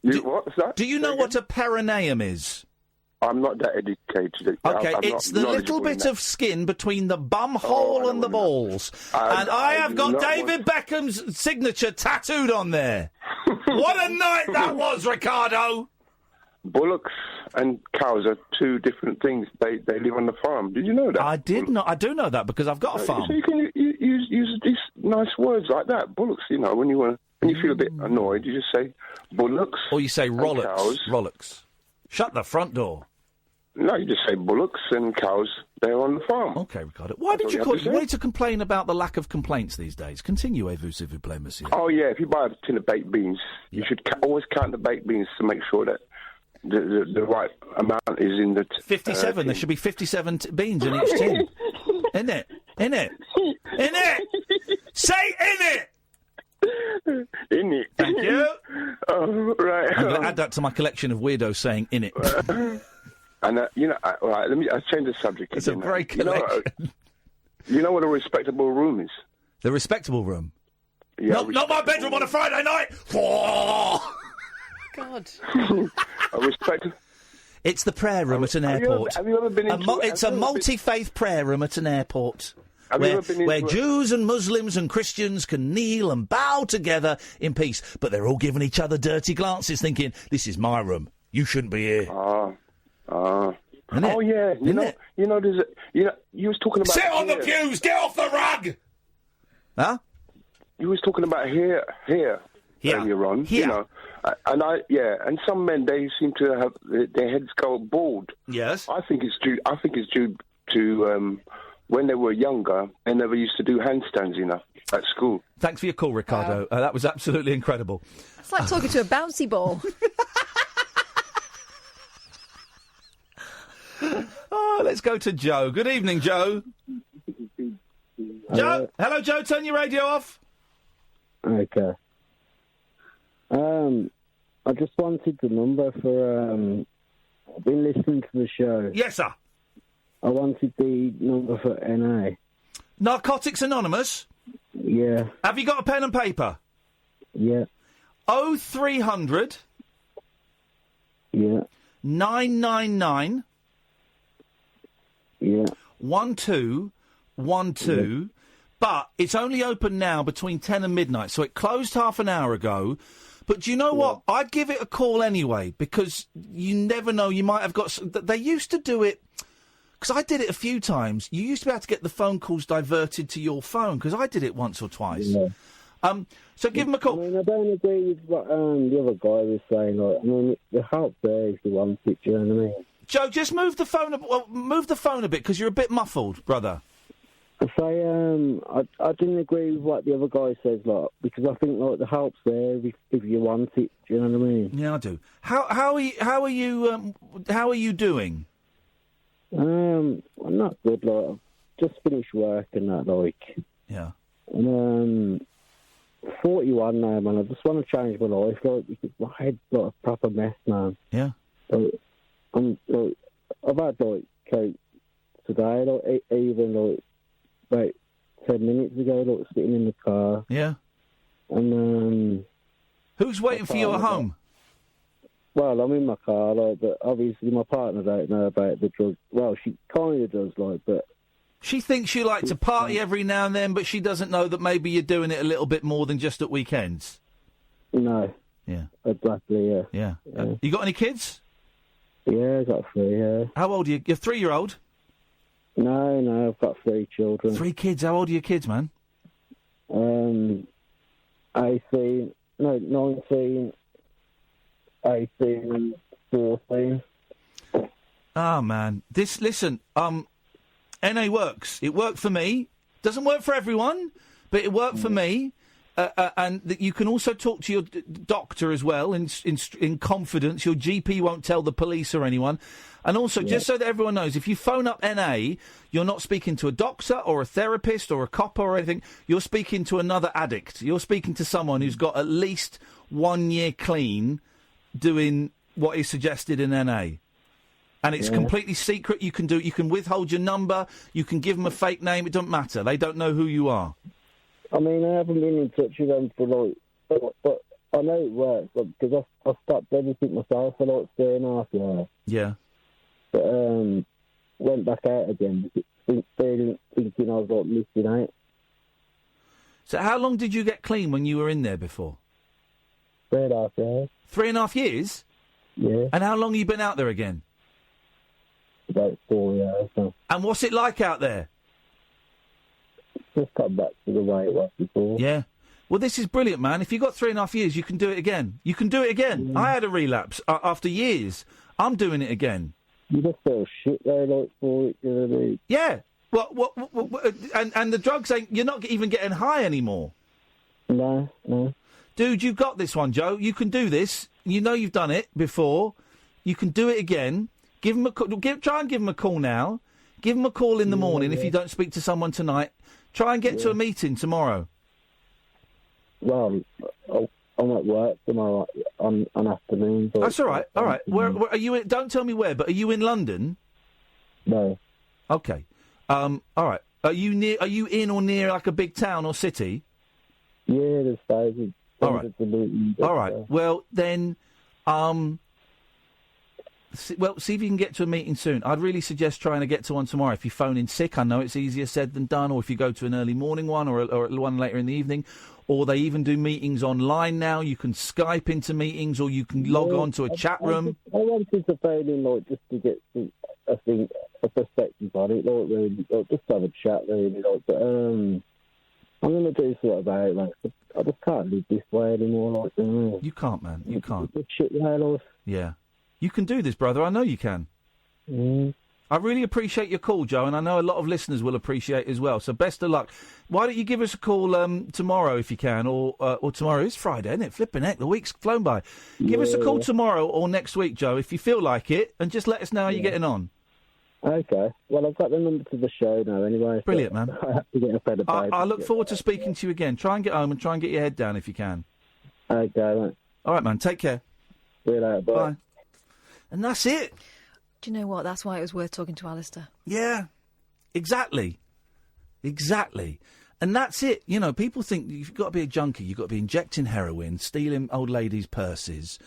What's that? Do you know what a perineum is? I'm not that educated. Okay, it's the little bit of skin between the bum hole and the balls. And I have got David Beckham's signature tattooed on there. What a night that was, Ricardo! Bullocks and cows are two different things. They live on the farm. Did you know that? I do know that because I've got a farm. So you can use these nice words like that. Bullocks, when you feel a bit annoyed, you just say bullocks. Or you say rollocks. Cows. Rollocks. Shut the front door. No, you just say bullocks and cows. They're on the farm. Okay, Ricardo. Why did you call it? You wanted to complain about the lack of complaints these days. Continue, s'il vous plaît, monsieur. Oh, yeah. If you buy a tin of baked beans, you should always count the baked beans to make sure that the right amount is in the... 57. There should be 57 beans in each tin. In it. In it. In it. Say in it. In it. Thank you. Oh, right. I'm going to add that to my collection of weirdos saying in it. And, right, I'll change the subject. It's again, a great collection. You know what a respectable room is? The respectable room? Yeah, not my bedroom on a Friday night! God. A respectable... It's the prayer room at an airport. Have you ever been into... It's a multi-faith prayer room at an airport. Have you ever been where into Jews and Muslims and Christians can kneel and bow together in peace, but they're all giving each other dirty glances, thinking, "This is my room. You shouldn't be here." Oh yeah. You know, there's you was talking about. Sit on the pews. Get off the rug. Huh? You was talking about here earlier on. Here. You know, and some men, they seem to have their heads go bald. Yes. I think it's due to when they were younger, they never used to do handstands enough at school. Thanks for your call, Ricardo. That was absolutely incredible. It's like talking to a bouncy ball. Let's go to Joe. Good evening, Joe. Joe? Hello, Joe. Turn your radio off. Okay. I just wanted the number for... I've been listening to the show. Yes, sir. I wanted the number for NA. Narcotics Anonymous? Yeah. Have you got a pen and paper? Yeah. 0300... Yeah. 999... Yeah. 1212. But it's only open now between 10 and midnight, so it closed half an hour ago. But do you know what? I'd give it a call anyway, because you never know, you might have got... They used to do it... Because I did it a few times. You used to be able to get the phone calls diverted to your phone, because I did it once or twice. Yeah. So give them a call. I mean, I don't agree with what the other guy was saying. Like, I mean, the help there is the one picture, you know what I mean? Joe, just move the phone a bit, because you're a bit muffled, brother. I say, I didn't agree with what the other guy says, like, because I think like the help's there if you want it. Do you know what I mean? Yeah, I do. How are you doing? I'm not good. Like, I've just finished work and that, like. Yeah. And 41 now, man. I just want to change my life, like, because my head's like a proper mess, man. Yeah. Like, I've had like coke today, like even like about 10 minutes ago, like sitting in the car. Yeah. And who's waiting for you at home? Well, I'm in my car, like, but obviously my partner don't know about the drugs. Well, she kind of does, like, but she thinks you like to party every now and then, but she doesn't know that maybe you're doing it a little bit more than just at weekends. No. Yeah. Exactly. Yeah. Yeah. You got any kids? Yeah, I got 3, yeah. How old are you? You're 3-year-old? No, I've got 3 children. 3 kids? How old are your kids, man? 19, 18 and 14. Ah, man. Listen, NA works. It worked for me. Doesn't work for everyone, but it worked for me. And that you can also talk to your doctor as well in confidence. Your GP won't tell the police or anyone. And also, just so that everyone knows, if you phone up NA, you're not speaking to a doctor or a therapist or a cop or anything. You're speaking to another addict. You're speaking to someone who's got at least 1 year clean doing what is suggested in NA. And it's completely secret. You can withhold your number. You can give them a fake name. It doesn't matter. They don't know who you are. I mean, I haven't been in touch with them for, like, but I know it works, because I stopped everything myself for, like, 3.5 years. Yeah. But, went back out again, thinking I was, like, missing out. So how long did you get clean when you were in there before? 3.5 years. 3.5 years? Yeah. And how long have you been out there again? About 4 years. So. And what's it like out there? Just got back to the way it was before. Yeah. Well, this is brilliant, man. If you've got 3.5 years, you can do it again. You can do it again. I had a relapse after years. I'm doing it again. You just feel shit though, like, for it, you know what I mean? Yeah. And the drugs you're not even getting high anymore. No. Dude, you've got this one, Joe. You can do this. You know you've done it before. You can do it again. Give them a call. Try and give them a call now. Give them a call in the morning if you don't speak to someone tonight. Try and get to a meeting tomorrow. Well, I'm at work tomorrow on afternoon. That's all right. All right. Where are you? Don't tell me where, but are you in London? No. Okay. All right. Are you near? Are you in or near like a big town or city? Yeah, there's thousands. All right. All right. Well, then, See if you can get to a meeting soon. I'd really suggest trying to get to one tomorrow. If you phone in sick, I know it's easier said than done, or if you go to an early morning one or one later in the evening, or they even do meetings online now. You can Skype into meetings, or you can log on to a chat room. I wanted to phone in, like, just to get a perspective on it, like, really, like, just have a chat, really, like, but, I'm going to do something about it, man. I just can't live this way anymore, like, You can't, man. You can't. It's shit, life. Yeah. You can do this, brother. I know you can. I really appreciate your call, Joe, and I know a lot of listeners will appreciate it as well. So best of luck. Why don't you give us a call tomorrow if you can, or tomorrow is Friday, isn't it? Flipping heck, the week's flown by. Give us a call tomorrow or next week, Joe, if you feel like it, and just let us know how you're getting on. Okay. Well, I've got the number to the show now anyway. Brilliant, man. I have to get a better paper. I look forward to speaking to you again. Try and get home and try and get your head down if you can. Okay, mate. All right, man. Take care. See you later. Bye. And that's it. Do you know what? That's why it was worth talking to Alistar. Yeah, exactly. And that's it. You know, people think you've got to be a junkie. You've got to be injecting heroin, stealing old ladies' purses,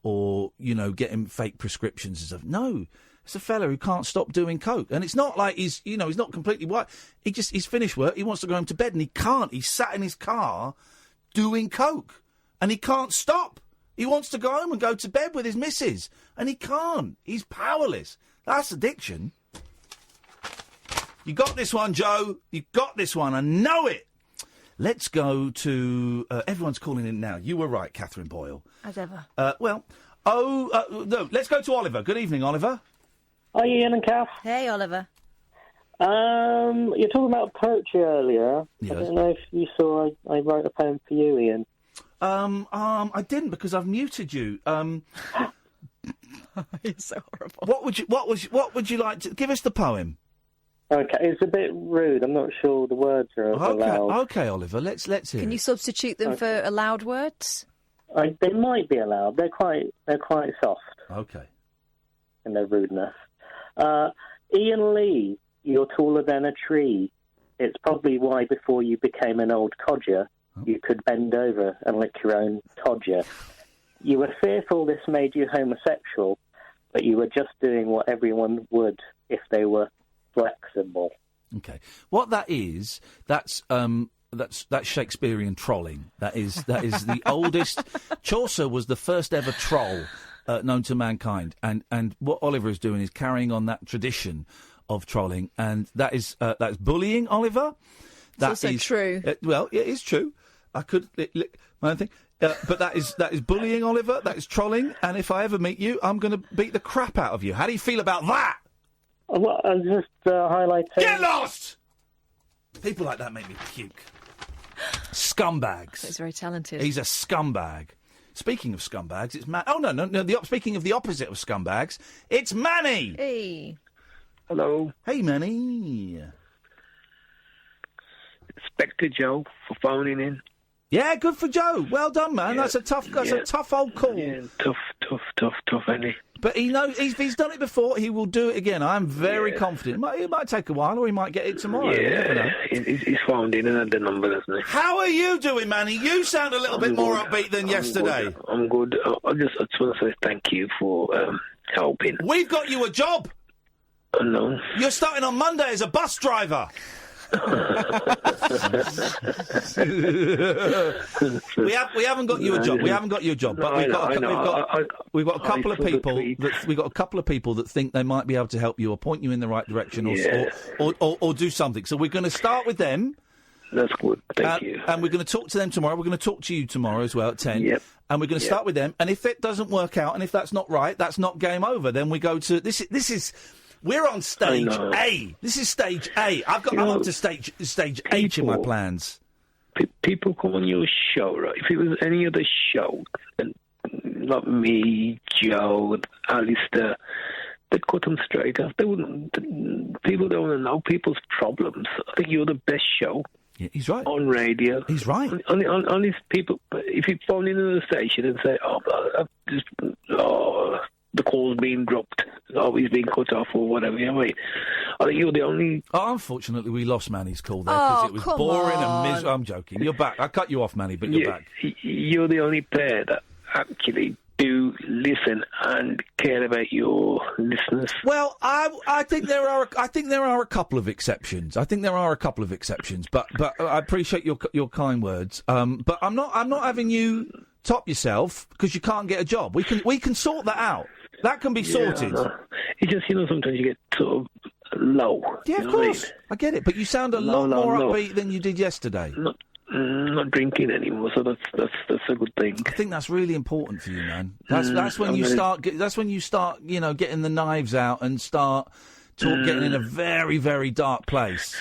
or, you know, getting fake prescriptions and stuff. No, it's a fella who can't stop doing coke. And it's not like he's not completely white. He's finished work. He wants to go home to bed, and he can't. He's sat in his car doing coke, and he can't stop. He wants to go home and go to bed with his missus, and he can't. He's powerless. That's addiction. You got this one, Joe. You got this one. I know it. Let's go to... everyone's calling in now. You were right, Catherine Boyle. As ever. No, let's go to Oliver. Good evening, Oliver. Hi, Ian and Kath. Hey, Oliver. You're talking about poetry earlier. Yes. I don't know if you saw I wrote a poem for you, Ian. I didn't, because I've muted you. It's so horrible. What would you like to give us the poem? Okay, it's a bit rude. I'm not sure the words are allowed. Okay, Oliver. Let's hear. Can you substitute them for allowed words? They might be allowed. They're quite soft. Okay. In their rudeness. Ian Lee, you're taller than a tree. It's probably why before you became an old codger, you could bend over and lick your own todger. You were fearful this made you homosexual, but you were just doing what everyone would if they were flexible. Okay. What that is, that's Shakespearean trolling. That is the oldest. Chaucer was the first ever troll known to mankind, and what Oliver is doing is carrying on that tradition of trolling, and that's bullying, Oliver. That's also true. Well, it is true. I could my own thing, but that is bullying, Oliver. That is trolling, and if I ever meet you, I'm going to beat the crap out of you. How do you feel about that? Well, I was just highlighting... Get lost! People like that make me puke. Scumbags. He's very talented. He's a scumbag. Speaking of scumbags, it's Oh, no. Speaking of the opposite of scumbags, it's Manny! Hey. Hello. Hey, Manny. Inspector Joe for phoning in. Yeah, good for Joe. Well done, man. Yeah. That's a tough old call. Yeah, tough, ain't he? But he knows he's done it before. He will do it again. I'm very confident. It might take a while, or he might get it tomorrow. You never know. He's phoned in and had the number, hasn't he? How are you doing, Manny? You sound a little bit more upbeat than yesterday. I'm good. I just want to say thank you for helping. We've got you a job. No. You're starting on Monday as a bus driver. we haven't got you a job. We haven't got you a job, but we've got a couple of people that think they might be able to help you or point you in the right direction or do something. So we're going to start with them. That's good. Thank you. And we're going to talk to them tomorrow. We're going to talk to you tomorrow as well at 10. Yep. And we're going to start with them. And if it doesn't work out, and if that's not right, that's not game over. Then we go to this is. We're on stage A. This is stage A. I'm up to stage H in my plans. People come on your show, right? If it was any other show, and not me, Joe, Alistar, they'd cut them straight off. They wouldn't. People don't want to know people's problems. I think you're the best show. Yeah, he's right. On radio. He's right. On these people, if you phone into the station and say, the call's being dropped, he's being cut off or whatever, you know what I mean? I think you're the only... Oh, unfortunately, we lost Manny's call there because it was boring and miserable. I'm joking. You're back. I cut you off, Manny, but you're back. You're the only pair that actually do listen and care about your listeners? Well, I think there are a couple of exceptions. But I appreciate your kind words. But I'm not having you top yourself because you can't get a job. We can sort that out. That can be sorted. It's just, sometimes you get sort of low. Yeah, of course. I get it. But you sound a lot more upbeat than you did yesterday. Not drinking anymore, so that's a good thing. I think that's really important for you, man. That's when you start. That's when you start, getting the knives out and start getting in a very, very dark place.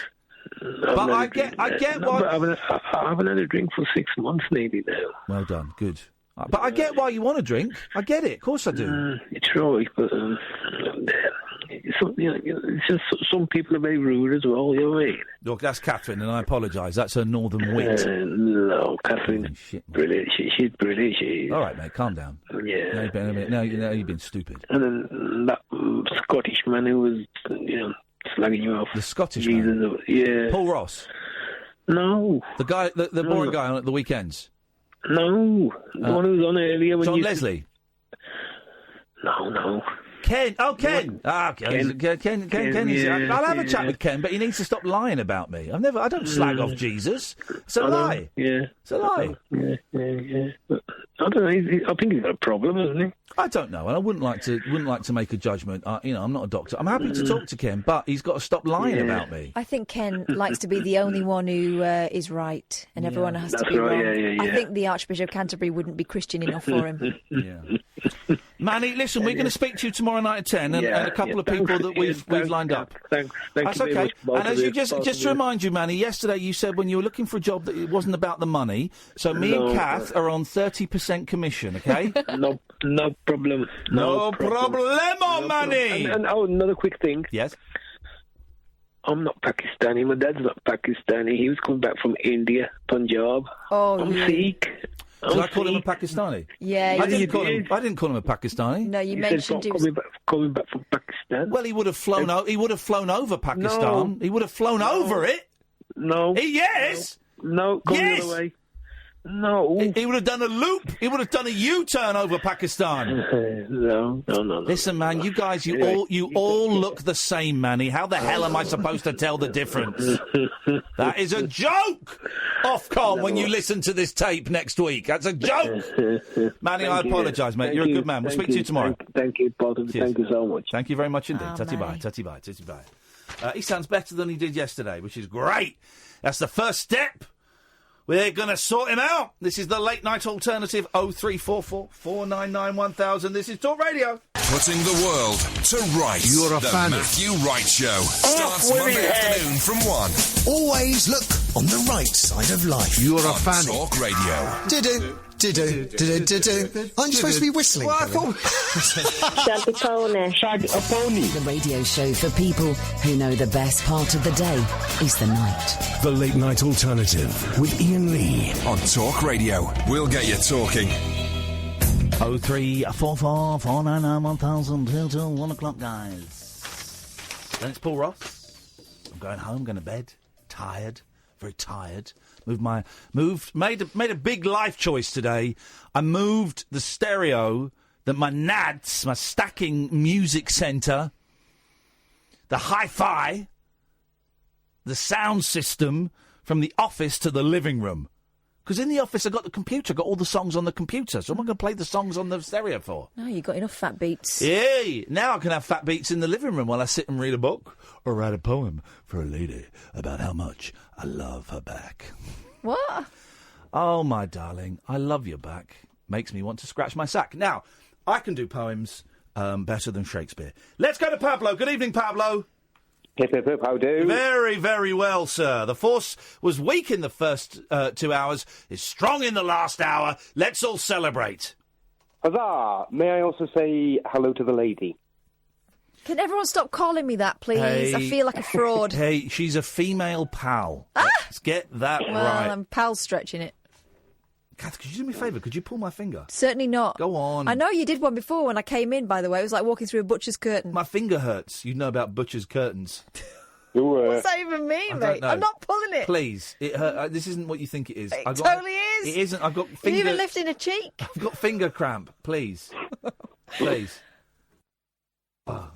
But I get why. I haven't had a drink for 6 months nearly now. Well done, good. But I get why you want to drink. I get it. Of course I do. It's right, but it's just some people are very rude as well. You know what I mean? Look, that's Catherine, and I apologise. That's her northern wit. No, Catherine's brilliant. She's brilliant. She is. All right, mate, calm down. Yeah. Now you've been stupid. And then that Scottish man who was, slagging you off. The Scottish man? Yeah. Paul Ross? No. The guy, the boring guy on at the weekends? No. The one who was on earlier. When John Leslie? No. Ken. Oh, Ken. Ken. Yeah, I'll have a chat with Ken, but he needs to stop lying about me. I don't slag off Jesus. It's a lie. Yeah. It's a lie. Yeah. But I don't know. I think he's got a problem, hasn't he? I don't know, and I wouldn't like to make a judgment. I'm not a doctor. I'm happy to talk to Ken, but he's got to stop lying about me. I think Ken likes to be the only one who is right, and everyone has to be wrong. Yeah. I think the Archbishop of Canterbury wouldn't be Christian enough for him. Yeah. Manny, listen, we're going to speak to you tomorrow night at 10, and a couple of people that we've lined up. Thanks. That's you very okay. much, And as you just to remind you, Manny, yesterday you said when you were looking for a job that it wasn't about the money. So me and Kath are on 30% commission. Okay. No problem. No problemo, Manny. And another quick thing. Yes. I'm not Pakistani. My dad's not Pakistani. He was coming back from India, Punjab. Oh, I'm Sikh. Did I call him a Pakistani? Yeah, I didn't call him a Pakistani. No, you mentioned he was coming back from Pakistan. Well, he would have flown. He would have flown over Pakistan. No. He would have flown over it. No. Yes. No. Come the other way. No. He would have done a loop. He would have done a U-turn over Pakistan. No. Listen, man, you guys, you all look the same, Manny. How the hell am I supposed to tell the difference? That is a joke! Ofcom, when you listen to this tape next week. That's a joke! Manny, I apologise, mate. You're a good man. We'll speak to you tomorrow. Thank you, Potter. Thank you so much. Thank you very much indeed. Oh, Tatty bye. He sounds better than he did yesterday, which is great. That's the first step. We're going to sort him out. This is the Late Night Alternative, 0344 499 1000. This is Talk Radio. Putting the world to rights. You're a the fan. Matthew Wright Show starts Monday afternoon from 1. Always look on the right side of life. You're a fan. Talk Radio. Do-do. Aren't you supposed to be whistling? Well, I thought... Shag a pony. The radio show for people who know the best part of the day is the night. The Late Night Alternative with Iain Lee on Talk Radio. We'll get you talking. 0344 499 1000 till 1 o'clock, guys. Then it's Paul Ross. I'm going home, going to bed. Tired. Very tired. Made a big life choice today. I moved the stereo that my NADS, my stacking music centre, the hi-fi, the sound system from the office to the living room. Because in the office I got the computer, got all the songs on the computer. So what am I going to play the songs on the stereo for? No, you got enough fat beats. Yay! Now I can have fat beats in the living room while I sit and read a book or write a poem for a lady about how much I love her back. What? Oh, my darling, I love your back. Makes me want to scratch my sack. Now, I can do poems better than Shakespeare. Let's go to Pablo. Good evening, Pablo. Hip, hip, hip, how do? Very, very well, sir. The force was weak in the first 2 hours, is strong in the last hour. Let's all celebrate. Huzzah! May I also say hello to the lady? Can everyone stop calling me that, please? Hey, I feel like a fraud. Hey, she's a female pal. Let's get that Well, right. I'm pal stretching it. Kath, could you do me a favour? Could you pull my finger? Certainly not. Go on. I know you did one before when I came in, by the way. It was like walking through a butcher's curtain. My finger hurts. You know about butcher's curtains. What's that even mean, mate? know. I'm not pulling it. Please, this isn't what you think it is. It totally is. It isn't. I've got You're finger. even lifting a cheek. I've got finger cramp. Please, please. Oh,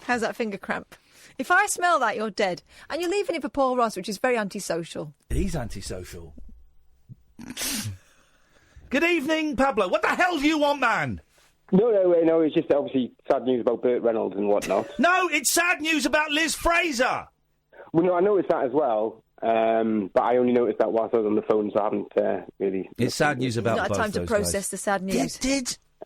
How's that finger cramp? If I smell that, you're dead. And you're leaving it for Paul Ross, which is very antisocial. He's antisocial. Good evening, Pablo. What the hell do you want, man? No, it's just obviously sad news about Burt Reynolds and whatnot. No, it's sad news about Liz Fraser. Well, no, I noticed that as well, but I only noticed that whilst I was on the phone, so I haven't really... It's sad news about Not both time to those process guys. the sad news.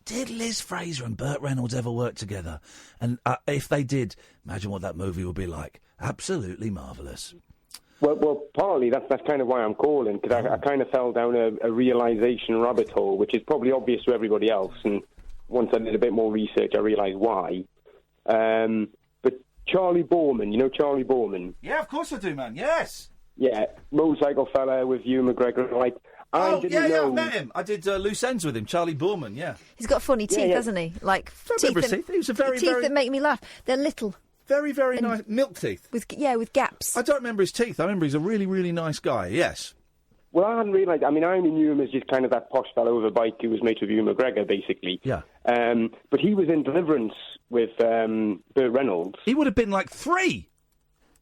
Did Liz Fraser and Burt Reynolds ever work together? And if they did, imagine what that movie would be like. Absolutely marvellous. Well, partly that's kind of why I'm calling, because I kind of fell down a realisation rabbit hole, which is probably obvious to everybody else, and once I did a bit more research, I realised why. But Charlie Borman, you know Charlie Borman? Yeah, of course I do, man, yes. Yeah, motorcycle fella with Ewan McGregor, like... I met him. I did Loose Ends with him, Charlie Borman, yeah. He's got funny teeth, hasn't he? Like remember his teeth. He was a very, teeth very... that make me laugh. They're little. Very, very nice. Milk teeth. With gaps. I don't remember his teeth. I remember he's a really, really nice guy, yes. Well, I hadn't realised... I mean, I only knew him as just kind of that posh fellow with a bike who was mates with Ewan McGregor, basically. Yeah. But he was in Deliverance with Burt Reynolds. He would have been like 3.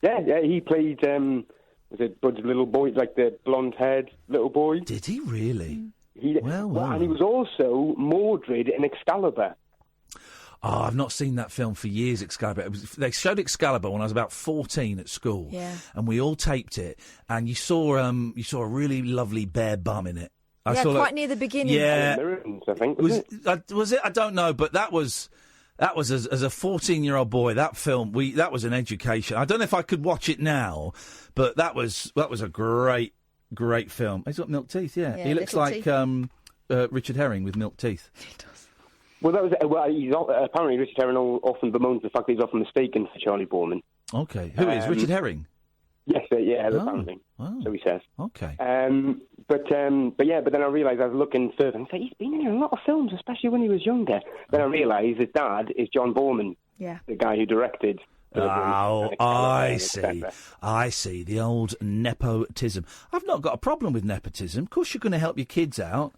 Yeah, he played... was it Bud's little boy, like the blonde-haired little boy? Did he really? Well, and he was also Mordred in Excalibur. Oh, I've not seen that film for years, Excalibur. They showed Excalibur when I was about 14 at school. Yeah. And we all taped it, and you saw a really lovely bare bum in it. Quite near the beginning. Yeah. I think, was it? I don't know, but that was as a 14-year-old boy, that film, that was an education. I don't know if I could watch it now, but that was a great film. He's got milk teeth, yeah. He looks like Richard Herring with milk teeth. He does. Well, he's apparently Richard Herring often bemoans the fact that he's often mistaken for Charlie Borman. Okay, who is Richard Herring? Yes, apparently. Oh. So he says. Okay. But then I realised I was looking further and said he's been in a lot of films, especially when he was younger. Then I realised his dad is John Borman, the guy who directed. Oh, I see. The old nepotism. I've not got a problem with nepotism. Of course, you're going to help your kids out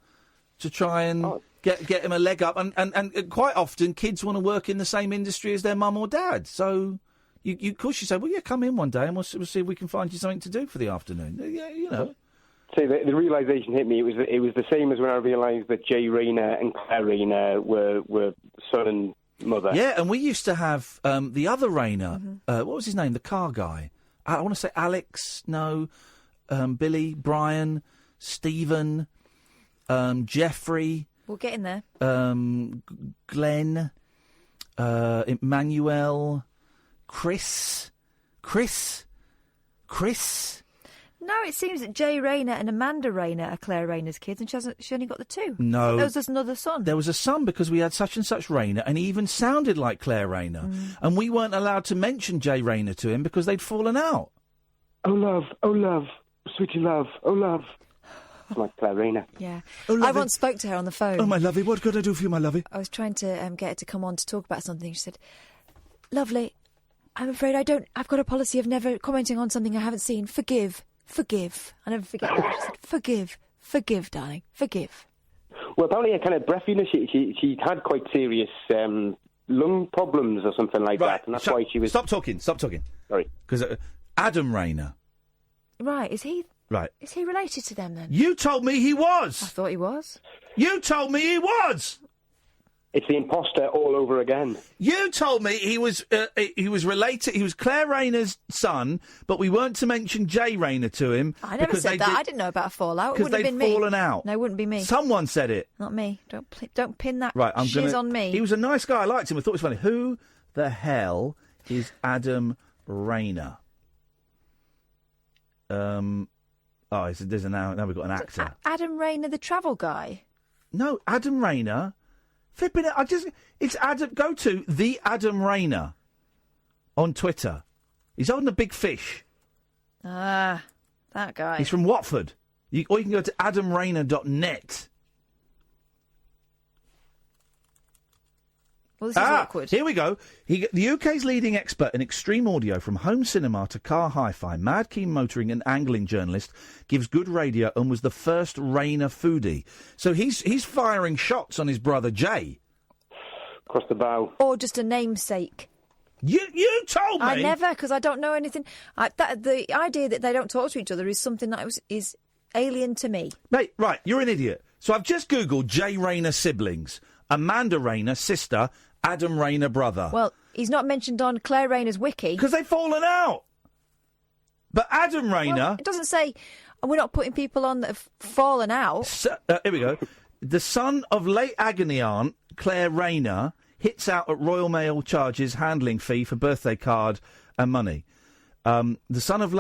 to try and get them a leg up. And quite often, kids want to work in the same industry as their mum or dad. So, of course, you say, well, yeah, come in one day and we'll see if we can find you something to do for the afternoon. Yeah, you know. So the realisation hit me. It was the same as when I realised that Jay Rayner and Claire Rayner were son and mother. Yeah, and we used to have the other Rayner. What was his name? The car guy. I want to say Alex. No, Billy, Brian, Stephen, Jeffrey. We'll get in there. Glenn, Emmanuel, Chris. No, it seems that Jay Rayner and Amanda Rayner are Claire Rayner's kids, and she only got the 2. No. There was another son. There was a son because we had such and such Rayner, and he even sounded like Claire Rayner. And we weren't allowed to mention Jay Rayner to him because they'd fallen out. Oh, love, sweetie love, oh, love. Like Claire Rayner. Yeah. Oh, I once spoke to her on the phone. Oh, my lovey, what could I do for you, my lovey? I was trying to get her to come on to talk about something. She said, lovely, I'm afraid I've got a policy of never commenting on something I haven't seen. Forgive. I never forget that. She said, forgive, darling, forgive. Well, apparently a kind of breathiness. She had quite serious lung problems or something like that, and that's why she was... Stop talking. Sorry. Because Adam Rayner... Right, is he... Right. Is he related to them, then? You told me he was! I thought he was. You told me he was! It's the imposter all over again. You told me he was related. He was Claire Rayner's son, but we weren't to mention Jay Rayner to him. I never said that. I didn't know about a fallout. It wouldn't have been me. Because they'd fallen out. No, it wouldn't be me. Someone said it. Not me. Don't pin that right, shiz on me. He was a nice guy. I liked him. I thought it was funny. Who the hell is Adam Rayner? Now we've got an actor. Adam Rayner, the travel guy. No, Adam Rayner. Flipping it, it's Adam. Go to the Adam Rayner on Twitter. He's holding a big fish. That guy. He's from Watford. Or you can go to adamrayner.net. Well, this is awkward. Here we go. The UK's leading expert in extreme audio, from home cinema to car hi-fi, mad keen motoring and angling journalist, gives good radio and was the first Rayner foodie. So he's firing shots on his brother Jay. Across the bow. Or just a namesake. You told me. I never, because I don't know anything. The idea that they don't talk to each other is something that is alien to me. Mate, right, you're an idiot. So I've just Googled Jay Rayner siblings. Amanda Rayner, sister. Adam Rayner, brother. Well, he's not mentioned on Claire Rayner's wiki. Because they've fallen out. But Adam Rayner... Well, it doesn't say... We're not putting people on that have fallen out. Here we go. The son of late agony aunt, Claire Rayner, hits out at Royal Mail charges handling fee for birthday card and money. The son of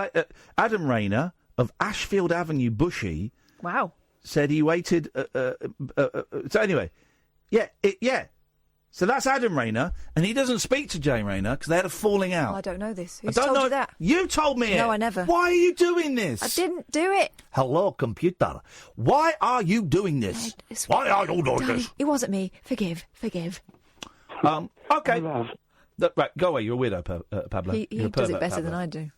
Adam Rayner of Ashfield Avenue, Bushey... Wow. Said he waited... so anyway, yeah. So that's Adam Rayner, and he doesn't speak to Jay Rayner because they had a falling out. Oh, I don't know this. I Who's don't told know you that? You told me it. No, I never. Why are you doing this? I didn't do it. Hello, computer. Why are you doing this? Why are you doing Darling, this? it wasn't me. Forgive. Okay. Right, go away. You're a weirdo, Pablo. He You're a does it pervert, better Pablo. than I do.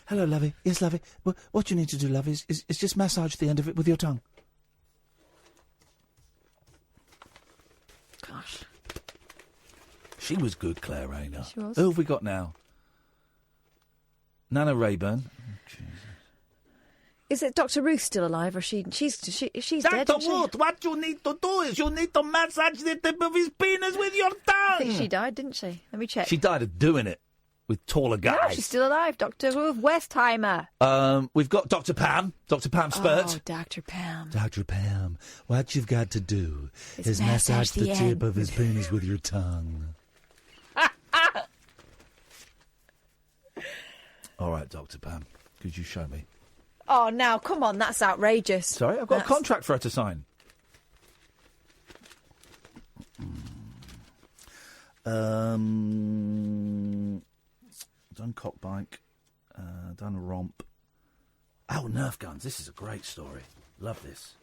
Hello, lovey. Yes, lovey. What you need to do, love, is just massage the end of it with your tongue. Gosh. She was good, Claire Rayner. She was. Who have we got now? Nana Rayburn. Is it Dr. Ruth still alive, or she's dead? Dr. Isn't she? Ruth, what you need to do is you need to massage the tip of his penis with your tongue. I think she died, didn't she? Let me check. She died of doing it with taller guys. No, she's still alive. Dr. Ruth Westheimer. We've got Dr. Pam Spurt. Oh, Dr. Pam. Dr. Pam, what you've got to do is massage the tip of his penis with your tongue. All right, Dr. Pam, could you show me? Oh, now, come on, that's outrageous. Sorry, I've got a contract for her to sign. Done cock bike, done romp. Oh, Nerf guns, this is a great story. Love this.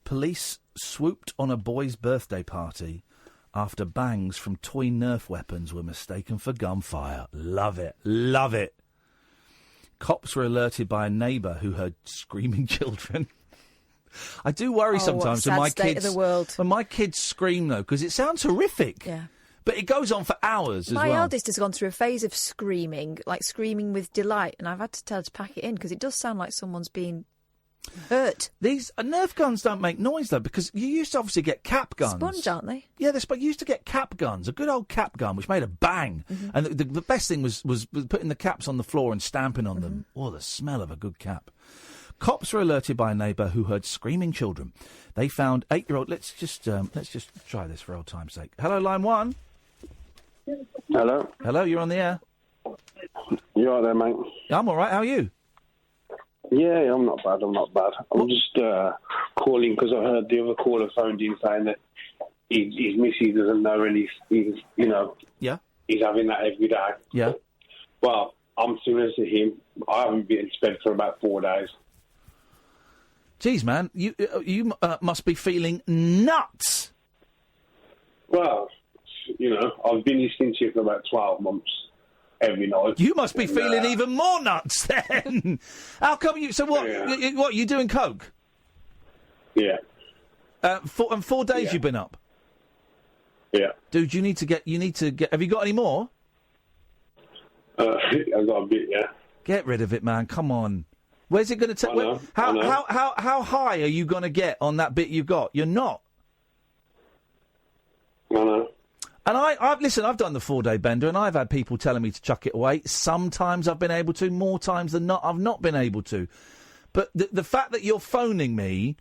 Police swooped on a boy's birthday party after bangs from toy Nerf weapons were mistaken for gunfire. Love it. Love it. Cops were alerted by a neighbour who heard screaming children. I do worry sometimes when my kids... of the world. When my kids scream, though, because it sounds horrific. Yeah. But it goes on for hours as well. My eldest has gone through a phase of screaming, like screaming with delight, and I've had to tell her to pack it in because it does sound like someone's being hurt. These Nerf guns don't make noise, though, because you used to obviously get cap guns. Sponge, aren't they? Yeah, you used to get cap guns, a good old cap gun, which made a bang. Mm-hmm. And the best thing was putting the caps on the floor and stamping on them. Oh, the smell of a good cap. Cops were alerted by a neighbour who heard screaming children. They found 8-year-old... Let's just try this for old time's sake. Hello, line 1. Hello. Hello, you're on the air. You all right there, mate? I'm all right. How are you? Yeah, I'm not bad. I'm just calling because I heard the other caller phoned in saying that his missus doesn't know, and he's Yeah. He's having that every day. Yeah. Well, I'm similar to him. I haven't been in bed for about 4 days. Jeez, man, you must be feeling nuts. Well, I've been listening to you for about 12 months. Every night. You must be feeling even more nuts then. How come you... So what, what, you doing coke? Yeah. 4 days you've been up? Yeah. Dude, you need to get... Have you got any more? I've got a bit, yeah. Get rid of it, man. Come on. Where's it going to take... I know. How high are you going to get on that bit you've got? You're not. I know. And I've done the 4-day bender, and I've had people telling me to chuck it away. Sometimes I've been able to, more times than not, I've not been able to. But the fact that you're phoning me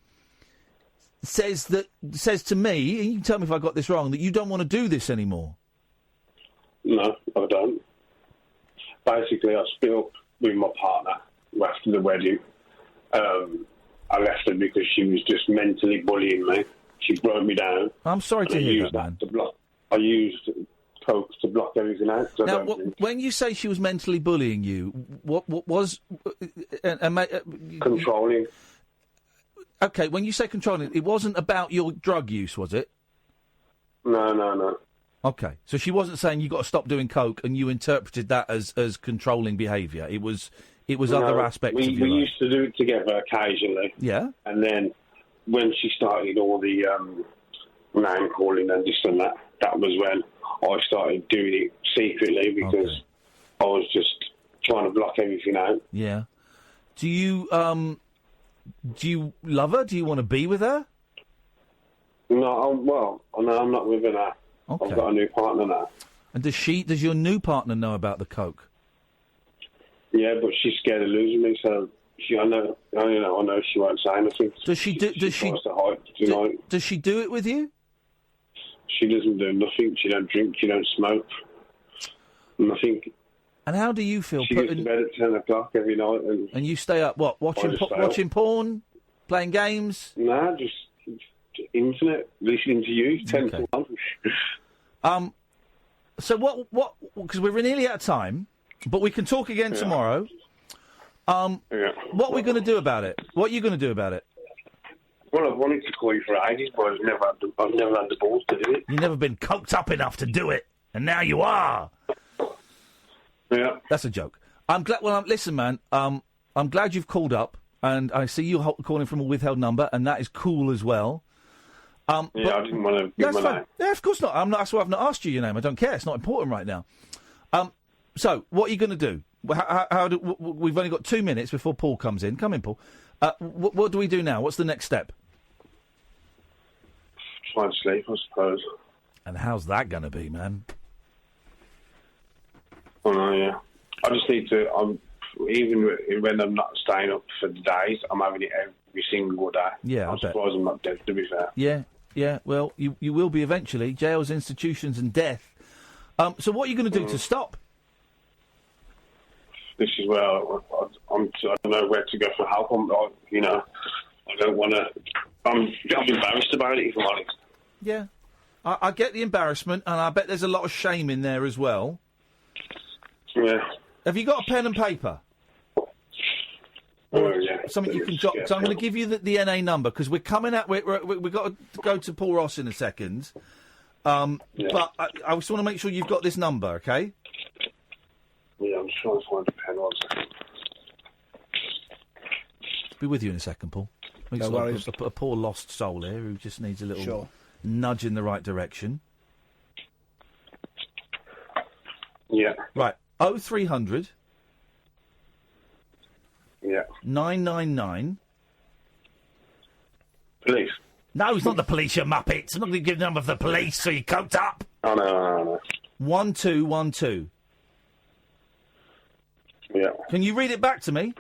says to me, and you can tell me if I got this wrong, that you don't want to do this anymore. No, I don't. Basically, I split up with my partner after the wedding. I left her because she was just mentally bullying me. She broke me down. I'm sorry to hear that, man. I used coke to block everything out. Now, when you say she was mentally bullying you, what was... controlling. Okay, when you say controlling, it wasn't about your drug use, was it? No. Okay, so she wasn't saying you got to stop doing coke, and you interpreted that as controlling behaviour. It was other aspects of your we life. used to do it together occasionally. Yeah. And then when she started all the name calling and this and that, that was when I started doing it secretly because I was just trying to block everything out. Yeah. Do you love her? Do you want to be with her? No, I'm not with her now. Okay. I've got a new partner now. And does your new partner know about the coke? Yeah, but she's scared of losing me, so I know she won't say anything. Does she do? Does she? Tries to hide tonight. Does she do it with you? She doesn't do nothing. She don't drink. She don't smoke. Nothing. And how do you feel? She goes to bed at 10 o'clock every night. And you stay up, what, watching porn? Playing games? Nah, just internet, listening to you, 10 to 1. So what, because we're nearly out of time, but we can talk again tomorrow. What are we going to do about it? What are you going to do about it? Well, I've wanted to call you for ages, but I've never had the balls to do it. You've never been coked up enough to do it, and now you are. Yeah. That's a joke. I'm glad. Well, listen, man. I'm glad you've called up, and I see you calling from a withheld number, and that is cool as well. I didn't want to give my name. Yeah, of course not. That's why I've not asked you your name. I don't care. It's not important right now. So, what are you going to do? We've only got 2 minutes before Paul comes in. Come in, Paul. What do we do now? What's the next step? Try and sleep, I suppose. And how's that going to be, man? Oh, no, yeah. I just need to... even when I'm not staying up for the days, I'm having it every single day. Yeah, I'm surprised I'm not dead, to be fair. Yeah. Well, you will be eventually. Jails, institutions, and death. So what are you going to do to stop? This is where I don't know where to go for help. I don't want to... I'm embarrassed about it, if I'm honest. Yeah. I get the embarrassment, and I bet there's a lot of shame in there as well. Yeah. Have you got a pen and paper? Yeah. Something you can jot. So I'm going to give you the NA number, because we're coming out... We've got to go to Paul Ross in a second. But I just want to make sure you've got this number, OK? Yeah, I'm just trying to find a pen. 1 second. Be with you in a second, Paul. No worries. A poor lost soul here who just needs a little nudge in the right direction. Yeah. Right. 0300. Yeah. 999. Police. No, it's not the police, you muppets. I'm not going to give the number of the police, so you coked up. Oh, no. 1212. Yeah. Can you read it back to me?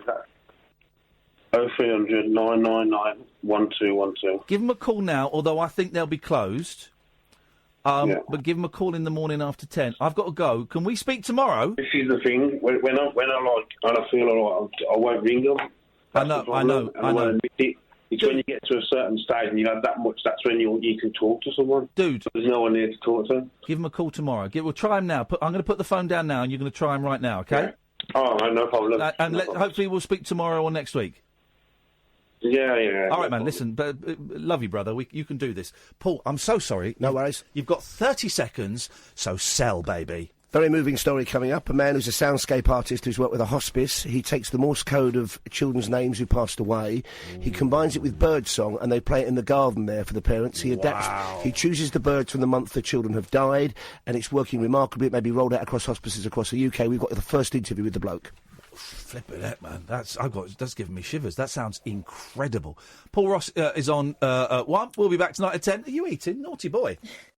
0300 999 1212. Give them a call now, although I think they'll be closed. But give them a call in the morning after 10. I've got to go. Can we speak tomorrow? This is the thing. When I feel all right, I won't ring them. I know. It's when you get to a certain stage and you have that much, that's when you can talk to someone. Dude. There's no one there to talk to. Give them a call tomorrow. We'll try him now. I'm going to put the phone down now, and you're going to try him right now, OK? Yeah. Oh, no problem. Hopefully we'll speak tomorrow or next week. Yeah. All right, man, listen, love you, brother. You can do this. Paul, I'm so sorry. No worries. You've got 30 seconds, so sell, baby. Very moving story coming up. A man who's a soundscape artist who's worked with a hospice. He takes the Morse code of children's names who passed away. He combines it with birdsong, and they play it in the garden there for the parents. He adapts. Wow. He chooses the birds from the month the children have died, and it's working remarkably. It may be rolled out across hospices across the UK. We've got the first interview with the bloke. Flippin' heck, man. That's giving me shivers. That sounds incredible. Paul Ross is on at 1. We'll be back tonight at 10. Are you eating? Naughty boy.